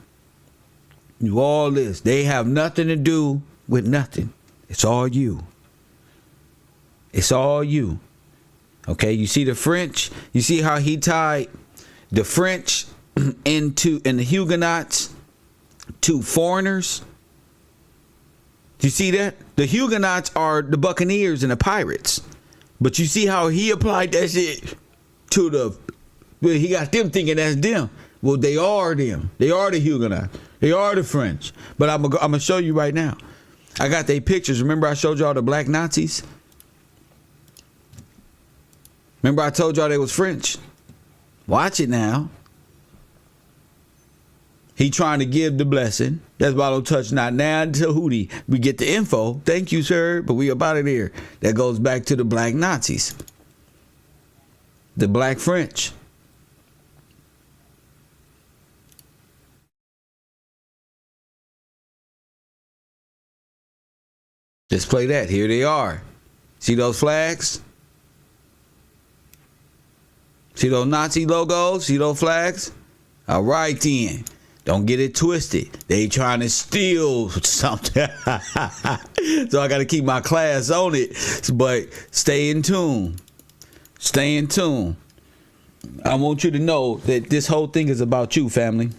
You all this. They have nothing to do with nothing. It's all you. It's all you. Okay, you see the French? You see how he tied the French and the Huguenots to foreigners? Do you see that? The Huguenots are the Buccaneers and the pirates. But you see how he applied that shit to the... Well, he got them thinking that's them. Well, they are them. They are the Huguenots. They are the French. But I'm going to show you right now. I got their pictures. Remember I showed y'all the black Nazis? Remember I told y'all they was French? Watch it now. He trying to give the blessing. That's why I don't touch not now until Hootie. We get the info. Thank you, sir. But we about it here. That goes back to the black Nazis. The black French. Let's play that. Here they are. See those flags? See those Nazi logos? See those flags? All right then. Don't get it twisted. They trying to steal something. So I got to keep my class on it. But stay in tune. Stay in tune. I want you to know that this whole thing is about you, family.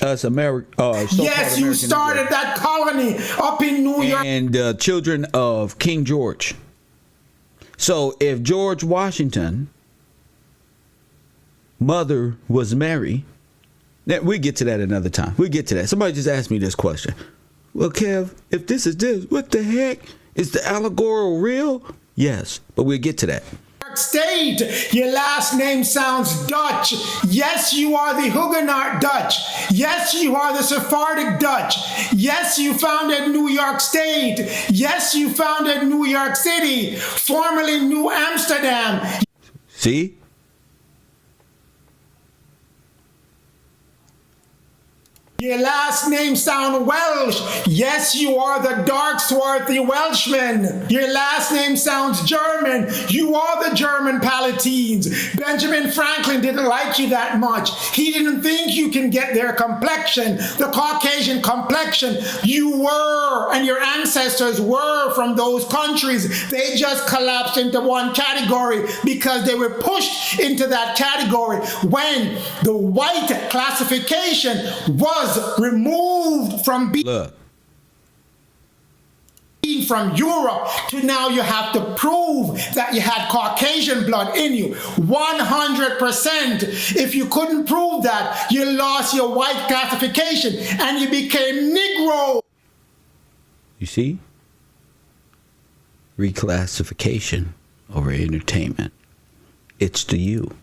Us America. Yes, you started that colony up in New York. And the children of King George. So if George Washington mother was Mary, we'll get to that another time. We'll get to that. Somebody just asked me this question. Well, Kev, if this is this, what the heck? Is the allegorical real? Yes, but we'll get to that. State, your last name sounds Dutch. Yes, you are the Huguenot Dutch. Yes, you are the Sephardic Dutch. Yes, you founded New York State. Yes, you founded New York City, formerly New Amsterdam. See? Your last name sounds Welsh. Yes, you are the dark, swarthy Welshman. Your last name sounds German. You are the German Palatines. Benjamin Franklin didn't like you that much. He didn't think you can get their complexion, the Caucasian complexion. You were, and your ancestors were from those countries. They just collapsed into one category because they were pushed into that category when the white classification was removed from being from Europe to now you have to prove that you had Caucasian blood in you. 100%. If you couldn't prove that, you lost your white classification and you became Negro. You see? Reclassification over entertainment. It's to you.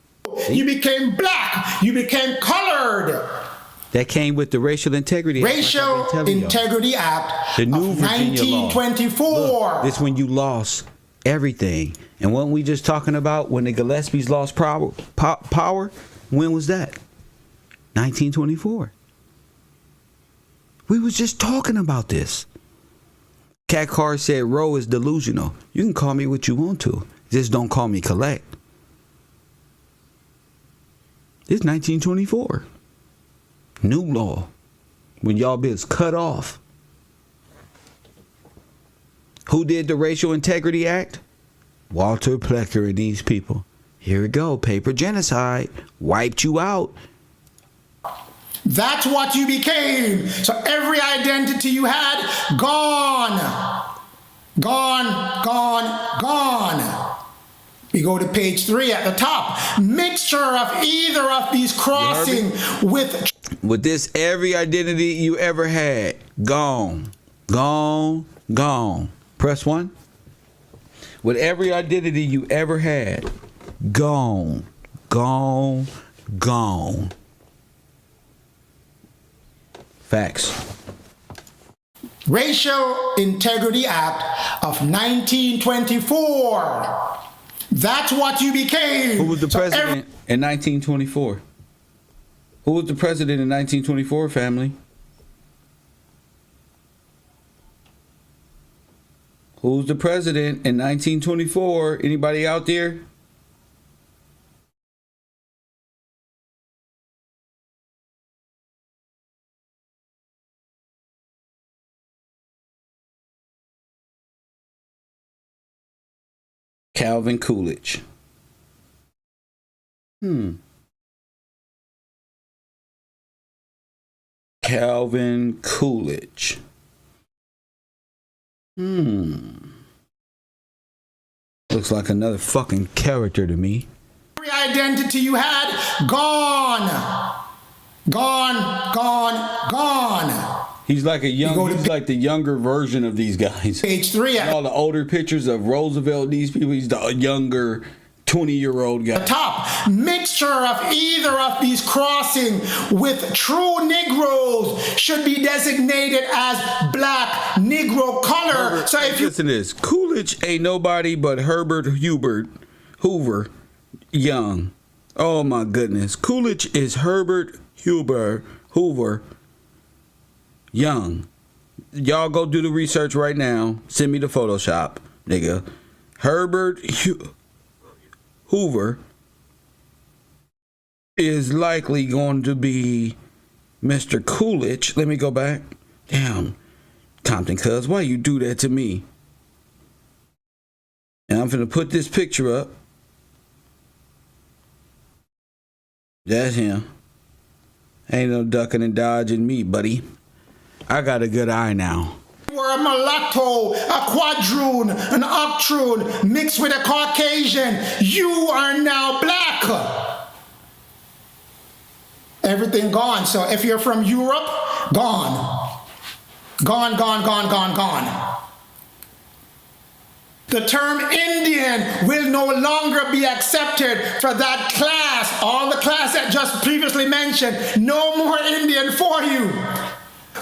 You became black. You became colored. That came with the Racial Integrity Act. Racial Integrity Act the new of Virginia 1924. Law. Look, this when you lost everything. And what we just talking about when the Gillespies lost power, when was that? 1924. We was just talking about this. Cat Carr said Roe is delusional. You can call me what you want to. Just don't call me collect. It's 1924. New law. When y'all bills cut off. Who did the Racial Integrity Act? Walter Plecker and these people. Here we go. Paper genocide. Wiped you out. That's what you became. So every identity you had, gone. Gone, gone, gone. We go to page 3 at the top. Mixture of either of these crossing with this, every identity you ever had, gone, gone, gone. Press 1. With every identity you ever had, gone, gone, gone. Facts. Racial Integrity Act of 1924. That's what you became. Who was the president in 1924? Who was the president in 1924, family? Who's the president in 1924? Anybody out there? Calvin Coolidge. Calvin Coolidge. Looks like another fucking character to me. Every identity you had, gone. Gone, gone, gone. He's like he's like the younger version of these guys. Page 3. And all the older pictures of Roosevelt, these people, he's the younger 20-year-old guy. The top. Mixture of either of these crossing with true Negroes should be designated as black Negro color. So if you listen to this, Coolidge ain't nobody but Herbert Hoover Young. Oh my goodness. Coolidge is Herbert Hoover Young. y'all go do the research right now. Send me the Photoshop, nigga. Herbert Hoover is likely going to be Mr. Coolidge. Let me go back. Damn, Compton cuz, why you do that to me? And I'm finna put this picture up. That's him. Ain't no ducking and dodging me, buddy. I got a good eye now. You were a mulatto, a quadroon, an octroon mixed with a Caucasian. You are now black. Everything gone. So if you're from Europe, gone. Gone, gone, gone, gone, gone. The term Indian will no longer be accepted for that class. All the class that just previously mentioned, no more Indian for you.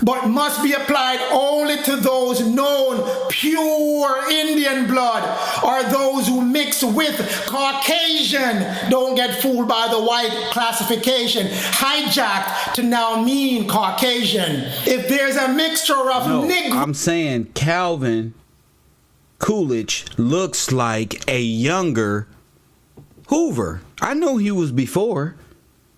But must be applied only to those known pure Indian blood or those who mix with Caucasian. Don't get fooled by the white classification, hijacked to now mean Caucasian. If there's a mixture of Negro... I'm saying Calvin Coolidge looks like a younger Hoover. I know he was before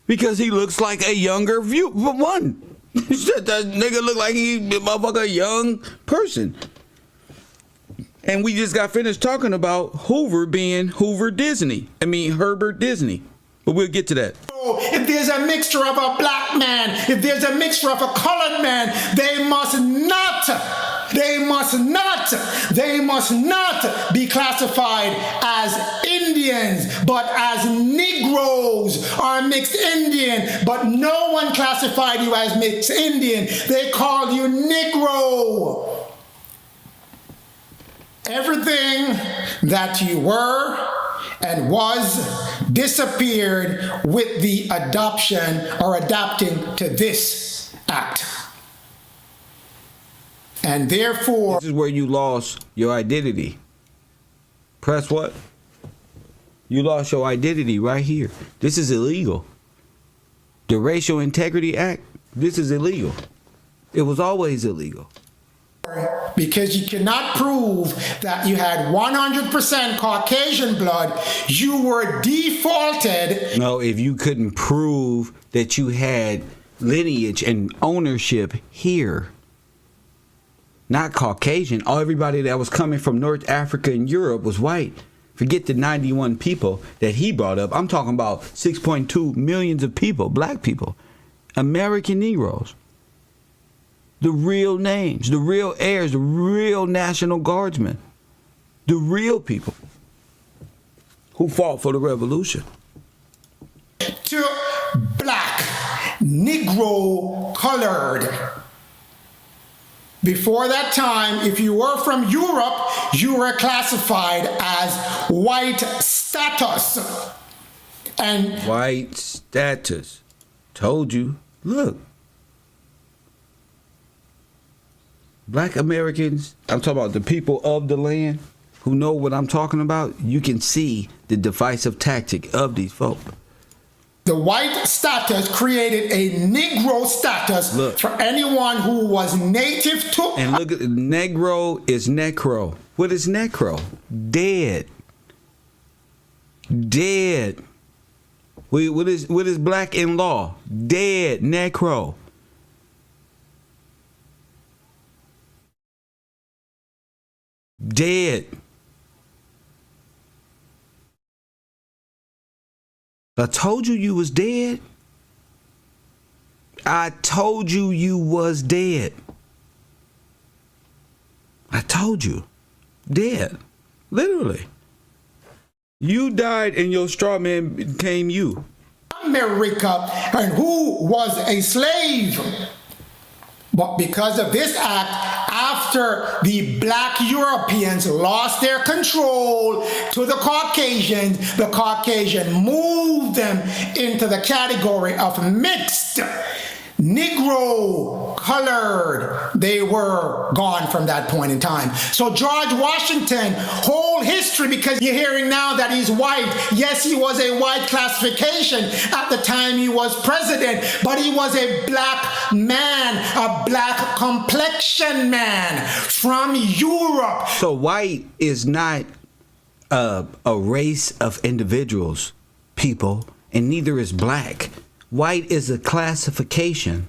because he looks like a younger one. That nigga look like he motherfucker young person. And we just got finished talking about Hoover being Herbert Disney. But we'll get to that. If there's a mixture of a black man, if there's a mixture of a colored man, they must not be classified as Indians, but as Negroes or mixed Indian. But no one classified you as mixed Indian. They called you Negro. Everything that you were and was disappeared with the adoption or adapting to this act. And therefore... This is where you lost your identity. Press what? You lost your identity right here. This is illegal. The Racial Integrity Act, this is illegal. It was always illegal. Because you cannot prove that you had 100% Caucasian blood, you were defaulted. No, if you couldn't prove that you had lineage and ownership here, not Caucasian. Everybody that was coming from North Africa and Europe was white. Forget the 91 people that he brought up. I'm talking about 6.2 millions of people, black people, American Negroes. The real names, the real heirs, the real National Guardsmen, the real people who fought for the revolution. To black, Negro, colored. Before that time, if you were from Europe, you were classified as white status. And white status. Told you. Look. Black Americans, I'm talking about the people of the land who know what I'm talking about. You can see the divisive tactic of these folk. The white status created a Negro status for anyone who was native to... And look, Negro is necro. What is necro? Dead. Dead. What is black in law? Dead. Necro. Dead. I told you was dead. I told you was dead. I told you. Dead. Literally. You died and your straw man became you. America, and who was a slave. But because of this act, after the black Europeans lost their control to the Caucasian moved them into the category of mixed. Negro, colored, they were gone from that point in time. So George Washington, whole history, because you're hearing now that he's white. Yes, he was a white classification at the time he was president, but he was a black man, a black complexion man from Europe. So white is not a race of individuals, people, and neither is black. White is a classification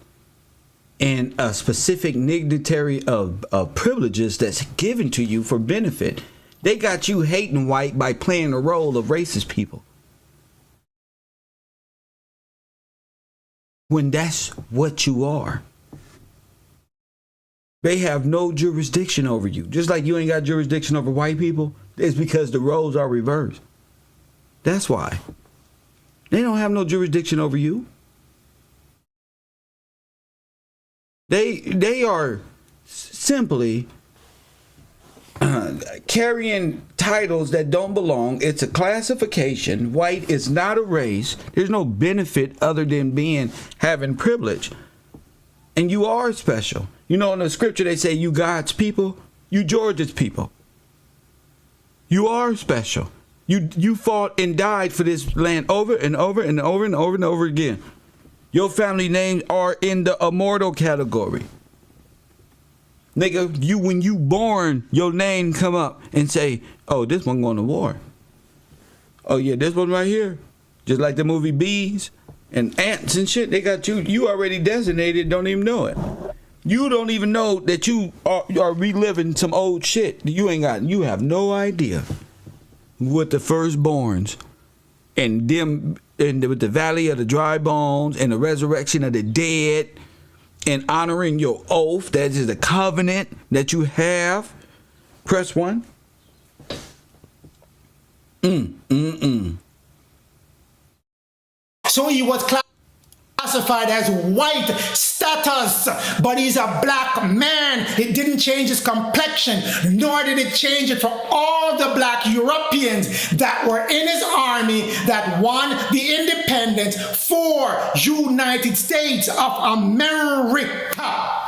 and a specific dignitary of privileges that's given to you for benefit. They got you hating white by playing the role of racist people, when that's what you are. They have no jurisdiction over you. Just like you ain't got jurisdiction over white people, it's because the roles are reversed. That's why. They don't have no jurisdiction over you. They are simply carrying titles that don't belong. It's a classification. White is not a race. There's no benefit other than having privilege. And you are special. You know, in the scripture they say you God's people, you Georgia's people. You are special. You fought and died for this land over and over and over and over and over again. Your family names are in the immortal category. Nigga, when you born, your name come up and say, oh, this one going to war. Oh yeah, this one right here. Just like the movie Bees and Ants and shit, they got you already designated, don't even know it. You don't even know that you are reliving some old shit. You have no idea what the firstborns and them with the valley of the dry bones and the resurrection of the dead and honoring your oath, that is the covenant that you have. Press 1. So he was classified as white status, but he's a black man. It didn't change his complexion, nor did it change it for all the black Europeans that were in his army that won the independence for United States of America.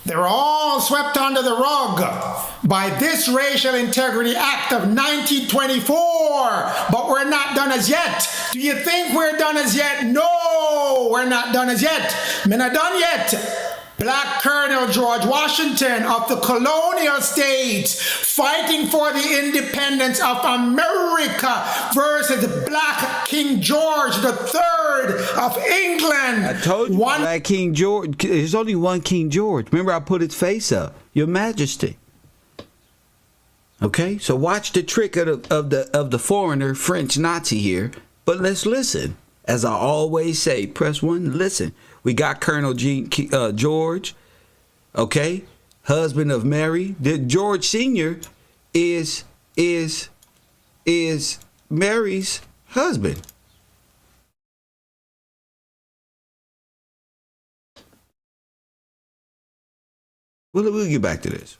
They were all swept under the rug by this Racial Integrity Act of 1924. But we're not done as yet. Do you think we're done as yet? No, we're not done as yet. We're not done yet. Black Colonel George Washington of the colonial states fighting for the independence of America versus Black King George III of England. I told you, Black King George. There's only one King George. Remember, I put his face up. Your Majesty. Okay, so watch the trick of the foreigner French Nazi here. But let's listen. As I always say, press 1. Listen. We got Colonel George, okay, husband of Mary. The George Sr. is Mary's husband. We'll get back to this.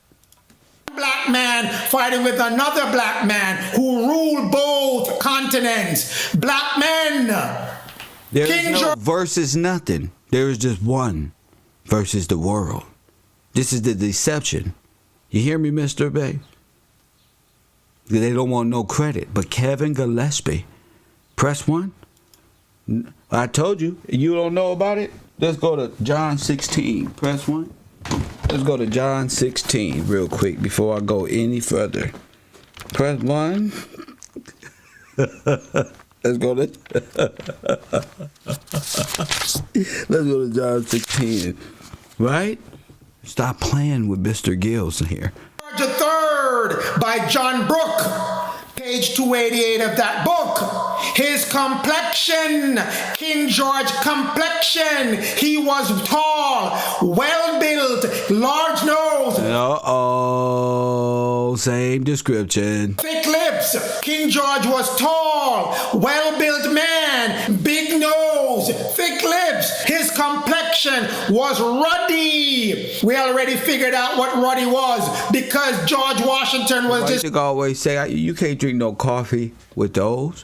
Black man fighting with another black man who ruled both continents. Black men. There's King no George versus nothing. There is just one versus the world. This is the deception. You hear me, Mr. Bay? They don't want no credit. But Kevin Gillespie, press 1. I told you. You don't know about it? Let's go to John 16. Press 1. Let's go to John 16 real quick before I go any further. Press 1. Let's go to John 16, right? Stop playing with Mr. Gills here. the Third by John Brooke, page 288 of that book. His complexion, King George complexion, he was tall, well-built, large nose. Uh-oh, same description. Thick lips. King George was tall, well-built man, big nose, thick lips. His complexion was ruddy. We already figured out what ruddy was because George Washington was just... I always say, you can't drink no coffee with those.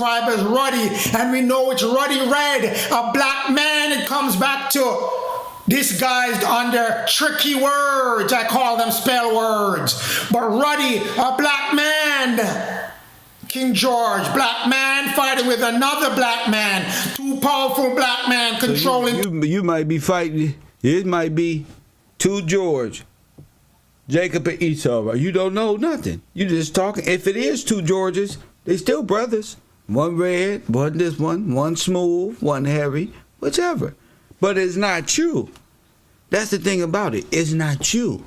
described as ruddy, and we know it's ruddy red. A black man, it comes back to disguised under tricky words. I call them spell words. But ruddy, a black man. King George, black man fighting with another black man. Two powerful black men controlling. So you might be fighting. It might be two George, Jacob and Esau. Right? You don't know nothing. You just talking. If it is two Georges, they still brothers. One red, one this one smooth, one hairy, whichever. But it's not you. That's the thing about it. It's not you.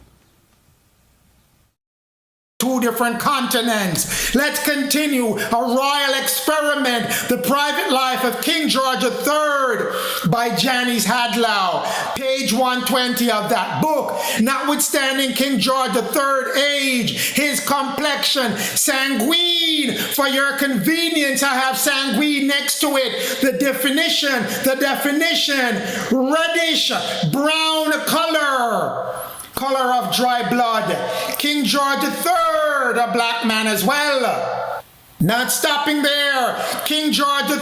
Two different continents. Let's continue. A royal experiment. The private life of King George III by Janice Hadlow. Page 120 of that book. Notwithstanding King George III's age, his complexion, sanguine. For your convenience, I have sanguine next to it. The definition, reddish brown color of dry blood. King George III, a black man as well. Not stopping there, King George III,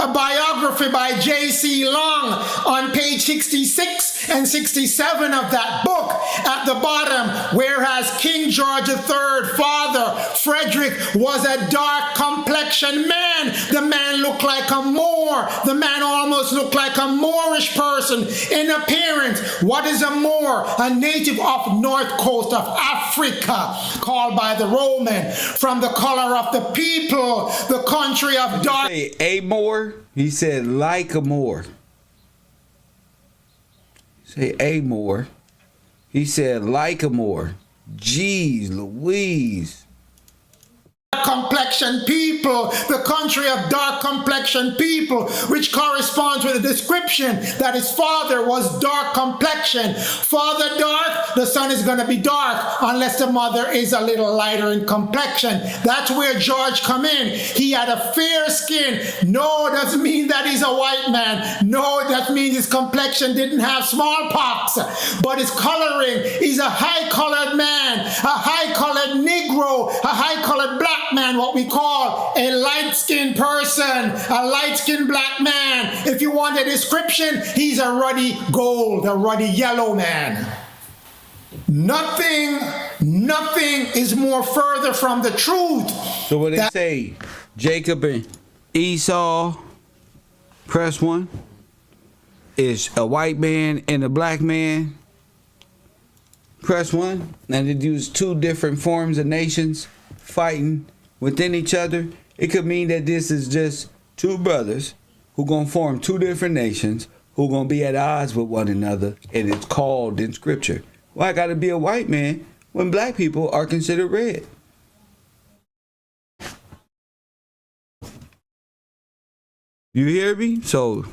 a biography by J.C. Long on page 66 and 67 of that book at the bottom, whereas King George III, father, Frederick, was a dark complexioned man. The man looked like a Moor. The man almost looked like a Moorish person in appearance. What is a Moor? A native of north coast of Africa, called by the Roman, from the color of the people, the country of dark. Say a Moor. He said like a Moor. Say a Moor. He said like a Moor. Jeez Louise. Complexion people, the country of dark complexion people, which corresponds with the description that his father was dark complexion. Father dark, the son is going to be dark unless the mother is a little lighter in complexion. That's where George come in. He had a fair skin. No, doesn't mean that he's a white man. No, that means his complexion didn't have smallpox, but his coloring, he's a high colored man, a high colored Negro, a high colored black man, what we call a light-skinned person, a light-skinned black man. If you want a description, he's a ruddy gold, a ruddy yellow man. Nothing is more further from the truth. So what they say, Jacob and Esau, press one, is a white man and a black man, press one, and it use two different forms of nations fighting within each other. It could mean that this is just two brothers who gonna form two different nations who gonna be at odds with one another, and it's called in scripture. Why gotta be a white man when black people are considered red? You hear me? So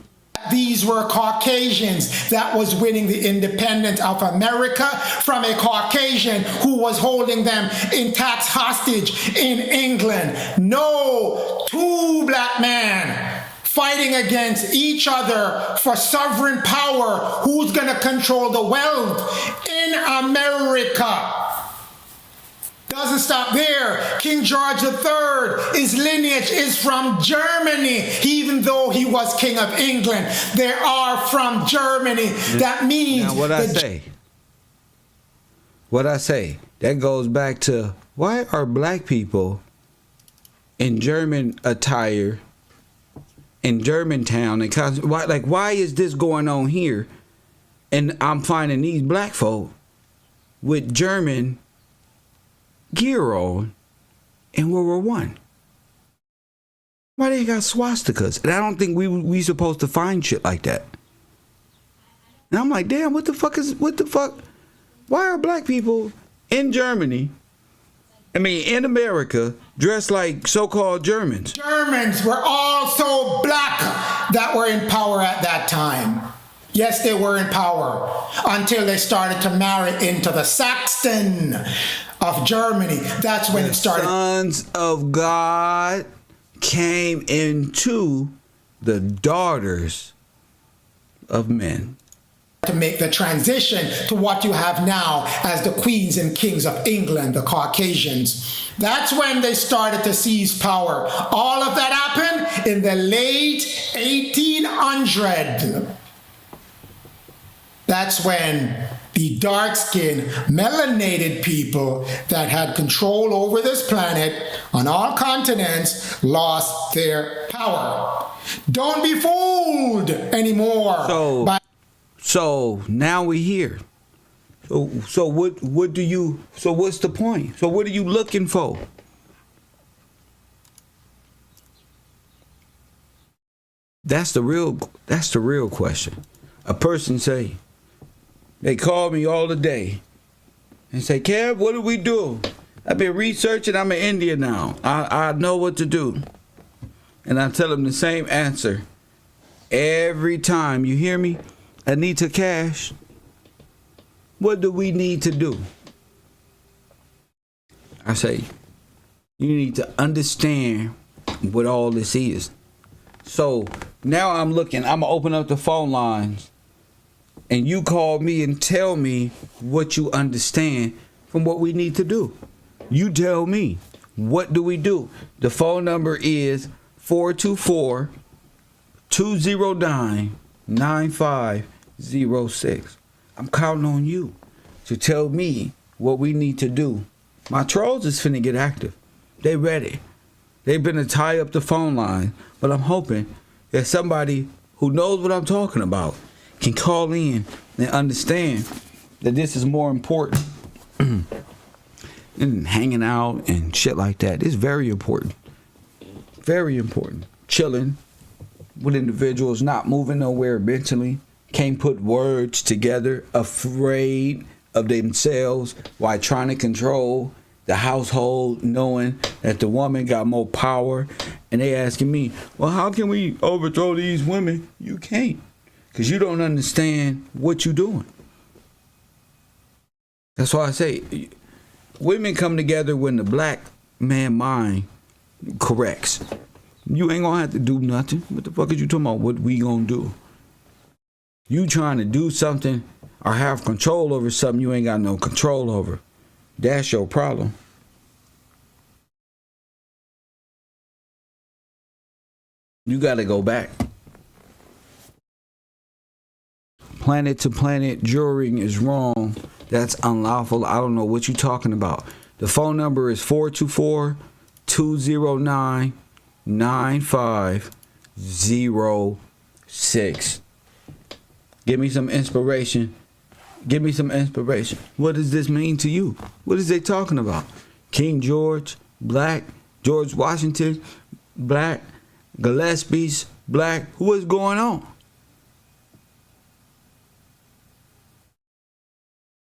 these were Caucasians that was winning the independence of America from a Caucasian who was holding them in tax hostage in England. No, two black men fighting against each other for sovereign power. Who's going to control the wealth in America? Doesn't stop there. King George III, his lineage is from Germany, even though he was king of England. They are from Germany. That means now what I say, that goes back to why are black people in German attire in Germantown and why is this going on here? And I'm finding these black folk with German gear on in World War I. Why they got swastikas? And I don't think we supposed to find shit like that. And I'm like, damn, what the fuck? Why are black people in Germany, in America, dressed like so-called Germans? Germans were also black that were in power at that time. Yes, they were in power until they started to marry into the Saxon of Germany. That's when it started. Sons of God came into the daughters of men. To make the transition to what you have now as the queens and kings of England, the Caucasians. That's when they started to seize power. All of that the late 1800s. That's when the dark-skinned, melanated people that had control over this planet on all continents lost their power. Don't be fooled anymore. So now we're here. So what's the point? So what are you looking for? That's the real question. A person say, they call me all the day and say, Kev, what do we do? I've been researching. I'm in India now. I know what to do. And I tell them the same answer every time. You hear me? Anita Cash, what do we need to do? I say, you need to understand what all this is. So now I'm going to open up the phone lines and you call me and tell me what you understand from what we need to do. You tell me, what do we do? The phone number is 424-209-9506. I'm counting on you to tell me what we need to do. My trolls is finna get active. They ready. They've been to tie up the phone line, but I'm hoping that somebody who knows what I'm talking about can call in and understand that this is more important than hanging out and shit like that. It's very important. Very important. Chilling with individuals, not moving nowhere mentally, can't put words together, afraid of themselves while trying to control the household, knowing that the woman got more power. And they asking me, well, how can we overthrow these women? You can't, because you don't understand what you're doing. That's why I say women come together when the black man mind corrects. You ain't gonna have to do nothing. What the fuck is you talking about? What we gonna do? You trying to do something or have control over something you ain't got no control over. That's your problem. You gotta go back. Planet to planet juring is wrong. That's unlawful. I don't know what you're talking about. The phone number is 424-209-9506. Give me some inspiration. Give me some inspiration. What does this mean to you? What is they talking about? King George, black. George Washington, black. Gillespie's, black. What is going on?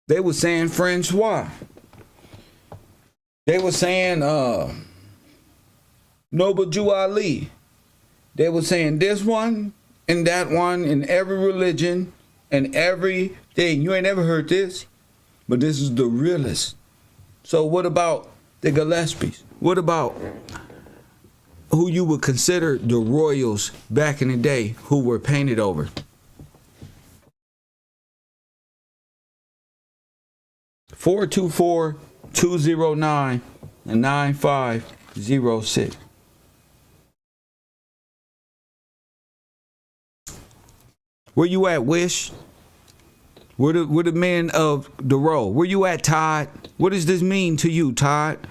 They were saying Francois. They were saying Noble Jew Ali. They were saying this one and that one in every religion and everything. You ain't never heard this, but this is the realest. So what about the Gillespies? What about who you would consider the royals back in the day who were painted over? (424-209-9506). Where you at, Wish? We're the men of the row. Where you at, Todd? What does this mean to you, Todd?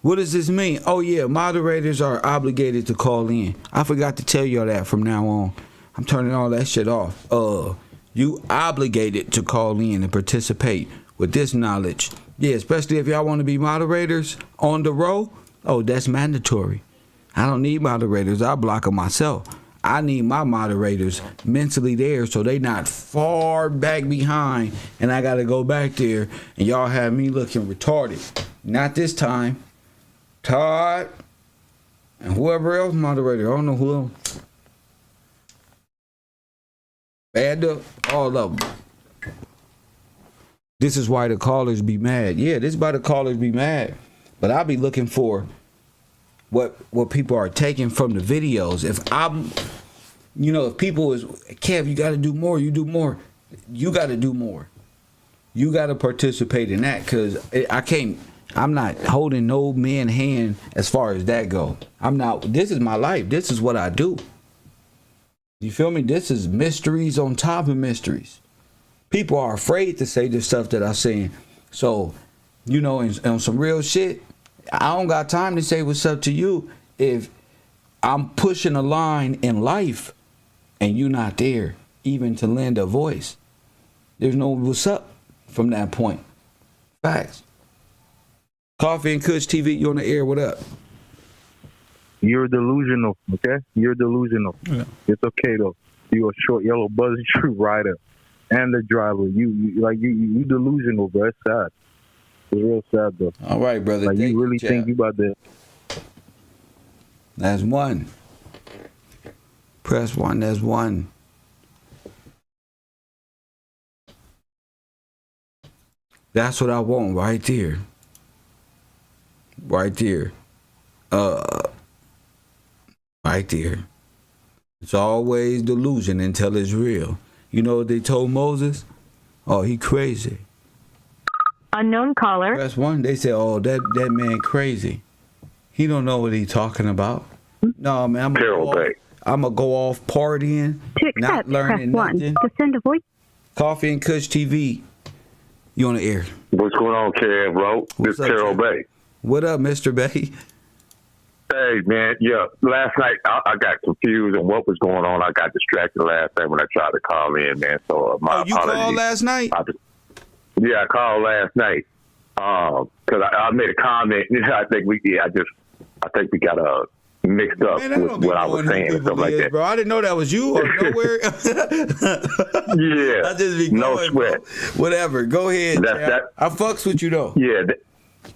What does this mean? Oh yeah, moderators are obligated to call in. I forgot to tell y'all that from now on. I'm turning all that shit off. You obligated to call in and participate with this knowledge. Yeah, especially if y'all want to be moderators on the row. Oh, that's mandatory. I don't need moderators. I block them myself. I need my moderators mentally there so they not far back behind and I got to go back there and y'all have me looking retarded. Not this time. Todd and whoever else moderator. I don't know who else. Add up all of them. This is why the callers be mad. Yeah, this is why the callers be mad. But I'll be looking for what people are taking from the videos. If people is, Kev, you got to do more. You do more. You got to do more. You got to participate in that because I can't I'm not holding no man hand as far as that go. I'm not. This is my life. This is what I do. You feel me? This is mysteries on top of mysteries. People are afraid to say the stuff that I'm saying. So, you know, on some real shit, I don't got time to say what's up to you if I'm pushing a line in life and you not there even to lend a voice. There's no what's up from that point. Facts. Coffee and Kush TV, you on the air. What up? You're delusional, okay? You're delusional. Yeah. It's okay though. You're a short yellow buzzy true rider and the driver. You delusional, bro. It's sad. It's real sad though. All right, brother. Like, you really Chap. think you about to? That's one. Press one. That's one. That's what I want right there. Right there. Right there. It's always delusion until it's real. You know what they told Moses? Oh, he crazy. Unknown caller. Press one. They said, oh, that man crazy. He don't know what he talking about. No, man, I'm gonna go off partying, To accept, not learning press 1. nothing. To send a voice. Coffee and Kush TV. You on the air. What's going on, Kev, bro? What's This up, Carol Kev? Bay. What up, Mr. Bay? Hey, man, yeah. Last night, I got confused on what was going on. I got distracted last night when I tried to call in, man. So my You apologies. called last night? Yeah, I called last night because I made a comment. I think we got mixed up Man, with what I was saying and stuff like that. Bro, I didn't know that was you or nowhere. Yeah, I just be no going, sweat. bro. Whatever. Go ahead. Chad. I fucks with you though.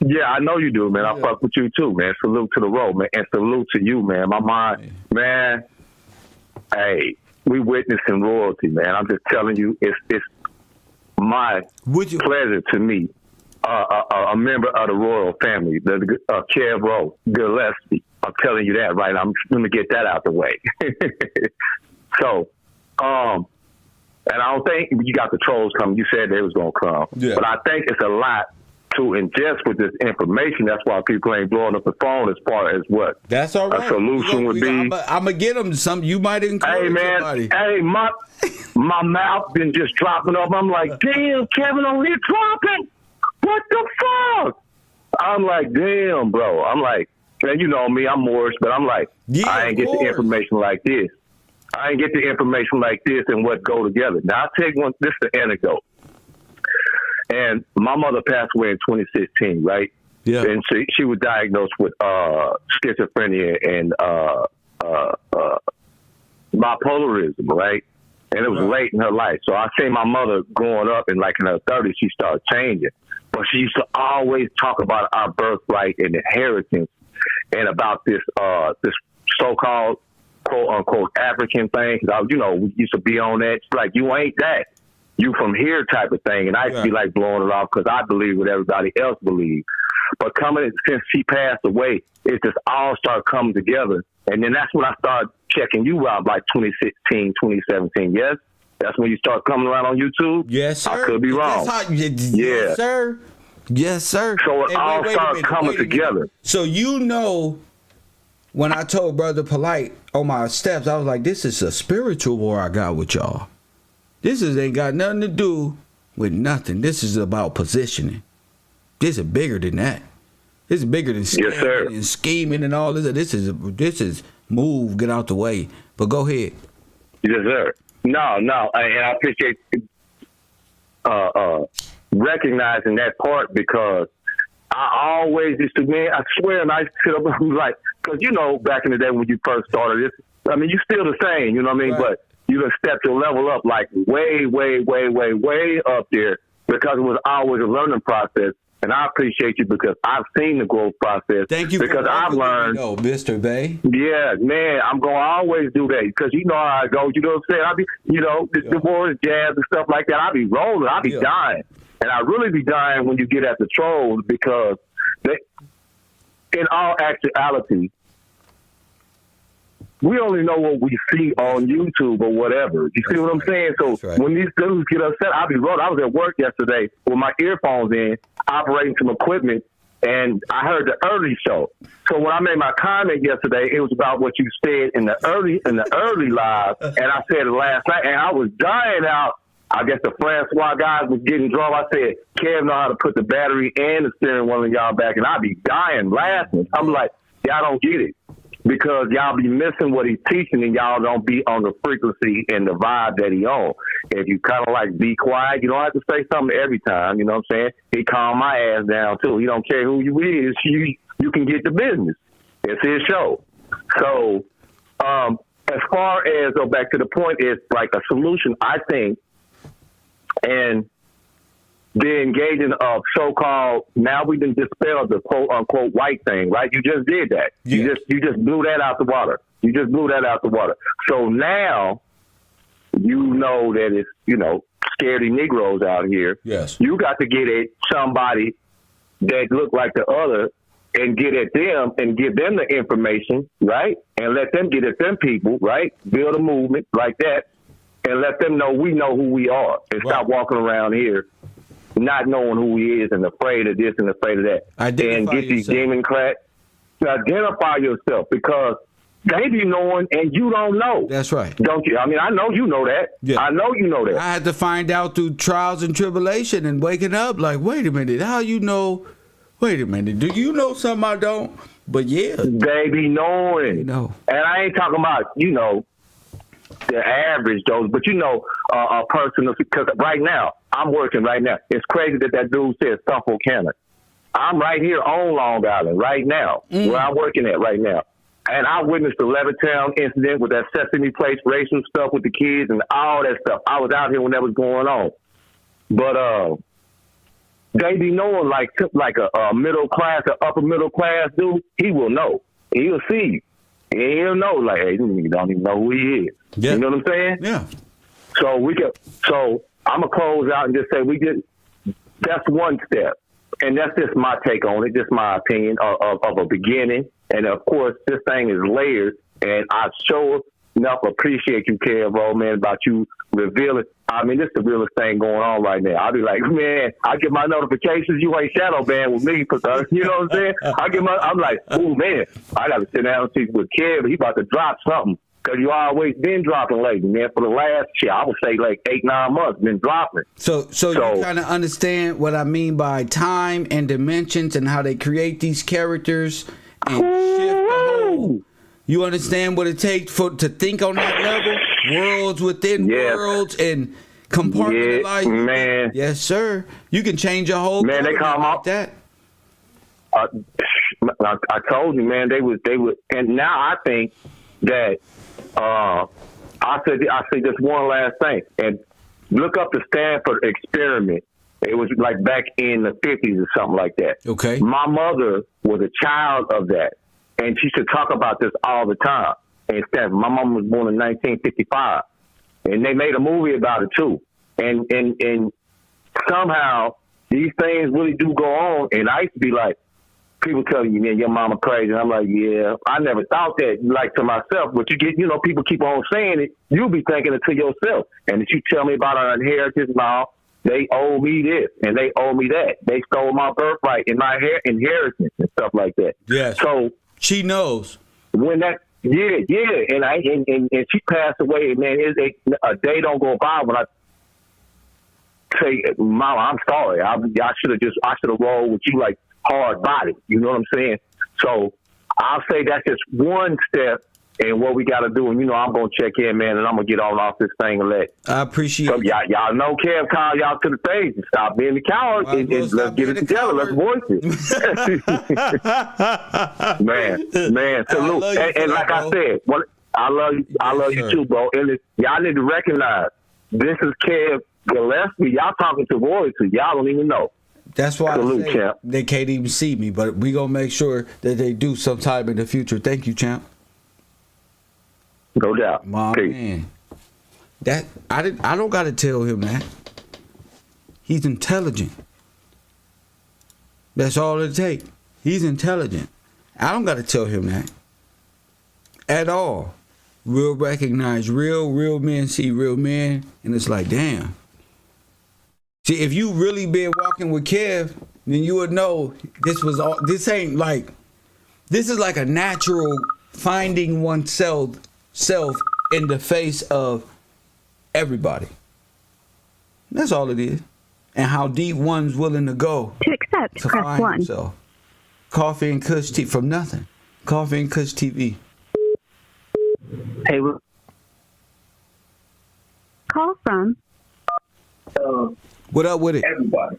Yeah, I know you do, man. I fuck with you too, man. Salute to the road, man, and salute to you, man. My mind, man. Hey, we witnessing royalty, man. I'm just telling you, it's my pleasure to meet a member of the royal family, the Kev Rowe Gillespie. I'm telling you that right now. I'm going to get that out the way. So, and I don't think you got the trolls coming. You said they was going to come. Yeah. But I think it's a lot to ingest with this information. That's why people ain't blowing up the phone as far as what That's all right. a solution would be. I'm going to get them some. You might encourage Hey, man. somebody. Hey, my mouth been just dropping up. I'm like, damn, Kevin on here dropping. What the fuck? I'm like, damn, bro. I'm like, man, you know me, I'm Morris, but I'm like, I ain't get the information like this. I ain't get the information like this and what go together. Now, I'll take one. This is the anecdote. And my mother passed away in 2016, right? Yeah. And she was diagnosed with schizophrenia and bipolarism, right? And it was late in her life. So I seen my mother growing up, and like in her 30s, she started changing. But she used to always talk about our birthright and inheritance, and about this this so-called quote unquote African thing. You know, we used to be on that. It's like, you ain't that. You from here type of thing. And I used to be like blowing it off because I believe what everybody else believes. But since she passed away, it just all started coming together. And then that's when I started checking you out, like 2016, 2017. Yes? That's when you start coming around on YouTube? Yes, sir. I could be wrong. Yes, sir. Yes, sir. So it all started coming together. So you know, when I told Brother Polite on my steps, I was like, this is a spiritual war I got with y'all. This ain't got nothing to do with nothing. This is about positioning. This is bigger than that. This is bigger than scamming and scheming and all this. This is move, get out the way. But go ahead. Yes, sir. No, and I appreciate recognizing that part, because I always used to, man, I swear, and I used to sit up and like, because, you know, back in the day when you first started this, I mean, you still the same, you know what I mean? Right. But you done stepped your level up like way up there, because it was always a learning process. And I appreciate you because I've seen the growth process. Thank you. Because I've learned. Mr. Bay. Yeah, man, I'm going to always do that because you know how I go. You know what I'm saying? I be, you know, the boys, jazz and stuff like that. I be rolling. I be dying. And I really be dying when you get at the trolls, because they, in all actuality, we only know what we see on YouTube or whatever. You see what I'm saying? So when these dudes get upset, I be rolling. I was at work yesterday with my earphones in, operating some equipment, And I heard the early show. So when I made my comment yesterday, it was about what you said in the early live, and I said it last night, and I was dying out. I guess the Francois guys was getting drunk. I said, Kev know how to put the battery and the steering wheel in y'all back, and I'd be dying laughing. I'm like, y'all don't get it. Because y'all be missing what he's teaching and y'all don't be on the frequency and the vibe that he on. If you kind of like be quiet, you don't have to say something every time, you know what I'm saying? He calmed my ass down too. He don't care who you is, you can get the business. It's his show. So as far as, go back to the point, is like a solution, I think, and the engaging of so-called, now we can dispel the quote-unquote white thing, right? You just did that. Yes. You just blew that out the water. You just blew that out the water. So now you know that it's, scaredy Negroes out here. Yes. You got to get at somebody that look like the other and get at them and give them the information, right? And let them get at them people, right? Build a movement like that and let them know we know who we are and stop walking around here not knowing who he is and afraid of this and afraid of that. Identify and get these yourself. demon cracks. Identify yourself, because they be knowing and you don't know. That's right. Don't you? I mean, I know you know that. Yeah. I know you know that. I had to find out through trials and tribulation and waking up like, wait a minute, how you know? Wait a minute, do you know something I don't? But yeah. They be knowing. They know. And I ain't talking about, the average dose, but a person, because right now, I'm working right now. It's crazy that dude says Suffolk County. I'm right here on Long Island right now, where I'm working at right now. And I witnessed the Levittown incident with that Sesame Place racial stuff with the kids and all that stuff. I was out here when that was going on. But they be knowing like a middle class, or upper middle class dude, he will know. He'll see you. And he'll know, like, hey, this nigga don't even know who he is. Yeah. You know what I'm saying? Yeah. So I'm going to close out and just say that's one step. And that's just my take on it, just my opinion of a beginning. And, of course, this thing is layered. And I sure enough appreciate you, Kev, man, about you revealing. I mean, this is the realest thing going on right now. I'll be like, man, I get my notifications. You ain't shadow banned with me, because you know what I'm saying? I'm like, oh, man, I got to sit down and see with Kev. He about to drop something. Because you always been dropping lately, man. For the last, I would say like 8-9 months, been dropping. So you kind of understand what I mean by time and dimensions and how they create these characters and shift the whole. You understand what it takes to think on that level? Worlds within worlds and compartmentalize. Yeah, man. Yes, sir. You can change your whole. Man, they call like that. I told you, man. They would, and now I think that. I say just one last thing, and look up the Stanford experiment. It was like back in the 50s or something like that. Okay. My mother was a child of that, and she should talk about this all the time. And Stanford, my mom was born in 1955, and they made a movie about it too. And somehow these things really do go on. And I used to be like, people telling you, man, your mama crazy. And I'm like, yeah, I never thought that, like, to myself. But you get, people keep on saying it. You'll be thinking it to yourself. And if you tell me about our inheritance now, they owe me this and they owe me that. They stole my birthright and my inheritance and stuff like that. Yes. So she knows when that, and she passed away. Man, a day don't go by when I say, Mama, I'm sorry. I should have rolled with you like hard body. You know what I'm saying? So I'll say that's just one step in what we got to do. And, I'm going to check in, man, and I'm going to get on off this thing and let. I appreciate it. Y'all know Kev called y'all to the stage and stop being the coward and let's get it together. Let's voice it. man, salute. And like I said, I love you too, bro. And y'all need to recognize this is Kev Gillespie. Y'all talking to royalty. Y'all don't even know. That's why salute, I say champ. They can't even see me, but we gonna make sure that they do sometime in the future. Thank you, champ. No doubt. My man. That I don't gotta tell him that. He's intelligent. That's all it takes. He's intelligent. I don't gotta tell him that. At all. Real recognize real men see real men, and it's like, damn. See, if you really been walking with Kev, then you would know this was all. This ain't like. This is like a natural finding oneself in the face of everybody. That's all it is. And how deep one's willing to go To accept, to press find 1. himself. Coffee and Kush TV from nothing. Coffee and Kush TV. Hey, Call from What up with it? everybody.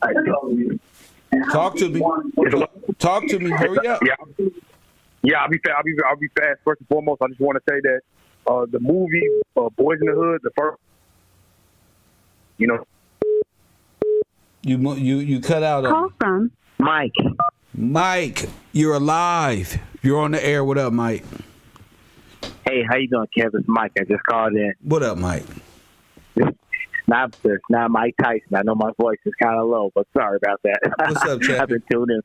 I tell you. Talk to me. Talk to me. Hurry up. Yeah, I'll be fast. First and foremost, I just want to say that the movie Boys in the Hood, the first, You cut out on Call me. from Mike, you're alive. You're on the air. What up, Mike? Hey, how you doing, Kevin? It's Mike. I just called in. What up, Mike? Not Mike Tyson. I know my voice is kind of low, but sorry about that. What's up, champion? I've been tuning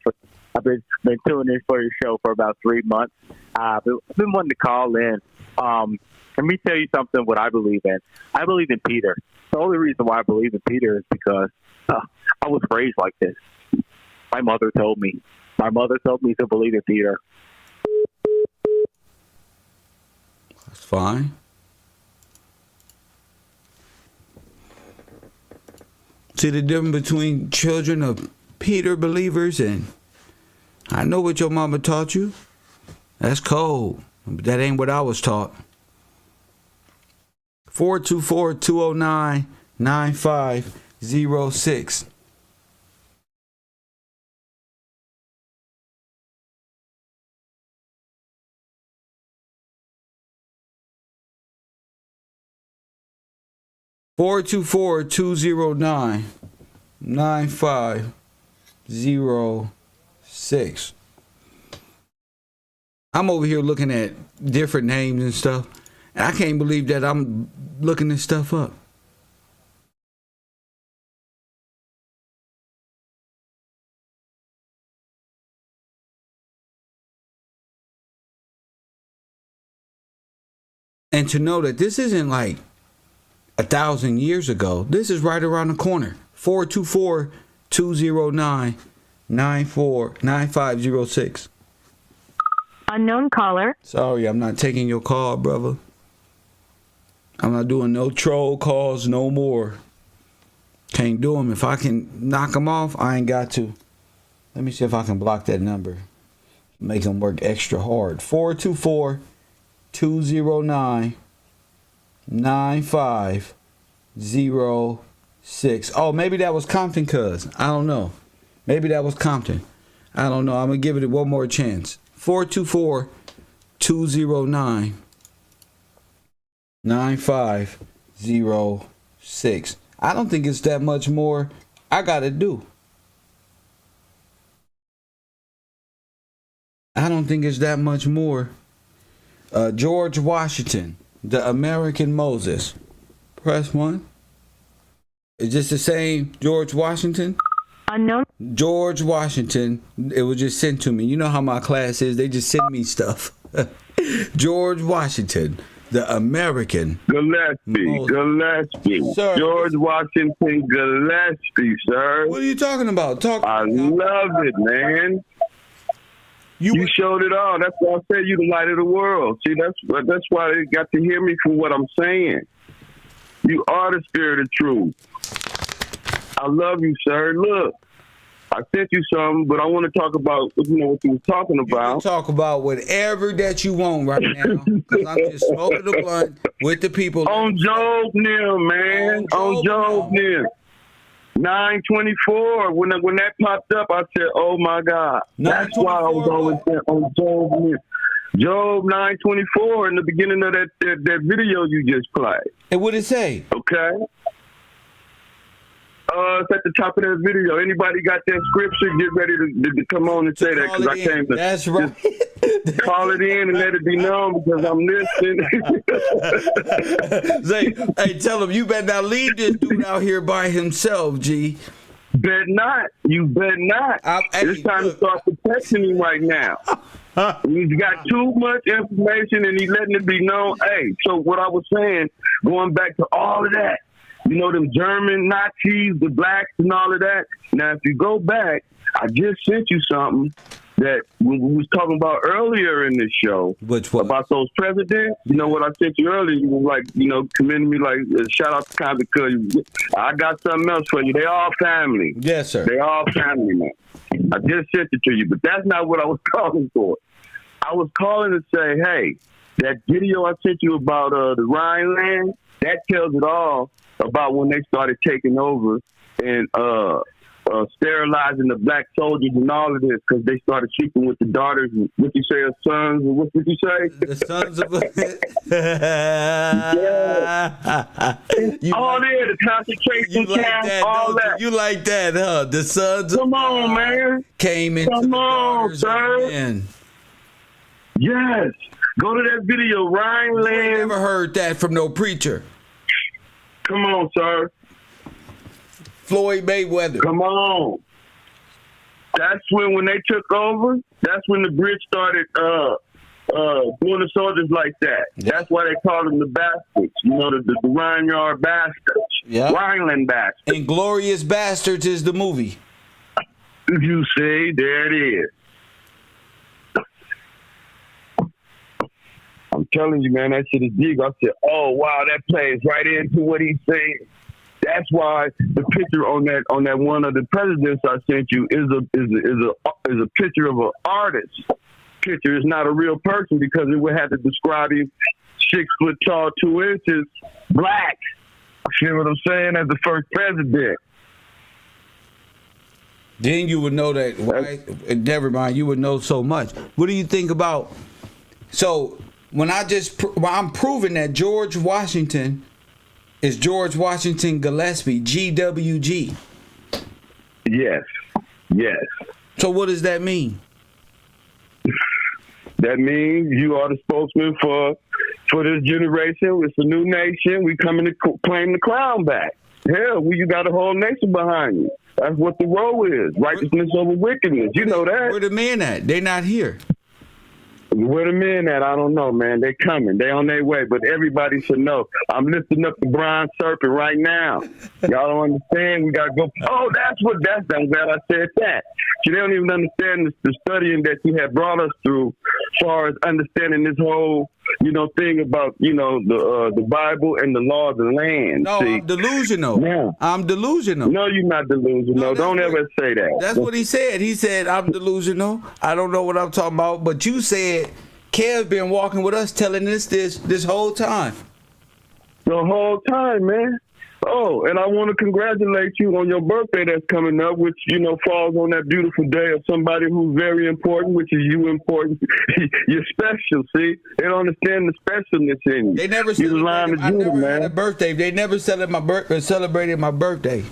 in for your show for about 3 months. I've been wanting to call in. Let me tell you something. What I believe in. I believe in Peter. The only reason why I believe in Peter is because I was raised like this. My mother told me. My mother told me to believe in Peter. That's fine. See the difference between children of Peter believers and I know what your mama taught you. That's cold. But that ain't what I was taught. 424-209-9506. Four 224-209-9506. I'm over here looking at different names and stuff. And I can't believe that I'm looking this stuff up. And to know that this isn't like 1,000 years ago. This is right around the corner. 424-209-9506. unknown caller. Sorry, I'm not taking your call, brother. I'm not doing no troll calls no more. Can't do them. If I can knock them off, I ain't got to. Let me see if I can block that number. Make them work extra hard. 424-209-9506. Oh, maybe that was Compton, cuz. I don't know. Maybe that was Compton. I don't know. I'm going to give it one more chance. 424-209-9506. I don't think it's that much more I got to do. I don't think it's that much more. George Washington, the American Moses. Press 1. Is this the same George Washington? Unknown. George Washington. It was just sent to me. You know how my class is. They just send me stuff. George Washington, the American Gillespie. Sir. George Washington Gillespie, sir. What are you talking about? I love it, man. You showed it all. That's why I said you the light of the world. See, that's why they got to hear me for what I'm saying. You are the spirit of truth. I love you, sir. Look, I sent you something, but I want to talk about what you were talking about. You can talk about whatever that you want right now. Because I'm just smoking the blunt with the people. On Job Neal, man. On Job Neal. 924. When that popped up, I said, "Oh my God!" That's why I was always saying on Job Neal. Job 924 in the beginning of that video you just played. And what did it say? Okay. It's at the top of that video. Anybody got that scripture? Get ready to come on and say that because I came to. That's right. Call it in and let it be known because I'm listening. Hey, tell him you better not leave this dude out here by himself, G. Bet not. You bet not. It's time to start protecting him right now. He's got too much information and he's letting it be known. Hey, so what I was saying, going back to all of that, You know, them German Nazis, the blacks and all of that. Now, if you go back, I just sent you something that we was talking about earlier in this show. Which one? About those presidents. You know what I sent you earlier? You was like, you know, commending me, like, shout out to Convict because I got something else for you. They all family. Yes, sir. They all family, man. I just sent it to you, but that's not what I was calling for. I was calling to say, hey, that video I sent you about the Rhineland, that tells it all about when they started taking over and sterilizing the black soldiers and all of this because they started sleeping with the daughters and what you say, sons, and what did you say? The sons of all there, the concentration camps, all that. You like that, huh? The sons Come on, man. Came into Come the on, daughters sir. of men. Yes. Go to that video, Rhineland. I never heard that from no preacher. Come on, sir. Floyd Mayweather. Come on. That's when they took over, that's when the Brits started doing the soldiers like that. That's why they called them the bastards. You know, the Rhineyard bastards. Yeah. Rhineland bastards. Inglorious Bastards is the movie. You see, there it is. I'm telling you, man, that shit is deep. I said, oh wow, that plays right into what he's saying. That's why the picture on that one of the presidents I sent you is a picture of an artist picture. It's not a real person because it would have to describe him 6 foot tall, 2 inches, black. You know what I'm saying? As the first president. Then you would know that. Right? Never mind. You would know so much. What do you think about? So when I'm proving that George Washington is George Washington Gillespie, GWG. Yes. Yes. So what does that mean? That means you are the spokesman for this generation. It's a new nation. We coming to claim the crown back. Hell, you got a whole nation behind you. That's what the role is. Righteousness over wickedness. You know that. Where the men at? They not here. Where the men at? I don't know, man. They coming. They on their way. But everybody should know. I'm lifting up the bronze serpent right now. Y'all don't understand. We got to go. Oh, that's. I'm glad I said that. See, they don't even understand the studying that you have brought us through as far as understanding this whole, thing about, the Bible and the law of the land. No, see? I'm delusional. Yeah. I'm delusional. No, you're not delusional. No, don't ever say that. That's what he said. He said, I'm delusional. I don't know what I'm talking about. But you said Kev's been walking with us telling us this whole time. The whole time, man. Oh, and I want to congratulate you on your birthday that's coming up, which, falls on that beautiful day of somebody who's very important, which is you important. You're special, see? They don't understand the specialness in you. They never celebrated had a birthday. They never celebrated my birthday.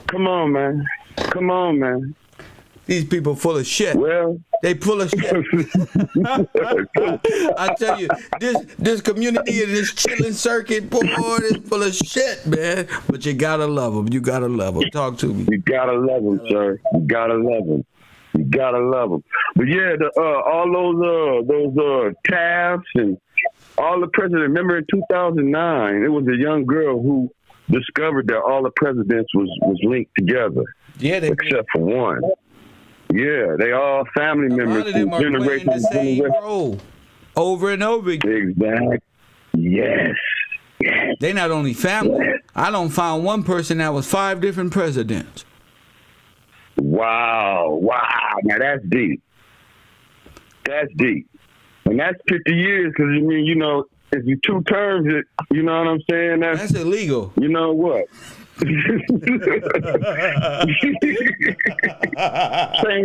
Come on, man. Come on, man. These people full of shit. Well, they full of shit. I tell you, this community and this chilling circuit, boy, is full of shit, man. But you gotta love them. You gotta love them. Talk to me. You gotta love them, sir. You gotta love them. You gotta love them. But yeah, all those tabs and all the presidents. Remember in 2009, it was a young girl who discovered that all the presidents was linked together. Yeah, except for one. Yeah, they all family members. A lot of them are playing the same role over and over again. Exactly. Yes. They not only family. Yes. I don't find one person that was 5 different presidents. Wow. Now that's deep. That's deep. And that's 50 years because, if you 2 terms it, you know what I'm saying? That's illegal. You know what? Change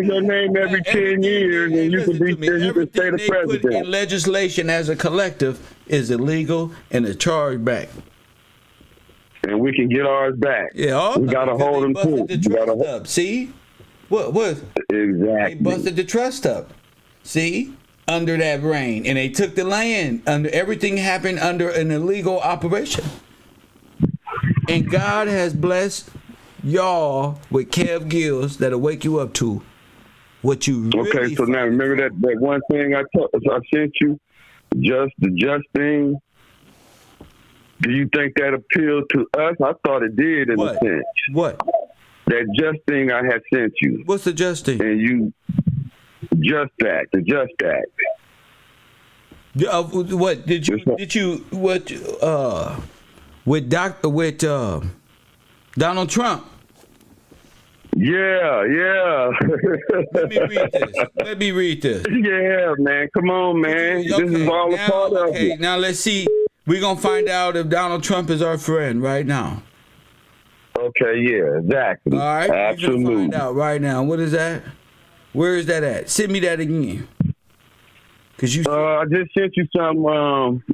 your name every 10 years and you can say the president. Put in legislation as a collective is illegal and is charged back. And we can get ours back. Yeah, we gotta hold them too. See? What? Exactly. They busted the trust up. See? Under that reign. And they took the land. Everything happened under an illegal operation. And God has blessed y'all with Kev Gills that'll wake you up to what you really Okay, so now remember that one thing I sent you? The just thing. Do you think that appealed to us? I thought it did in What? a sense. What? That just thing I had sent you. What's the just thing? And you, the Just Act. What did you with Donald Trump? Yeah. Let me read this. Yeah, man. Come on, man. This is all a part of it. Now let's see. We're gonna find out if Donald Trump is our friend right now. Okay, yeah, exactly. All right, absolutely. We're gonna find out right now. What is that? Where is that at? Send me that again. Cause you. I just sent you some.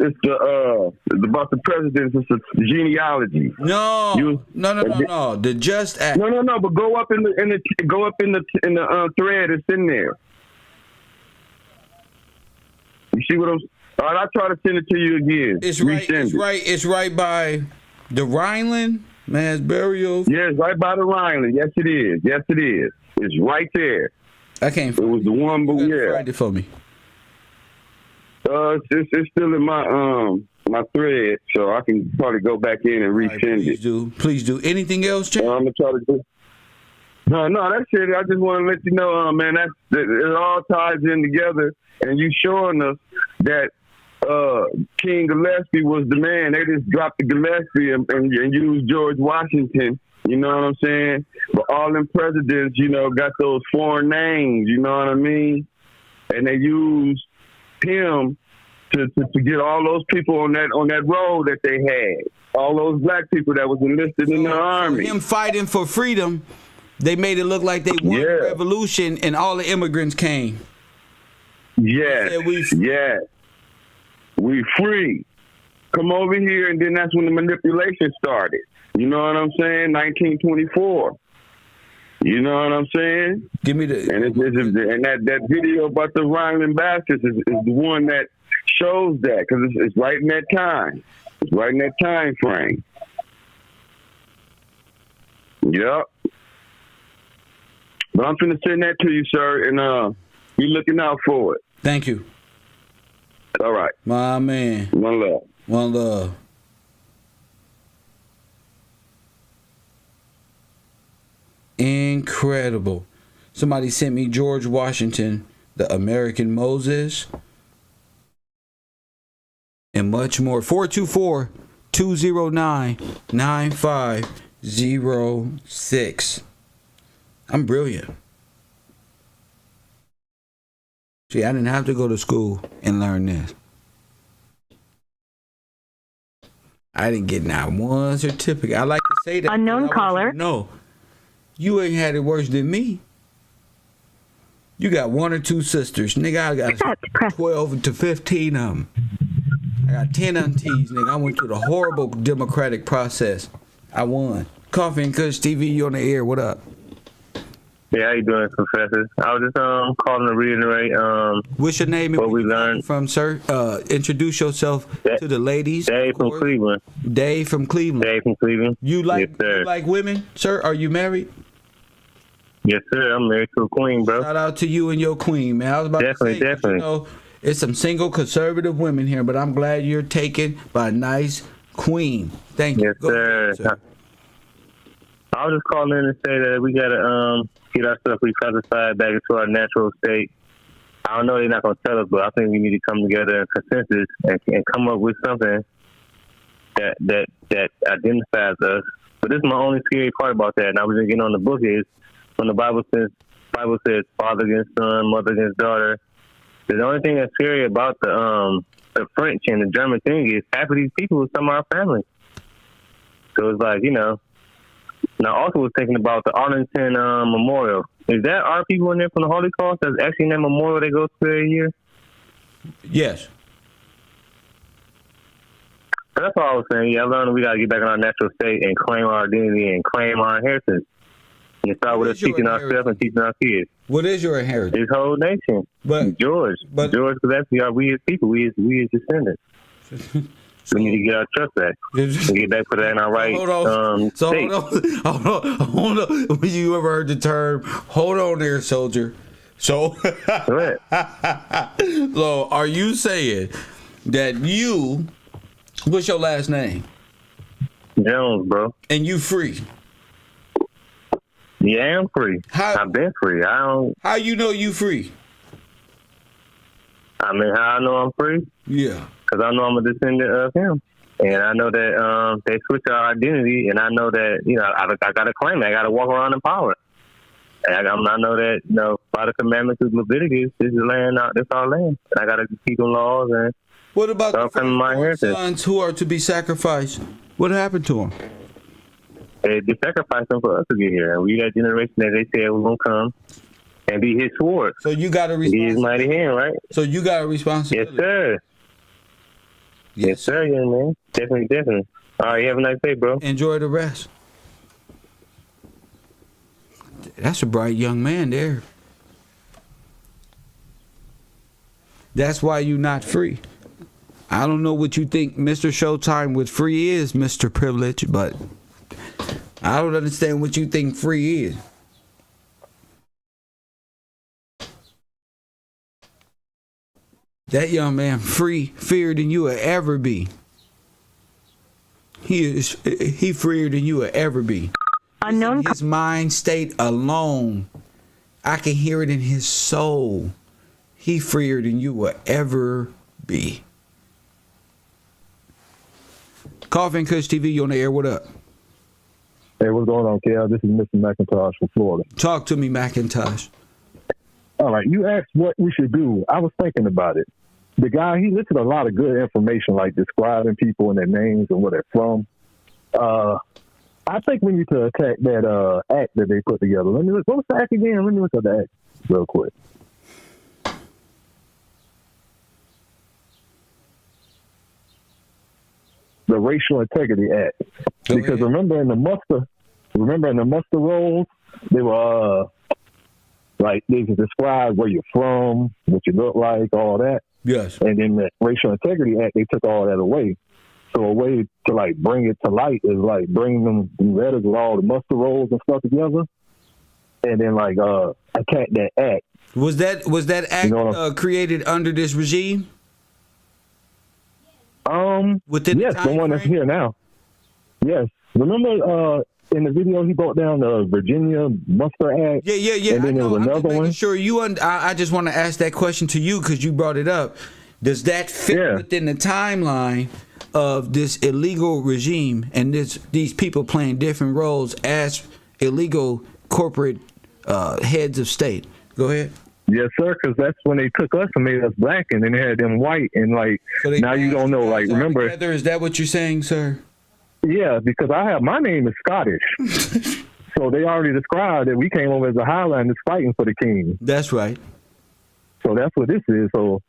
It's about the presidents. It's a genealogy. No. No. The Just Act. No. But go up in the thread. It's in there. You see what I'm? All right, I'll try to send it to you again. It's right. It's right by the Rhineland Mass Burial. Yeah, it's right by the Rhineland. Yes, it is. It's right there. I can't. It was the one, but yeah. Find it for me. It's still in my my thread, so I can probably go back in and resend it. Please do. Anything else, Jay? I'm gonna try to do. No, that's it. I just want to let you know, man. It all ties in together, and you showing us that King Gillespie was the man. They just dropped the Gillespie and used George Washington. You know what I'm saying? But all them presidents, got those foreign names. You know what I mean? And they used him to get all those people on that road that they had. All those black people that was enlisted in the army. Him fighting for freedom, they made it look like they won the revolution and all the immigrants came. Yes. We free. Come over here, and then that's when the manipulation started. You know what I'm saying? 1924. You know what I'm saying? Give me the and that video about the Rhineland Bastards is the one that shows that, because it's right in that time. It's right in that time frame. Yep. But I'm finna send that to you, sir, and be looking out for it. Thank you. All right. My man. One love. One love. Incredible. Somebody sent me George Washington, the American Moses, and much more. 424-209-9506. I'm brilliant. See, I didn't have to go to school and learn this. I didn't get not one certificate. I like to say that. Unknown caller. No. You ain't had it worse than me. You got one or two sisters. Nigga, I got 12 to 15 of them. I got 10 aunties, nigga. I went through the horrible democratic process. I won. Coffee and Kush TV, you on the air. What up? Yeah, how you doing, Professor? I was just calling to reiterate what's your name and what we learned from, sir? Introduce yourself to the ladies. Dave from Cleveland. Dave from Cleveland. You like women, sir? Are you married? Yes, sir. I'm married to a queen, bro. Shout out to you and your queen, man. I was about to say, definitely. It's some single conservative women here, but I'm glad you're taken by a nice queen. Thank you. Yes, sir. I was just calling in to say that we gotta get our stuff reclassified back into our natural state. I don't know, they're not gonna tell us, but I think we need to come together in consensus and come up with something that identifies us. But this is my only scary part about that, and I was just getting on the book, is when the Bible says father against son, mother against daughter. The only thing that's scary about the French and the German thing is half of these people are some of our family. So it's like, And I also was thinking about the Arlington Memorial. Is that our people in there from the Holocaust that's actually in that memorial they go to every year? Yes. So that's all I was saying. Yeah, I learned we got to get back in our natural state and claim our identity and claim our inheritance. And start with us teaching ourselves and teaching our kids. What is your inheritance? This whole nation. George, because that's we as people, we as descendants. We need to get our trust back and get back to that in our right state. Hold on. You ever heard the term, hold on there, soldier? So, so are you saying that you What's your last name? Jones, bro. And you free? Yeah, I'm free. I've been free. How you know you free? I mean, how I know I'm free? Yeah. Because I know I'm a descendant of him. And I know that they switch our identity, and I know that, I got to claim it. I got to walk around in power. And I know that, by the commandments of Leviticus, this is land, this our land. And I got to keep them laws. And what about the firstborn sons who are to be sacrificed? What happened to them? They sacrificed them for us to get here. And we that generation that they said was going to come and be his sword. So you got a responsibility. Be his mighty hand, right? So you got a responsibility. Yes, sir. Yes, sir, young man. Definitely. All right, you have a nice day, bro. Enjoy the rest. That's a bright young man there. That's why you're not free. I don't know what you think Mr. Showtime with free is, Mr. Privilege, but I don't understand what you think free is. That young man freer than you will ever be. He freer than you will ever be. Unknown. His mind state alone, I can hear it in his soul. He freer than you will ever be. Coffee and Kush TV, you on the air? What up? Hey, what's going on, Kel? This is Mr. McIntosh from Florida. Talk to me, McIntosh. All right, you asked what we should do. I was thinking about it. The guy, he listed a lot of good information, like describing people and their names and where they're from. I think we need to attack that act that they put together. What was the act again? Let me look at the act real quick. The Racial Integrity Act. Because remember in the muster rolls, they were like they can describe where you're from, what you look like, all that. Yes. And then the Racial Integrity Act, they took all that away. So a way to like bring it to light is like bring them letters with all the muster rolls and stuff together, and then like attack that act. Was that act created under this regime? Within yes, the one that's here now. Yes, remember in the video he brought down the Virginia Muster Act. Yeah. And then there was another one. Sure, I just want to ask that question to you because you brought it up. Does that fit within the timeline of this illegal regime and these people playing different roles as illegal corporate heads of state? Go ahead. Yes, sir, because that's when they took us and made us black, and then they had them white, and like now you don't know. Like remember, is that what you're saying, sir? Yeah, because my name is Scottish, so they already described that we came over as the Highlanders fighting for the king. That's right. So that's what this is. So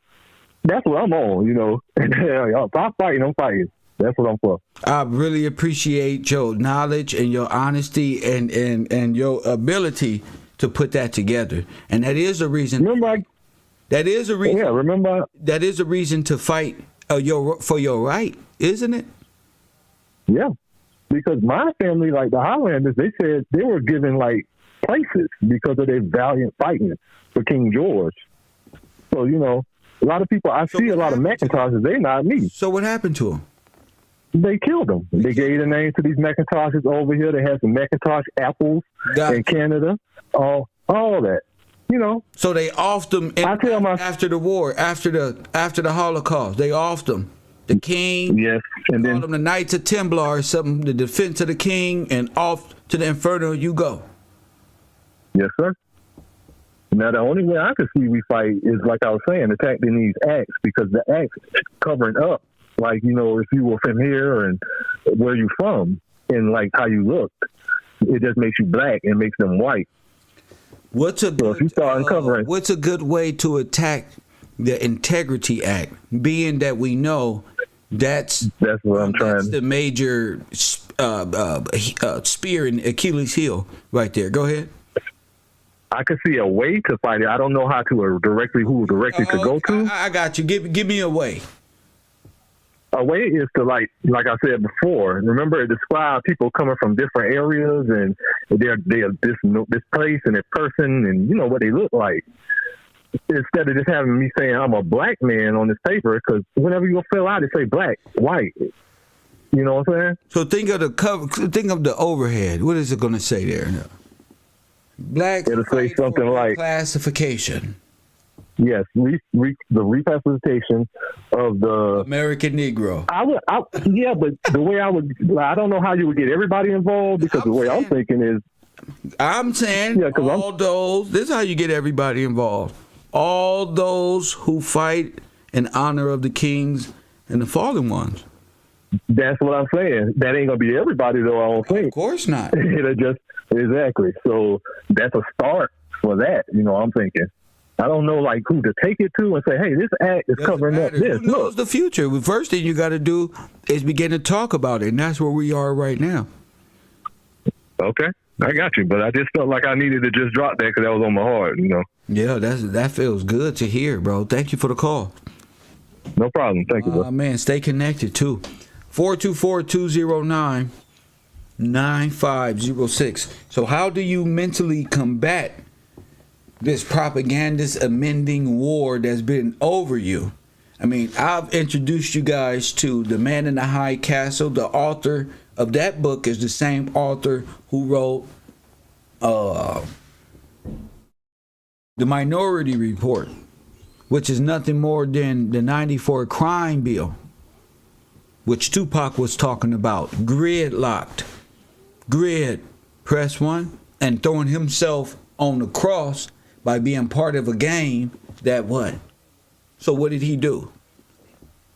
that's what I'm on. If I'm fighting, I'm fighting. That's what I'm for. I really appreciate your knowledge and your honesty and your ability to put that together, and that is a reason. That is a reason. Yeah, remember. That is a reason to fight for your right, isn't it? Yeah, because my family, like the Highlanders, they said they were given like places because of their valiant fighting for King George. So a lot of people I see, a lot of McIntoshes, they're not me. So what happened to them? They killed them. They gave the name to these McIntoshes over here. They had some McIntosh apples in Canada. All that, So they offed them after the war, after the Holocaust. They offed them. The king. Yes, and then them the Knights of Templar or something. The defense of the king, and off to the inferno you go. Yes, sir. Now the only way I could see we fight is like I was saying, attacking these acts, because the acts covering up, like if you were from here and where you from and like how you look, it just makes you black and makes them white. What's a good way to attack the Integrity Act? Being that we know that's what I'm trying. That's the major spear in Achilles' heel right there. Go ahead. I could see a way to fight it. I don't know how to who directly to go to. I got you. Give me a way. A way is to like I said before. Remember, it described people coming from different areas and they're this place and this person and what they look like. instead of just having me saying I'm a black man on this paper, because whenever you fill out, it say black, white. You know what I'm saying? So think of the cover. Think of the overhead. What is it going to say there? Black. It'll say something like classification. Yes, the reclassification of the American Negro. Yeah, but the way I don't know how you would get everybody involved, because the way I'm thinking is, I'm saying those. This is how you get everybody involved. All those who fight in honor of the kings and the fallen ones. That's what I'm saying. That ain't gonna be everybody, though. I don't think. Of course not. It'll just exactly. So that's a start for that. You know, I'm thinking. I don't know, like, who to take it to and say, hey, this act is covering up this. Who knows the future? The first thing you got to do is begin to talk about it, and that's where we are right now. Okay, I got you, but I just felt like I needed to just drop that because that was on my heart, you know. Yeah, that feels good to hear, bro. Thank you for the call. No problem. Thank you, bro. Man, stay connected, too. 424-209-9506. So how do you mentally combat this propagandist amending war that's been over you? I mean, I've introduced you guys to The Man in the High Castle. The author of that book is the same author who wrote The Minority Report, which is nothing more than the 94 crime bill, which Tupac was talking about. Gridlocked. Grid, press 1, and throwing himself on the cross by being part of a game that what? So what did he do?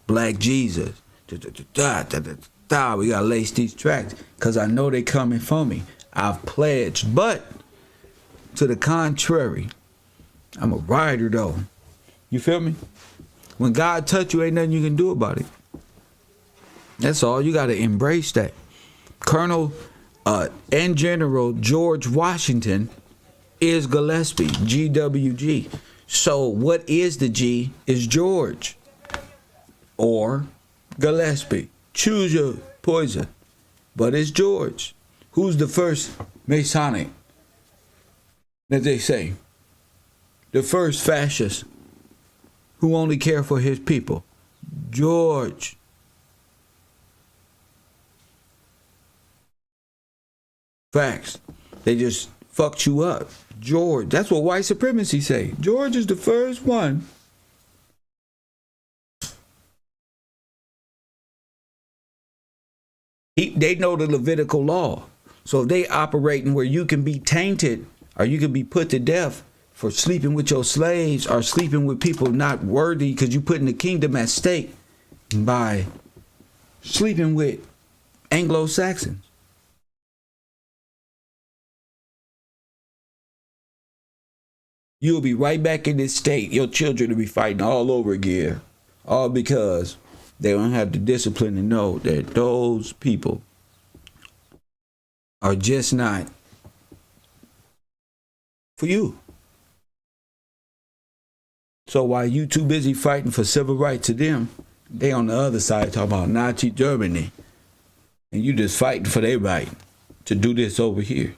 Black Jesus. We gotta lace these tracks because I know they coming for me. I've pledged. But to the contrary, I'm a rider though. You feel me? When God touch you, ain't nothing you can do about it. That's all. You gotta embrace that. Colonel and General George Washington is Gillespie, GWG. So what is the G? Is George or Gillespie. Choose your poison. But it's George. Who's the first Masonic that they say? The first fascist who only care for his people. George. Facts. They just fucked you up. George. That's what white supremacy say. George is the first one. They know the Levitical law. So if they operating where you can be tainted or you can be put to death for sleeping with your slaves or sleeping with people not worthy because you putting the kingdom at stake by sleeping with Anglo-Saxons. You'll be right back in this state. Your children will be fighting all over again. All because they don't have the discipline to know that those people are just not for you. So while you too busy fighting for civil rights to them, they on the other side talking about Nazi Germany. And you just fighting for their right to do this over here.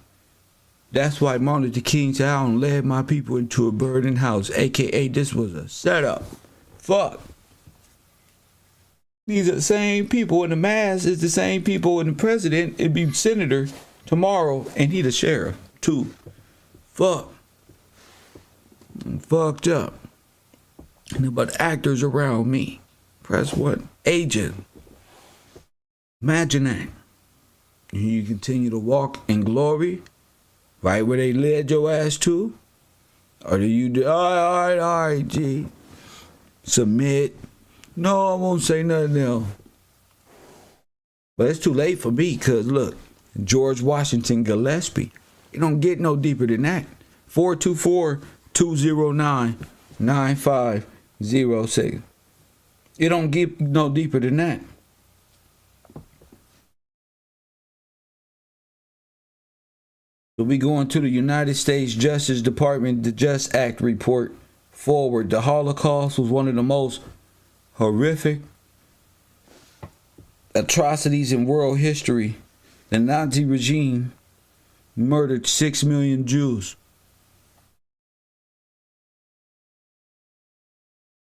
That's why Martin Luther King said, I don't led my people into a burning house, a.k.a. this was a setup. Fuck. These are the same people in the mass. It's the same people in the president. It'd be senator tomorrow, and he the sheriff, too. Fuck. I'm fucked up. But actors around me. Press what? Agent. Imagine that. And you continue to walk in glory. Right where they led your ass to? Or do you do, all right, G. Submit. No, I won't say nothing else. But it's too late for me, because look, George Washington Gillespie. It don't get no deeper than that. 424-209-9506. It don't get no deeper than that. So we go into the United States Justice Department, the Just Act report forward. The Holocaust was one of the most horrific atrocities in world history. The Nazi regime murdered 6 million Jews.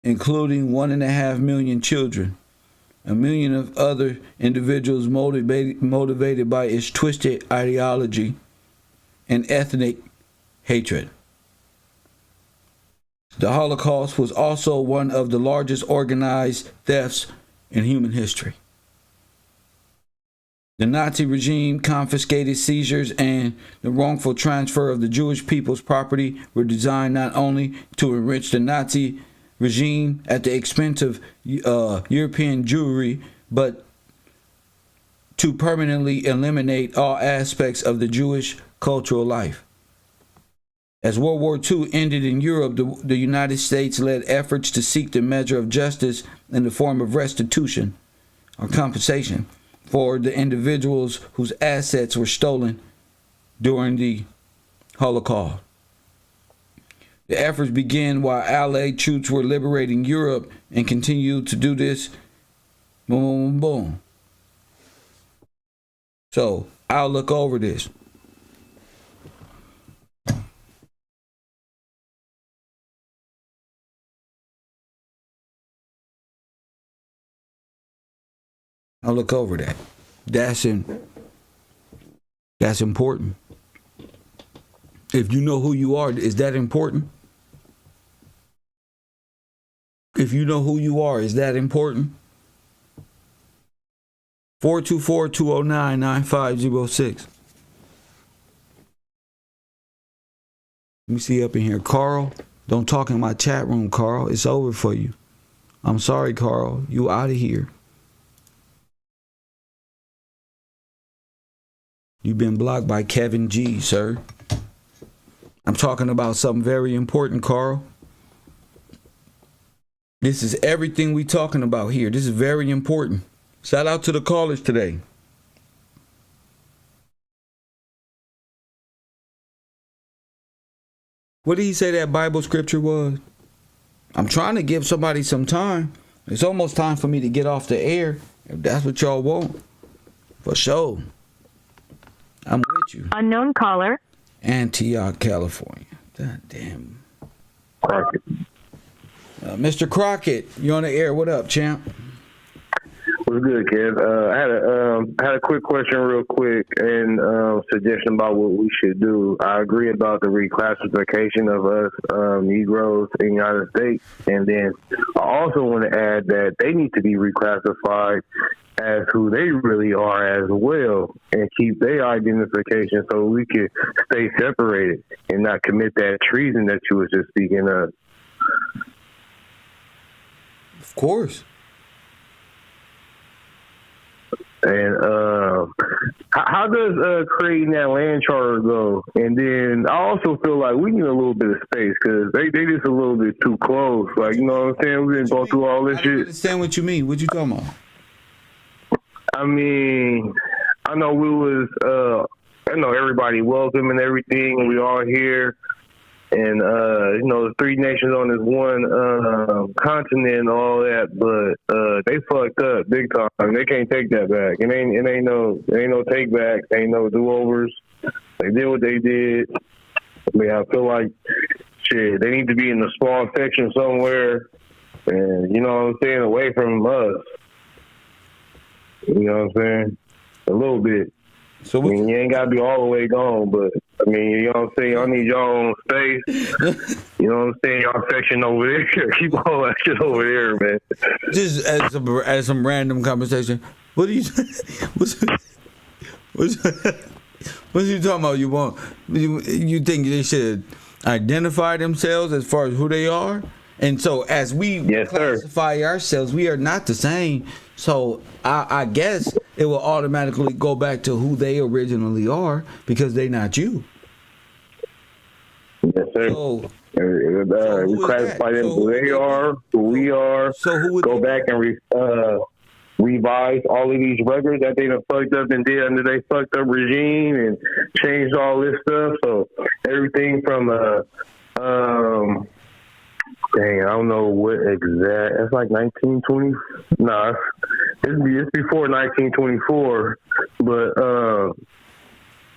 including 1.5 million children. 1 million of other individuals motivated by its twisted ideology and ethnic hatred. The Holocaust was also one of the largest organized thefts in human history. The Nazi regime confiscated seizures and the wrongful transfer of the Jewish people's property were designed not only to enrich the Nazi regime at the expense of European Jewry, but to permanently eliminate all aspects of the Jewish cultural life. As World War II ended in Europe, the United States led efforts to seek the measure of justice in the form of restitution or compensation for the individuals whose assets were stolen during the Holocaust. The efforts began while Allied troops were liberating Europe and continued to do this. Boom, boom, boom. So I'll look over this. I'll look over that. That's important. If you know who you are, is that important? If you know who you are, is that important? 424-209-9506. Let me see up in here. Carl, don't talk in my chat room, Carl. It's over for you. I'm sorry, Carl. You out of here. You've been blocked by Kevin G, sir. I'm talking about something very important, Carl. This is everything we talking about here. This is very important. Shout out to the callers today. What did he say that Bible scripture was? I'm trying to give somebody some time. It's almost time for me to get off the air, if that's what y'all want. For sure. I'm with you. Unknown caller. Antioch, California. God damn. Crockett. Mr. Crockett, you're on the air. What up, champ? What's good, Kev? I had a quick question real quick and suggestion about what we should do. I agree about the reclassification of us Negroes in the United States. And then I also want to add that they need to be reclassified as who they really are as well and keep their identification so we can stay separated and not commit that treason that you was just speaking of. Of course. And how does creating that land charter go? And then I also feel like we need a little bit of space because they just a little bit too close. Like, you know what I'm saying? We didn't go through all this shit. I understand what you mean. What you talking about? I mean, I know we was, I know everybody welcome and everything. We all here. And, you know, the three nations on this one continent and all that, but they fucked up big time. They can't take that back. It ain't no take back. Ain't no do-overs. They did what they did. I mean, I feel like, shit, they need to be in a small section somewhere and, you know what I'm saying, away from us. You know what I'm saying? A little bit. So I mean, you ain't got to be all the way gone, but I mean, you know what I'm saying? Y'all need y'all own space. You know what I'm saying? Y'all section over there. Keep all that shit over there, man. Just as some random conversation. What are you? What's you talking about? You think they should identify themselves as far as who they are? And so as we classify ourselves, we are not the same. So I guess it will automatically go back to who they originally are because they're not you. Yes, sir. So we classify them who they are, who we are. So who would go back and revise all of these records that they done fucked up and did under their fucked up regime and changed all this stuff. So everything from dang, I don't know what exact. It's like 1920. Nah, it's before 1924. But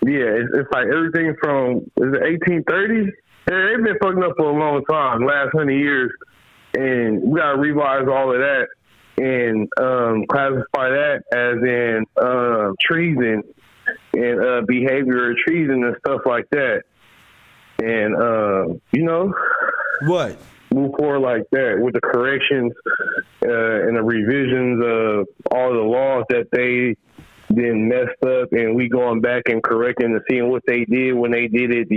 yeah, it's like everything from, is it 1830? They've been fucking up for a long time, last 100 years. and we gotta revise all of that and classify that as in treason and behavior of treason and stuff like that. And What? move forward like that with the corrections and the revisions of all the laws that they then messed up, and we going back and correcting and seeing what they did when they did it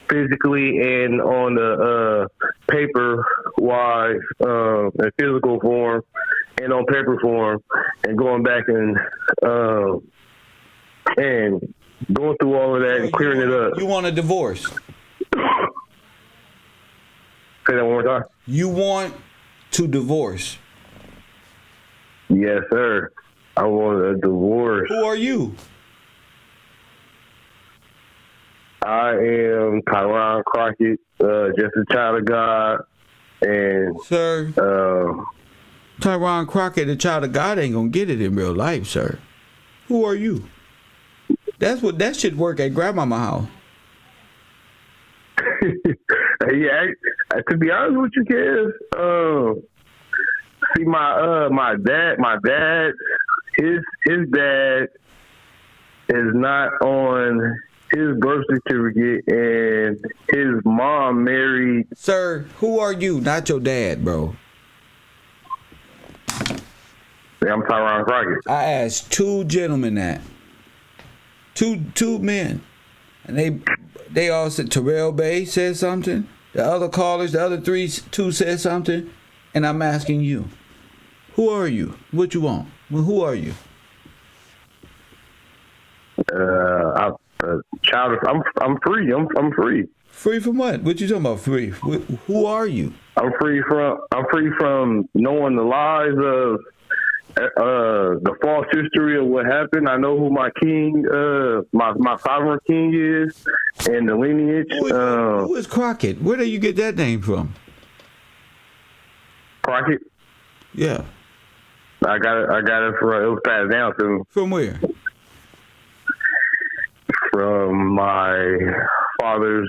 physically and on the paper wise, in physical form and on paper form, and going back and going through all of that and clearing it up. You want a divorce? Say that one more time. You want to divorce? Yes, sir. I want a divorce. Who are you? I am Tyron Crockett, just a child of God, and Sir, Tyron Crockett, the child of God, ain't gonna get it in real life, sir. Who are you? That should work at grandmama house. yeah. To be honest with you, Kev, see my dad, his dad is not on his birth certificate, and his mom married. Sir, who are you? Not your dad, bro. I'm Tyron Crockett. I asked two gentlemen that. Two men. And they all said, Terrell Bay said something. The other callers, the other two said something. And I'm asking you, who are you? What you want? Well, who are you? I'm free. I'm free. Free from what? What you talking about? Free? Who are you? I'm free from knowing the lies of the false history of what happened. I know who my king, my sovereign king is, and the lineage. Who is Crockett? Where do you get that name from? Crockett. Yeah. I got it from, it was passed down to me. From where? From my father's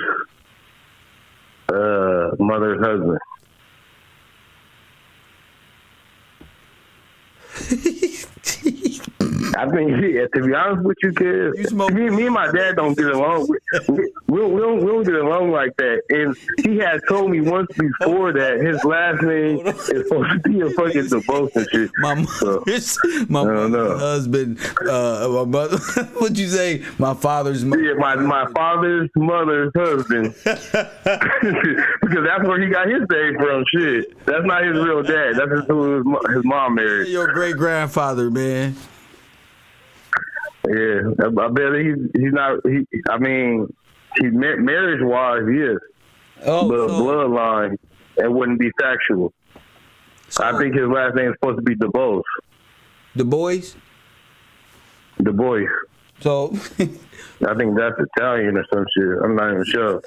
mother's husband. I think, to be honest with you, kids, me and my dad don't get along. We don't get along like that. And he had told me once before that his last name is supposed to be a fucking DeBose and shit. My mother's husband, my mother, what'd you say? My father's mother. Yeah, my father's mother's husband. Because that's where he got his name from. Shit, that's not his real dad. That's just who his mom married. Your great grandfather, man. Yeah, I bet he's not. He's marriage wise, yes. Oh, but bloodline, it wouldn't be factual. I think his last name is supposed to be DeBose. The boys. The boys. So, I think that's Italian or some shit. I'm not even sure.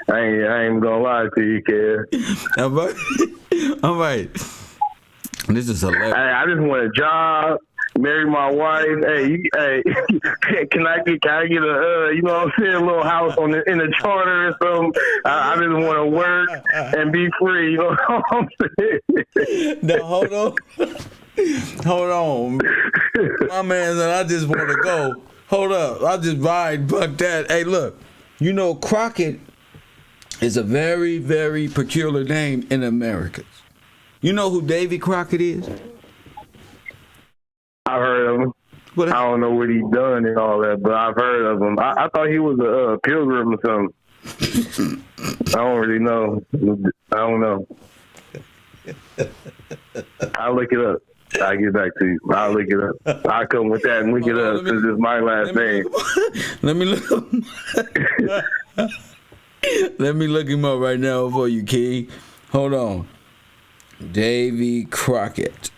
I ain't gonna lie to you, kid. All right. This is hilarious. Hey, I just want a job. Marry my wife. Hey, can I get a you know what I'm saying, a little house in the charter or something? I just want to work and be free. You know what I'm saying? Now hold on. My man said I just want to go. Hold up, I just ride. Fuck that. Hey, look, you know Crockett is a very, very peculiar name in America. You know who Davy Crockett is? I've heard of him. I don't know what he's done and all that, but I've heard of him. I thought he was a pilgrim or something. I don't really know. I don't know. I'll look it up. I'll get back to you. I'll look it up. I'll come with that and look it up since it's my last name. Let me look. Let me look him up right now for you, King. Hold on. Davy Crockett.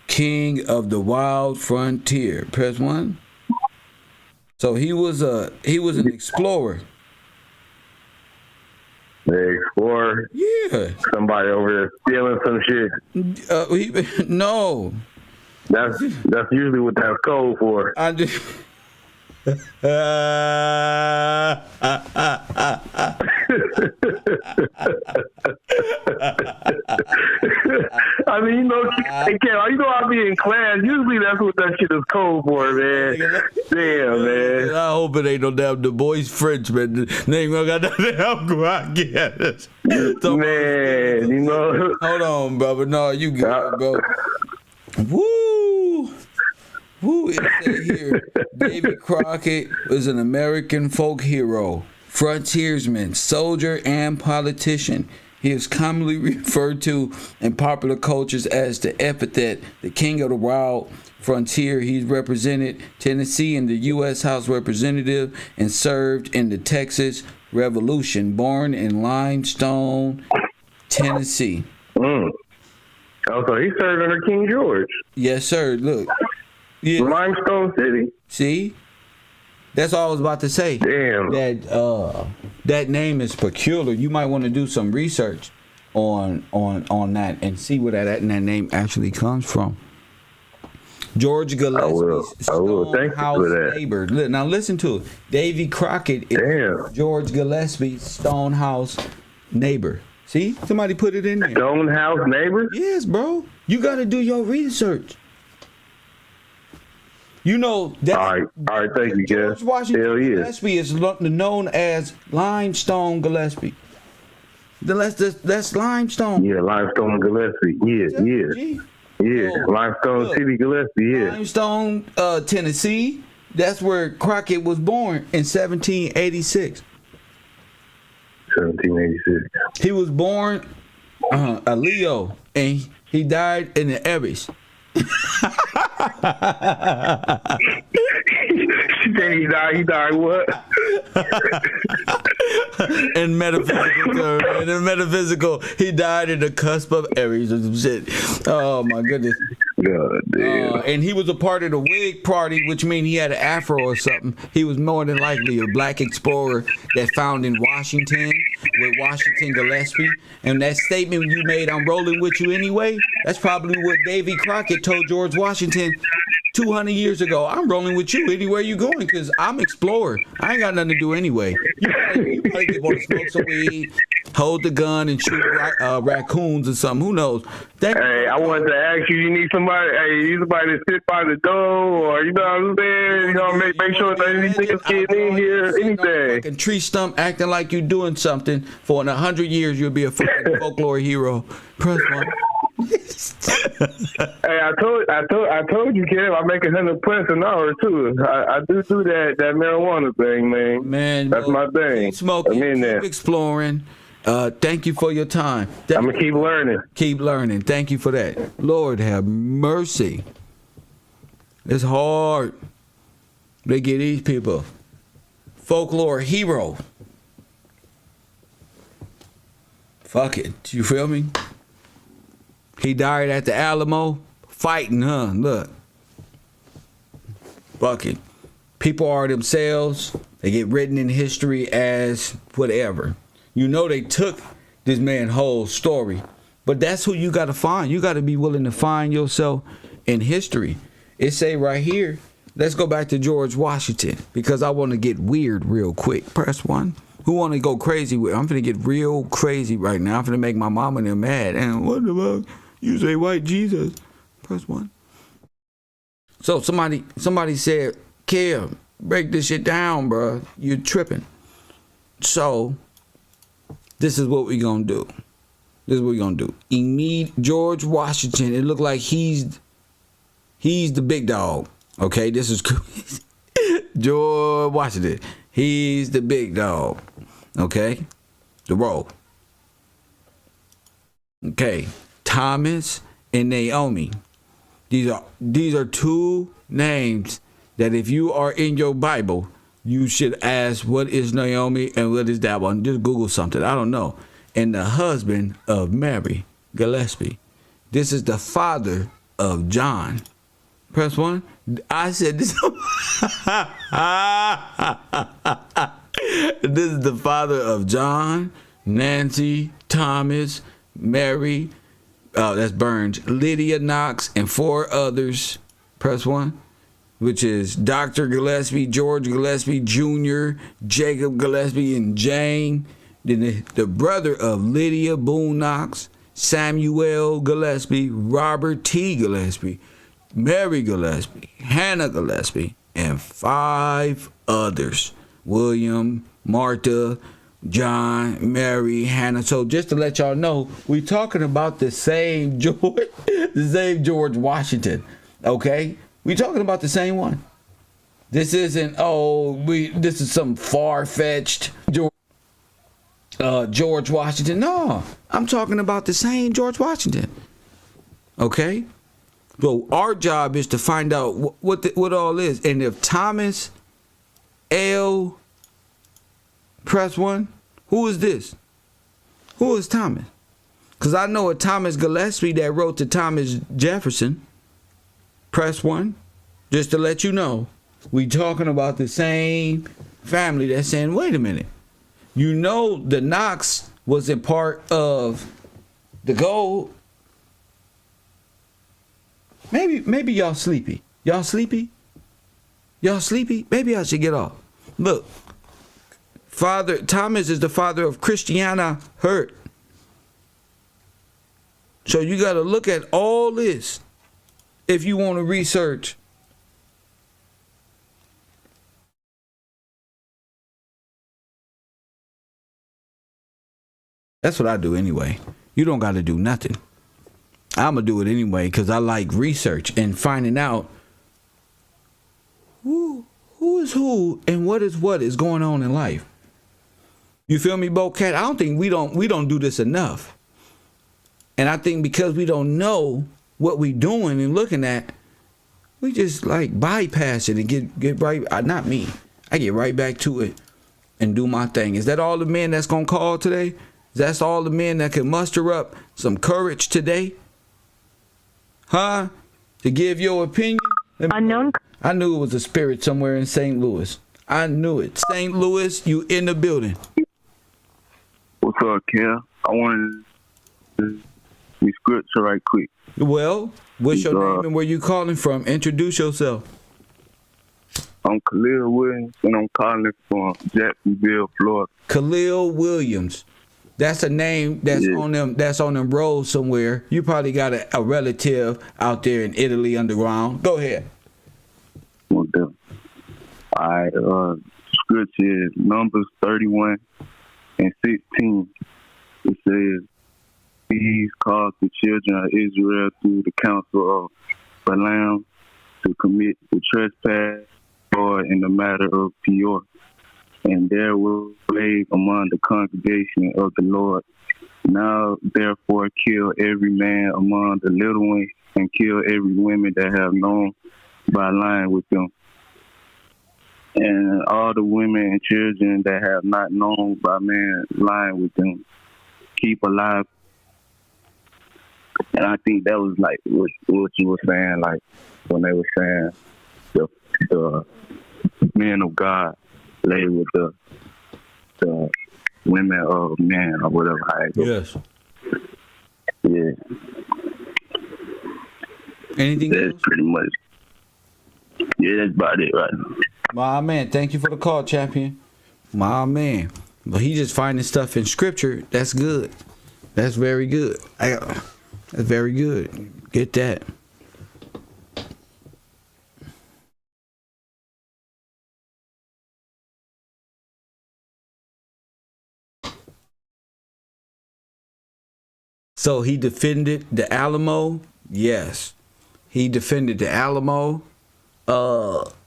King of the Wild Frontier. Press 1. So he was an explorer. The explorer? Yeah. Somebody over there stealing some shit. No. That's usually what that's code for. I mean, hey, Kev, I be in class. Usually that's what that shit is code for, man. Damn, man. I hope it ain't no damn Du Bois Frenchman. They ain't gonna got no damn grog. Man, Hold on, brother. No, you good, bro. Woo! Woo! It said here, Davy Crockett was an American folk hero, frontiersman, soldier, and politician. He is commonly referred to in popular cultures as the epithet, the king of the wild frontier. He's represented Tennessee in the U.S. House of Representatives and served in the Texas Revolution. Born in Limestone, Tennessee. Oh, so he served under King George. Yes, sir. Look. Yeah. Limestone City. See? That's all I was about to say. Damn. That name is peculiar. You might want to do some research on that and see where that name actually comes from. George Gillespie's Stonehouse neighbor. Now listen to it. Davy Crockett is George Gillespie's Stonehouse neighbor. See? Somebody put it in there. Stonehouse neighbor? Yes, bro. You got to do your research. You know that. All right, thank you, George Washington Gillespie is known as Limestone Gillespie. That's Limestone. Yeah, Limestone Gillespie. Yeah. Limestone City Gillespie. Yeah. Limestone, Tennessee. That's where Crockett was born in 1786. 1786. He was born a Leo, and he died in the Abyss. He died what? In metaphysical, he died in the cusp of Aries or some shit. Oh my goodness. God damn. And he was a part of the Whig Party, which means he had an afro or something. He was more than likely a black explorer that found in Washington with Washington Gillespie. And that statement you made, "I'm rolling with you anyway," that's probably what Davy Crockett told George Washington 200 years ago. "I'm rolling with you anywhere you going because I'm explorer. I ain't got nothing to do anyway. You probably want to smoke some weed, hold the gun, and shoot raccoons or something. Who knows?" Hey, I wanted to ask you, you need somebody to sit by the door, or you know what I'm saying? You know, make sure that anything is getting in here, anything. Fucking tree stump acting like you're doing something. For in 100 years, you'll be a fucking folklore hero. Press one. Hey, I told you, Kev, I make 100 plus an hour too. I do that marijuana thing, man. Man, that's my thing. Keep smoking, keep exploring. Thank you for your time. I'm gonna keep learning. Keep learning. Thank you for that. Lord have mercy. It's hard. They get these people folklore hero. Fuck it. You feel me? He died at the Alamo fighting, huh? Look. Fuck it. People are themselves. They get written in history as whatever. You know they took this man's whole story. But that's who you got to find. You got to be willing to find yourself in history. It say right here, let's go back to George Washington because I want to get weird real quick. Press one. Who want to go crazy with? I'm finna get real crazy right now. I'm finna make my mama and them mad. And what the fuck? You say white Jesus. Press one. So somebody said, "Kev, break this shit down, bro. You're tripping." So this is what we gonna do. George Washington. It looked like he's the big dog. Okay, this is George Washington. He's the big dog. Okay, the roll. Okay, Thomas and Naomi. These are two names that if you are in your Bible, you should ask, what is Naomi and what is that one? Just Google something. I don't know. And the husband of Mary Gillespie. This is the father of John. Press one. I said this. This is the father of John, Nancy, Thomas, Mary. That's Burns, Lydia Knox, and 4 others. Press one. which is Dr. Gillespie, George Gillespie Jr., Jacob Gillespie, and Jane. Then the brother of Lydia Boone Knox, Samuel Gillespie, Robert T. Gillespie, Mary Gillespie, Hannah Gillespie, and 5 others. William, Martha, John, Mary, Hannah. So just to let y'all know, we're talking about the same George Washington. Okay? We're talking about the same one. This isn't, this is some far-fetched George Washington. No, I'm talking about the same George Washington. Okay? So our job is to find out what all is. And if Thomas L. Press 1, who is this? Who is Thomas? Because I know a Thomas Gillespie that wrote to Thomas Jefferson. Press 1. Just to let you know, we talking about the same family that's saying, wait a minute. You know the Knox was a part of the gold. Maybe y'all sleepy. Y'all sleepy? Y'all sleepy? Maybe I should get off. Look, Father Thomas is the father of Christiana Hurt. So you got to look at all this if you want to research. That's what I do anyway. You don't got to do nothing. I'm going to do it anyway because I like research and finding out who is who and what is going on in life. You feel me, Bo Cat? I don't think we don't do this enough. And I think because we don't know what we doing and looking at, we just like bypass it and get right. Not me. I get right back to it and do my thing. Is that all the men that's going to call today? That's all the men that can muster up some courage today? Huh? To give your opinion? Unknown. I knew it was a spirit somewhere in St. Louis. I knew it. St. Louis, you in the building. What's up, Kel? I wanted to be scripture right quick. Well, what's your name and where you calling from? Introduce yourself. I'm Khalil Williams, and I'm calling from Jacksonville, Florida. Khalil Williams. That's a name that's on them rolls somewhere. You probably got a relative out there in Italy underground. Go ahead. All right, scripture is Numbers 31 and 16. It says, "These caused the children of Israel through the counsel of Balaam to commit the trespass or in the matter of Peor. And there was plague among the congregation of the Lord. Now therefore kill every man among the little ones, and kill every woman that have known by lying with them. And all the women and children that have not known by man lying with them, keep alive." And I think that was like what you were saying, like when they were saying the men of God lay with the women of men or whatever. Yes. Yeah. Anything else? That's pretty much. Yeah, that's about it right now. My man, thank you for the call, champion. My man. But he just finding stuff in scripture. That's good. That's very good. That's very good. Get that. So he defended the Alamo? Yes. He defended the Alamo.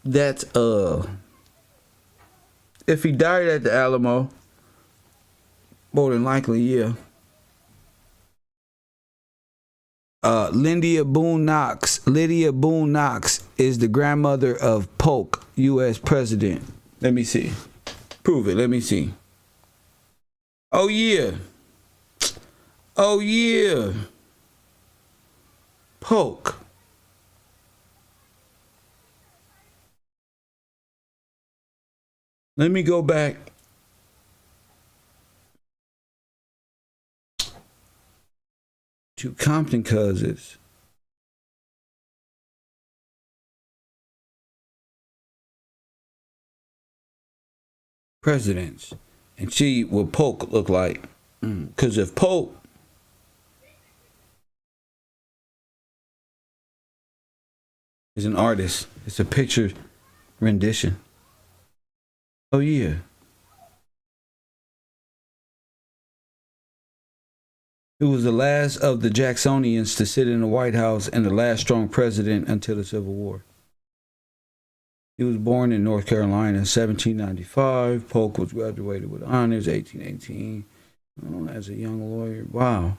That's if he died at the Alamo, more than likely, yeah. Lydia Boone Knox is the grandmother of Polk, U.S. president. Let me see. Prove it. Let me see. Oh yeah. Oh yeah. Polk. Let me go back. To Compton cousins. presidents and see what Polk look like. Because if Polk is an artist, it's a picture rendition. Oh yeah. He was the last of the Jacksonians to sit in the White House and the last strong president until the Civil War. He was born in North Carolina in 1795. Polk was graduated with honors 1818 as a young lawyer. Wow.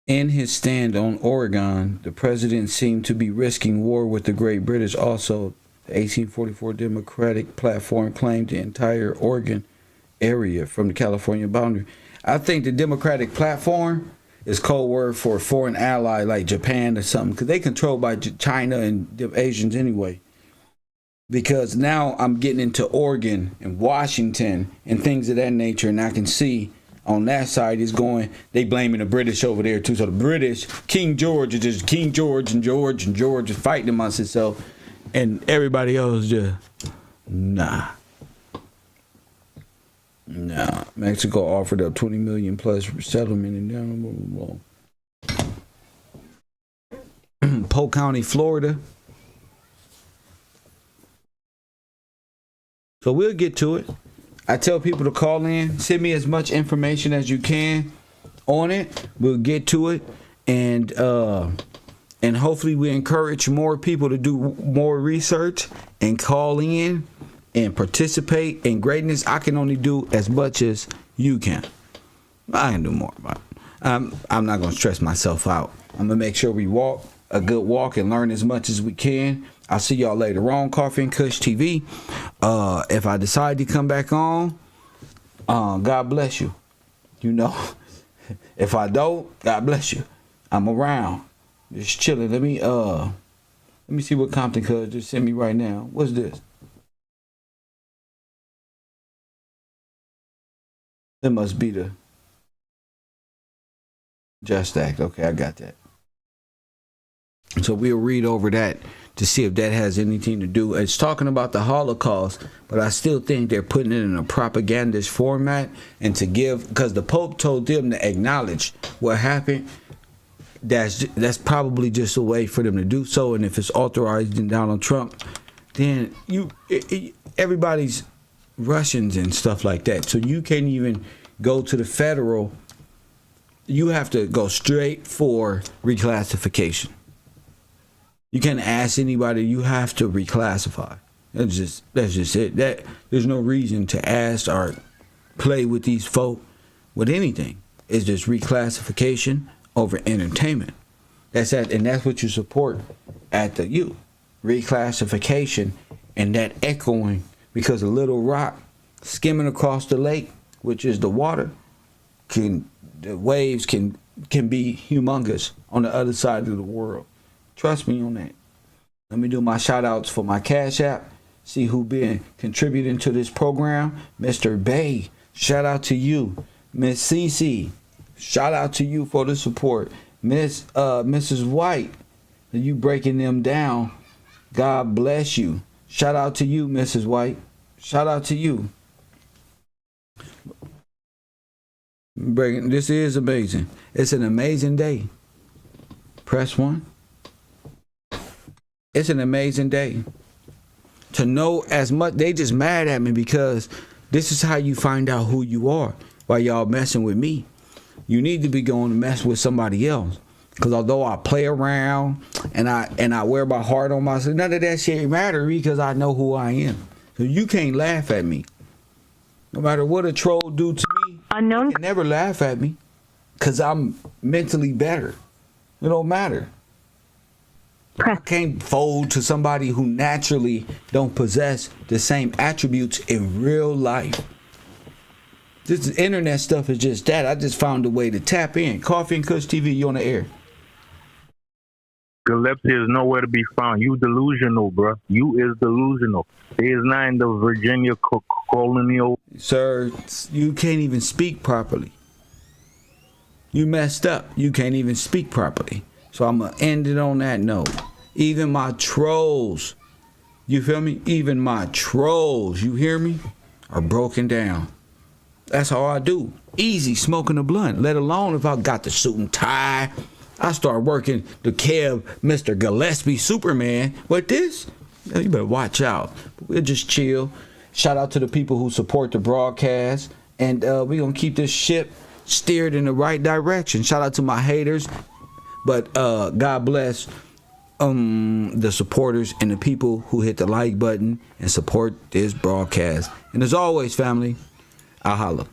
In his stand on Oregon, the president seemed to be risking war with the Great British. Also, the 1844 Democratic platform claimed the entire Oregon area from the California boundary. I think the Democratic platform is code word for a foreign ally like Japan or something, because they controlled by China and the Asians anyway. Because now I'm getting into Oregon and Washington and things of that nature, and I can see on that side is going, they blaming the British over there too. So the British, King George is just King George and George is fighting amongst itself, and everybody else just nah. Mexico offered up 20 million plus settlement and down. Polk County, Florida. So we'll get to it. I tell people to call in, send me as much information as you can on it. We'll get to it, and hopefully we encourage more people to do more research and call in and participate in greatness. I can only do as much as you can. I can do more, but I'm not going to stress myself out. I'm going to make sure we walk a good walk and learn as much as we can. I'll see y'all later on. Coffee and Kush TV. If I decide to come back on, God bless you. You know, if I don't, God bless you. I'm around, just chilling. Let me see what Compton Cuz just sent me right now. What's this? That must be the Just Act. Okay, I got that. So we'll read over that to see if that has anything to do. It's talking about the Holocaust, but I still think they're putting it in a propagandist format and to give, because the Pope told them to acknowledge what happened. That's probably just a way for them to do so. And if it's authorized in Donald Trump, then everybody's Russians and stuff like that. So you can't even go to the federal. You have to go straight for reclassification. You can't ask anybody. You have to reclassify. That's just it. There's no reason to ask or play with these folk with anything. It's just reclassification over entertainment. That's what you support at the U. Reclassification and that echoing, because a little rock skimming across the lake, which is the water, the waves can be humongous on the other side of the world. Trust me on that. Let me do my shout outs for my Cash App. See who been contributing to this program. Mr. Bay, shout out to you. Miss Cece, shout out to you for the support. Mrs. White, you breaking them down. God bless you. Shout out to you, Mrs. White. Shout out to you. This is amazing. It's an amazing day. Press 1. It's an amazing day. To know as much, they just mad at me because this is how you find out who you are while y'all messing with me. You need to be going to mess with somebody else. Because although I play around and I wear my heart on my sleeve, none of that shit matter because I know who I am. So you can't laugh at me. No matter what a troll do to me, you can never laugh at me because I'm mentally better. It don't matter. I can't fold to somebody who naturally don't possess the same attributes in real life. This internet stuff is just that. I just found a way to tap in. Coffee and Kush TV, you on the air. Gillespie is nowhere to be found. You delusional, bro. You is delusional. He is not in the Virginia colonial. Sir, you can't even speak properly. You messed up. You can't even speak properly. So I'm going to end it on that note. Even my trolls, you feel me? Even my trolls, you hear me, are broken down. That's how I do. Easy, smoking a blunt. Let alone if I got the suit and tie. I start working the Kev, Mr. Gillespie, Superman. What this? You better watch out. We'll just chill. Shout out to the people who support the broadcast. And we're going to keep this ship steered in the right direction. Shout out to my haters. But God bless the supporters and the people who hit the like button and support this broadcast. And as always, family, I'll holla.